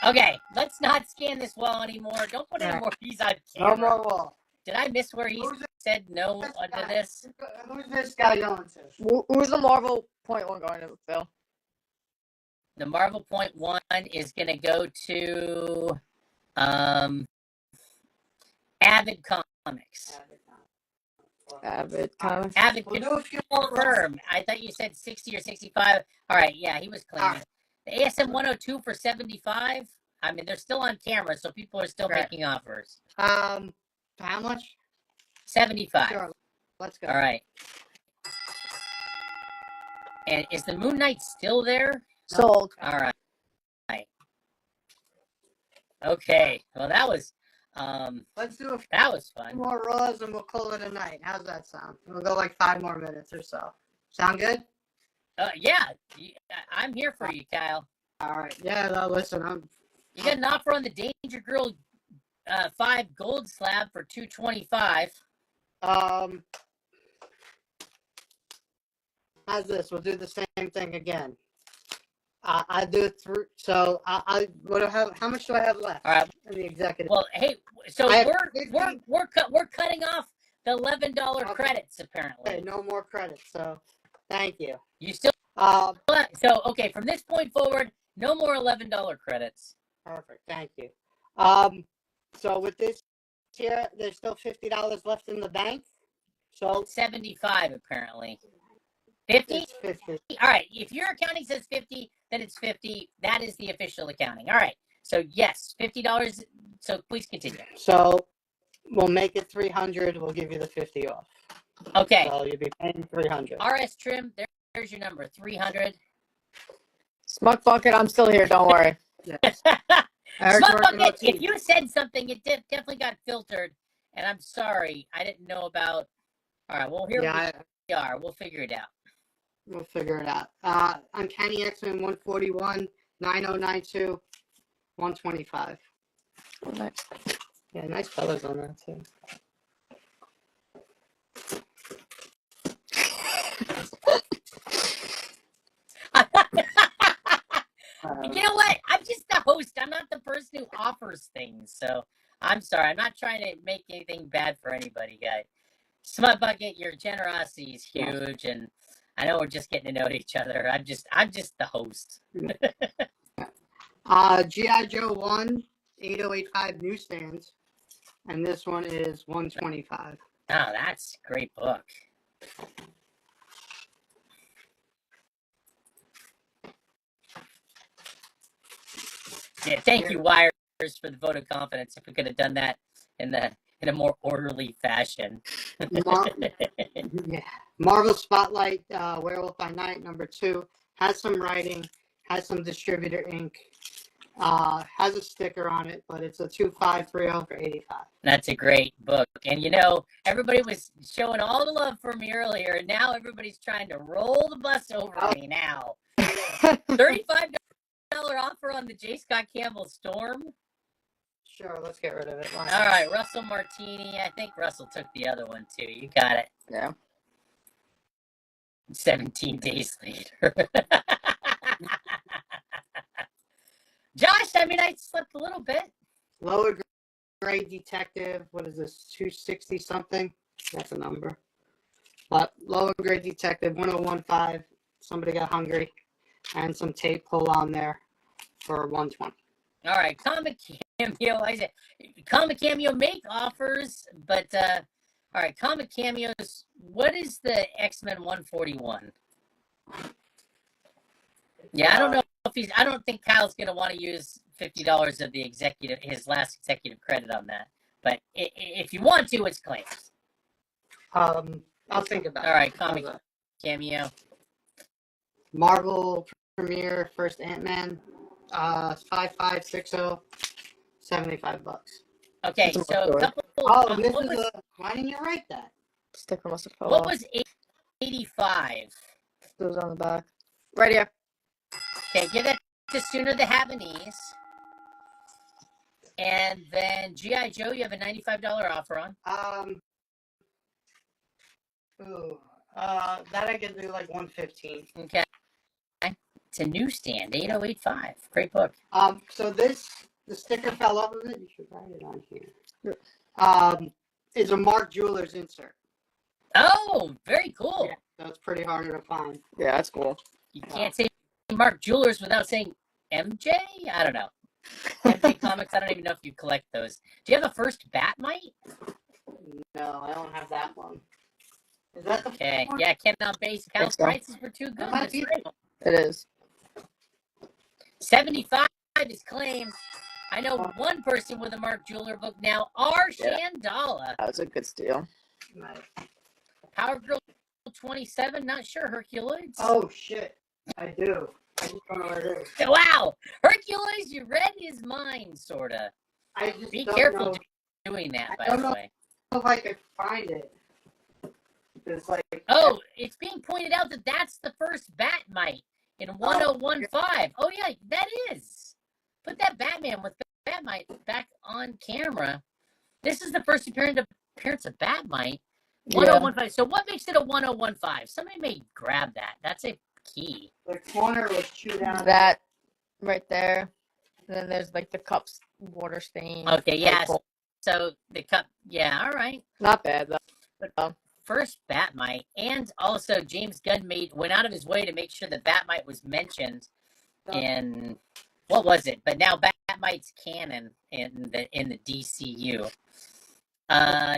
Okay, let's not scan this wall anymore. Don't put any All right. more of these on No camera. more wall. Did I miss where he Who's said no this to guy? this? Who's this guy going to? Who's the Marvel point one going to, Phil? The Marvel point one is going to go to Avid Comics. Avid Comics. Avid We'll do a few more rolls. confirm. I thought you said 60 or 65. All right, yeah, he was claiming. The ASM 102 for 75. I mean, they're still on camera, so people are still Right. making offers. How much? 75. Sure. Let's go. All right. And is the Moon Knight still there? Sold. All right. Okay. Well, that was Let's do a few that was fun. more rolls and we'll call it a night. How's that sound? We'll go like 5 more minutes or so. Sound good? Yeah, I'm here for you, Kyle. All right. Yeah. No, listen. You got an offer on the Danger Girl 5 gold slab for $225. How's this? We'll do the same thing again. I do it through. So how much do I have left? All right. In the executive. Well, hey, so I have we're cutting off the $11 Okay. credits apparently. Okay, no more credits. So thank you. You still so okay, from this point forward, no more $11 credits. Perfect. Thank you. So with this here, there's still $50 left in the bank. So 75 apparently. 50? it's 50. All right. If your accounting says 50, then it's 50. That is the official accounting. All right. So yes, $50. So please continue. So we'll make it 300. We'll give you the 50 off. Okay. So you'll be paying 300. RS Trim, there's your number, 300. Smug Bucket, I'm still here. Don't worry. Yes. Smug Bucket, if you said something, it definitely got filtered, and I'm sorry, I didn't know about. All right, well here we are. We'll figure it out. We'll figure it out. Uncanny X-Men 141, 9092, 125. Oh, nice. Yeah, nice colors on that too. You know what? I'm just the host. I'm not the person who offers things. So I'm sorry. I'm not trying to make anything bad for anybody, guys. Smut Bucket, your generosity is huge, and I know we're just getting to know each other. I'm just the host. G.I. Joe 1, 8085 newsstands, and this one is 125. Oh, that's a great book. Yeah, thank you, Wires, for the vote of confidence. If we could have done that in a more orderly fashion. Yeah. Marvel Spotlight, Werewolf by Night, number 2, has some writing, has some distributor ink, has a sticker on it, but it's a 2530 for 85. That's a great book. And you know, everybody was showing all the love for me earlier, and now everybody's trying to roll the bus over me now. $35 offer on the J. Scott Campbell Storm. Sure, let's get rid of it. All right, Russell Martini. I think Russell took the other one too. You got it. Yeah. 17 days later. Josh, I mean, I slept a little bit. Lower grade detective, what is this, 260 something? That's a number. But lower grade detective, 1015. Somebody got hungry. And some tape pull on there for 120. All right, Comic Cameo. I said, Comic Cameo make offers, but all right, Comic Cameos. What is the X-Men 141? Yeah, I don't know if he's. I don't think Kyle's gonna want to use $50 of his last executive credit on that. But if you want to, it's claims. I'll think about it. All right, Comic Cameo. Marvel Premiere First Ant-Man, 5560, $75. Okay, That's a so good a couple. Oh, this is why didn't you write that? Sticker must have fell What off. was 85? It was on the back. Right here. Okay, give that to Sooner the Havanese. And then G.I. Joe, you have a $95 offer on. That I can do like 115. Okay. It's a newsstand, 8085. Great book. So the sticker fell off of it. You should write it on here. Is a Mark Jewelers insert. Oh, very cool. Yeah, so it's pretty hard to find. Yeah, that's cool. You can't say Mark Jewelers without saying MJ? I don't know. MJ Comics, I don't even know if you collect those. Do you have a first Batmite? No, I don't have that one. Is that the Okay. one? Yeah, Ken Base Count so. prices were too good. That might That's be right. It is. 75 is claimed. I know one person with a Mark Jeweler book now, R. Yeah. Shandala. That was a good steal. Nice. Power Girl 27, not sure. Hercules. Oh shit, I do. I just don't know where it is. Wow. Hercules, you read his mind, sort of. I just Be don't careful know doing that, I by don't the know. way. if I could find it. It's like Oh, it's being pointed out that that's the first Batmite in 1015. Oh, yeah, that is. Put that Batman with Batmite back on camera. This is the first appearance of Batmite. 1015. So what makes it a 1015? Somebody may grab that. That's a key. the corner was chewed out. That right there. And then there's like the cups, water stain. Okay, yes. Cool. So the cup, yeah, all right. Not bad though. First Batmite, and also James Gunn went out of his way to make sure that Batmite was mentioned in what was it? But now Batmite's canon in the DCU.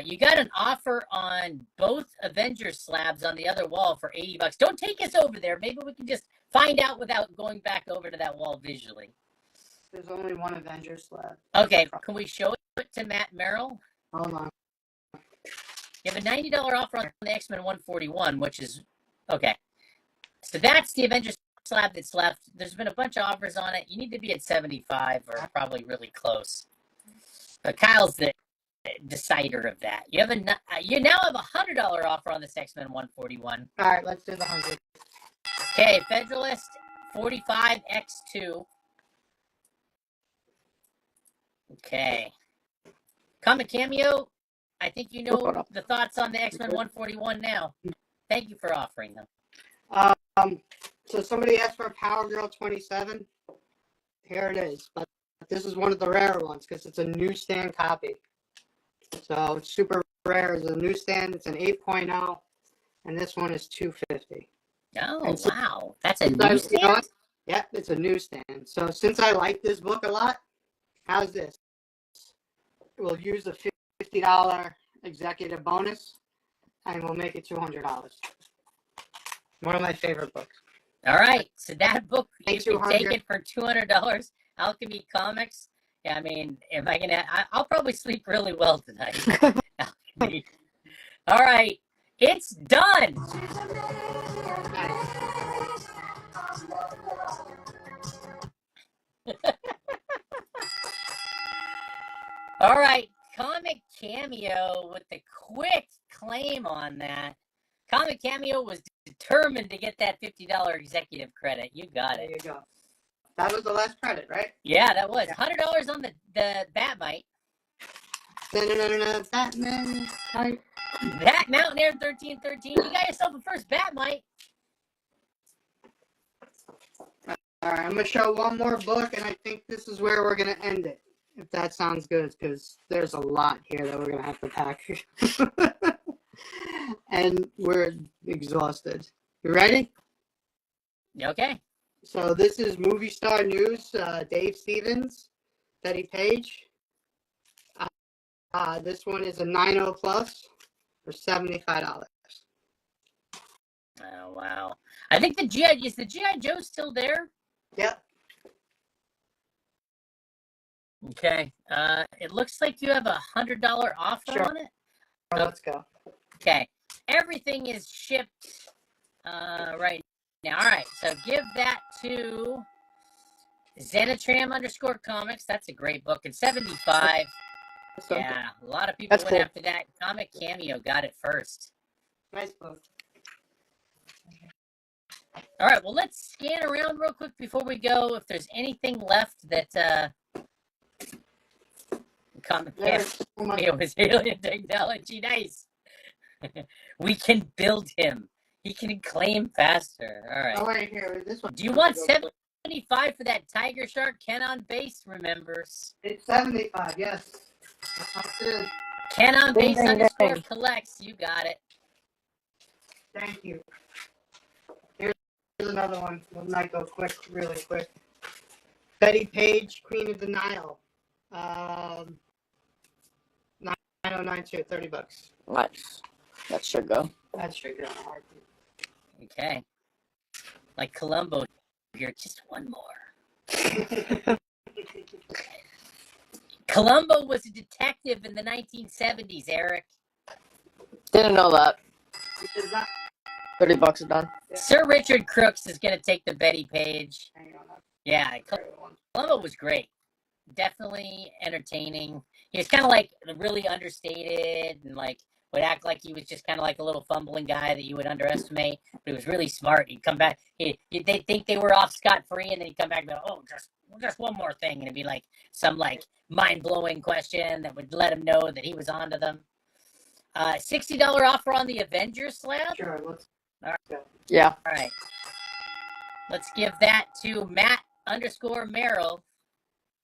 You got an offer on both Avengers slabs on the other wall for $80. Don't take us over there. Maybe we can just find out without going back over to that wall visually. There's only one Avengers slab. Okay, can we show it to Matt Merrill? Hold on. You have a $90 offer on the X-Men 141, which is okay. So that's the Avengers slab that's left. There's been a bunch of offers on it. You need to be at 75 or probably really close. But Kyle's the decider of that. You now have a $100 offer on this X-Men 141. All right, let's do the 100. Okay, Federalist 45X2. Okay. Comic Cameo. I think you know the thoughts on the X-Men 141 now. Thank you for offering them. So somebody asked for a Power Girl 27. Here it is. But this is one of the rare ones because it's a newsstand copy. So it's super rare. It's a newsstand. It's an 8.0. And this one is $250. Oh, wow. That's a You know newsstand? what? Yep, it's a newsstand. So since I like this book a lot, how's this? We'll use the $50 executive bonus, and we'll make it $200. One of my favorite books. All right. So that book, you Thanks, can take 200. it for $200. Alchemy Comics. Yeah, I mean, if I can, I'll probably sleep really well tonight. Alchemy. All right. It's done. All right. Comic Cameo with the quick claim on that. Comic Cameo was determined to get that $50 executive credit. You got There it. you go. That was the last credit, right? Yeah, that was $100 on the Batmite. Batman. Bat Mountain Air 1313. You got yourself a first Batmite. All right, I'm going to show one more book, and I think this is where we're going to end it, if that sounds good, because there's a lot here that we're going to have to pack. And we're exhausted. You ready? Okay. So this is Movie Star News, Dave Stevens, Teddy Page. This one is a 9.0 plus for $75. Oh, wow. I think is the G.I. Joe still there? Yep. Okay. It looks like you have a $100 offer Sure. on it. Let's go. Okay. Everything is shipped right now. All right. So give that to Zenitram_comics. That's a great book. And 75. So, Yeah. A lot of people That's went cool. after that. Comic Cameo got it first. nice book. All right. Well, let's scan around real quick before we go. If there's anything left that Comic There's so much. Cameo is alien technology. Nice. We can build him. He can claim faster. All right. Oh, wait, here. This one. Do you want 75 for that Tiger Shark? Ken on base remembers. It's 75, yes. That's it. Ken on base Ding, ding, underscore ding. collects. You got it. Thank you. Here's another one. We might go quick, really quick. Betty Page, Queen of the Nile. 9092, $30. Nice. That should go. That should go in a heartbeat. Okay. Like Columbo here, just one more. Columbo was a detective in the 1970s, Eric. Didn't know that. Is that- $30 is done. Sir Richard Crooks is going to take the Betty Page. hang on, Yeah, Columbo was great. Definitely entertaining. He was kind of like really understated and like would act like he was just kind of like a little fumbling guy that you would underestimate. But he was really smart. He'd come back. They think they were off scot-free, and then he'd come back and go, oh, just one more thing. And it'd be like some like mind-blowing question that would let him know that he was onto them. $60 offer on the Avengers slab. Sure, let's go. Yeah. All right. Let's give that to Matt underscore Merrill.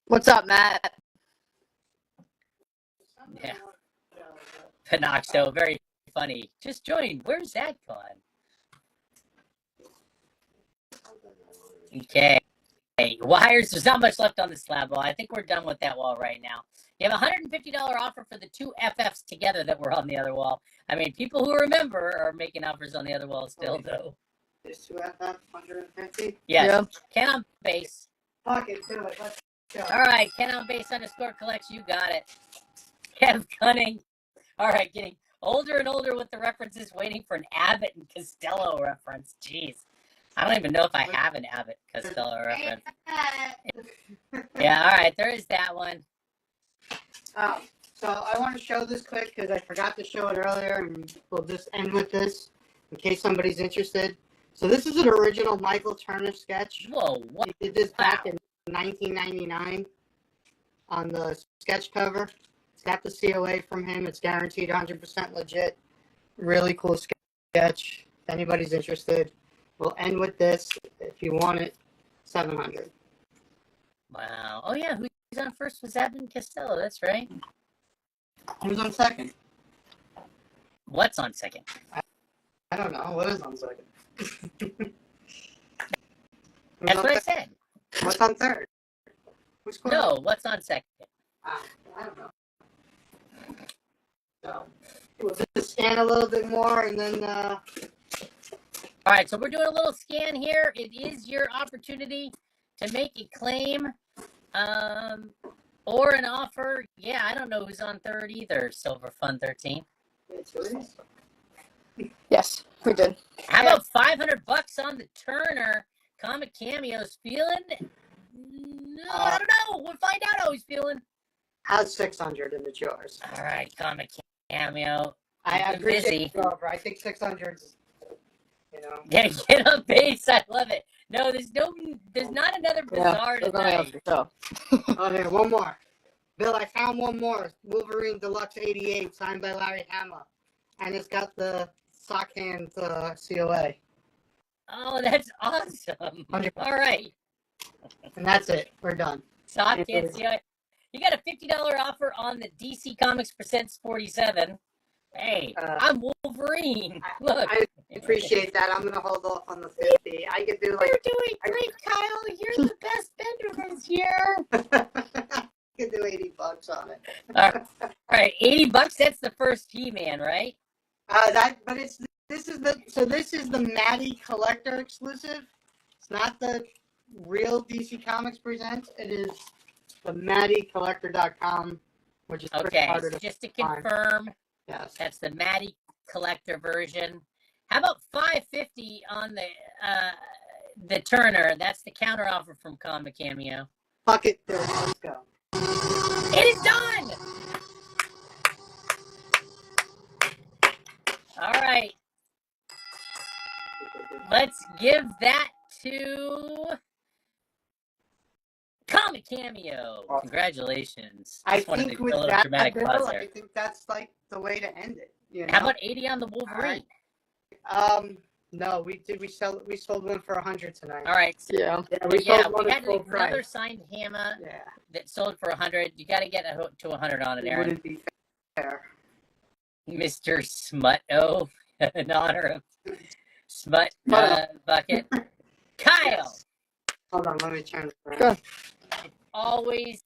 What's up, Matt? Yeah. Panoxo, very funny. Just joined. Where's that gone? Okay. Hey, wires, there's not much left on the slab wall. I think we're done with that wall right now. You have a $150 offer for the two FFs together that were on the other wall. I mean, people who remember are making offers on the other wall still, though. There's 2FF, 150. Yes. Yeah. Ken on base. Fuck it, do it. Let's go. All right. Ken on base underscore collects. You got it. Kev Cunning. All right. Getting older and older with the references, waiting for an Abbott and Costello reference. Jeez. I don't even know if I have an Abbott Costello reference. Yeah. All right. There is that one. So I want to show this quick because I forgot to show it earlier, and we'll just end with this in case somebody's interested. So this is an original Michael Turner sketch. Whoa. What? He did this back in 1999 on the sketch cover. It's got the COA from him. It's guaranteed 100% legit. Really cool sketch. If anybody's interested, we'll end with this. If you want it, 700. Wow. Oh, yeah. Who's on first was Abbott and Costello. That's right. Who's on second? What's on second? I don't know. What is on second? That's what I said. What's on third? Who's scored? No, what's on second? I don't know. So we'll just scan a little bit more, and then All right, so we're doing a little scan here. It is your opportunity to make a claim or an offer. Yeah, I don't know who's on third either, Silver Fun 13. Yes, we did. How about $500 on the Turner Comic Cameos? Feeling? No, I don't know. We'll find out how he's feeling. how's 600 and it's yours? All right, Comic Cameo. I You're appreciate busy. it, over. I think 600 is, you know. Yeah, get on base. I love it. No, there's not another bizarre They're gonna have tonight. the show. Oh, here, one more. Bill, I found one more. Wolverine Deluxe 88, signed by Larry Hama. And it's got the sock hand COA. Oh, that's awesome. 100%. All right. And that's it. We're done. Sock kids, you got a $50 offer on the DC Comics Presents 47. Hey, I'm Wolverine. Look. I appreciate that. I'm going to hold off on the 50. I could do like... You're doing great, Kyle. You're the best bender this year. I could do $80 on it. All right, $80. That's the first He-Man, right? This is the Maddie Collector exclusive. It's not the real DC Comics Presents. It is the MaddieCollector.com, which is pretty Okay, harder so to just to find. confirm, Yes. that's the Maddie Collector version. How about $550 on the Turner? That's the counter offer from Comic Cameo. Fuck it, dude. Let's go. It is done. All right. Let's give that to Comic cameo. Oh. Congratulations. I Just wanted think to with put a little that, dramatic Bill, pause I there. think that's like the way to end it. You know? How about 80 on the Wolverine? No, we did. We sold one for 100 tonight. All right. So, Yeah. Yeah, we sold one had at full another price. signed hammer Yeah, that sold for 100. You got to get to 100 on it, it Aaron. wouldn't be fair. Mr. Smut-O, in honor of Smut Bucket. Kyle, Yes. Hold on, let me turn it around. Good. always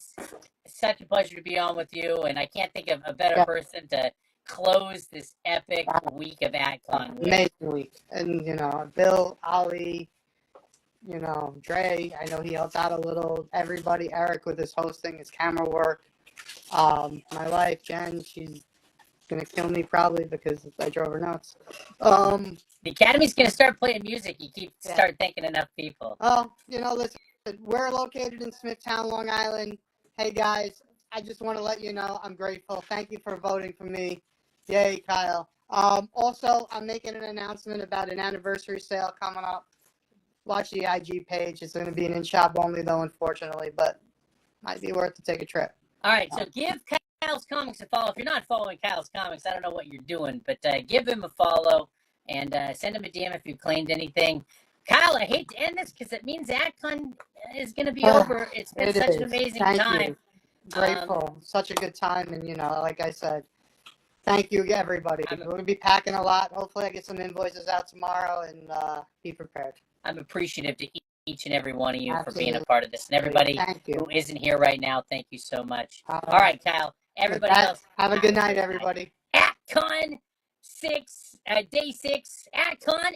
such a pleasure to be on with you, and I can't think of a better Yeah. person to close this epic week of AdCon with. Amazing week. And, Bill, Ali, Dre, I know he helped out a little. Everybody, Eric with his hosting, his camera work. My wife, Jen, she's going to kill me probably because I drove her nuts. The Academy's going to start playing music. You Yeah. start thanking enough people. Listen, we're located in Smithtown, Long Island. Hey, guys, I just want to let you know I'm grateful. Thank you for voting for me. Yay, Kyle. Also, I'm making an announcement about an anniversary sale coming up. Watch the IG page. It's going to be an in-shop only, though, unfortunately, but might be worth to take a trip. All right, so give Kyle's Comics a follow. If you're not following Kyle's Comics, I don't know what you're doing, but give him a follow and send him a DM if you claimed anything. Kyle, I hate to end this because it means AdCon is going to be over. It's been such an amazing Thank time. You. Grateful. Such a good time. And, like I said, thank you, everybody. We're going to be packing a lot. Hopefully I get some invoices out tomorrow and be prepared. I'm appreciative to each and every one of you Absolutely. for being a part of this. And everybody Thank you. who isn't here right now, thank you so much. All All right, Kyle. Everybody else. Have a good night, everybody. AdCon 6, day 6, AdCon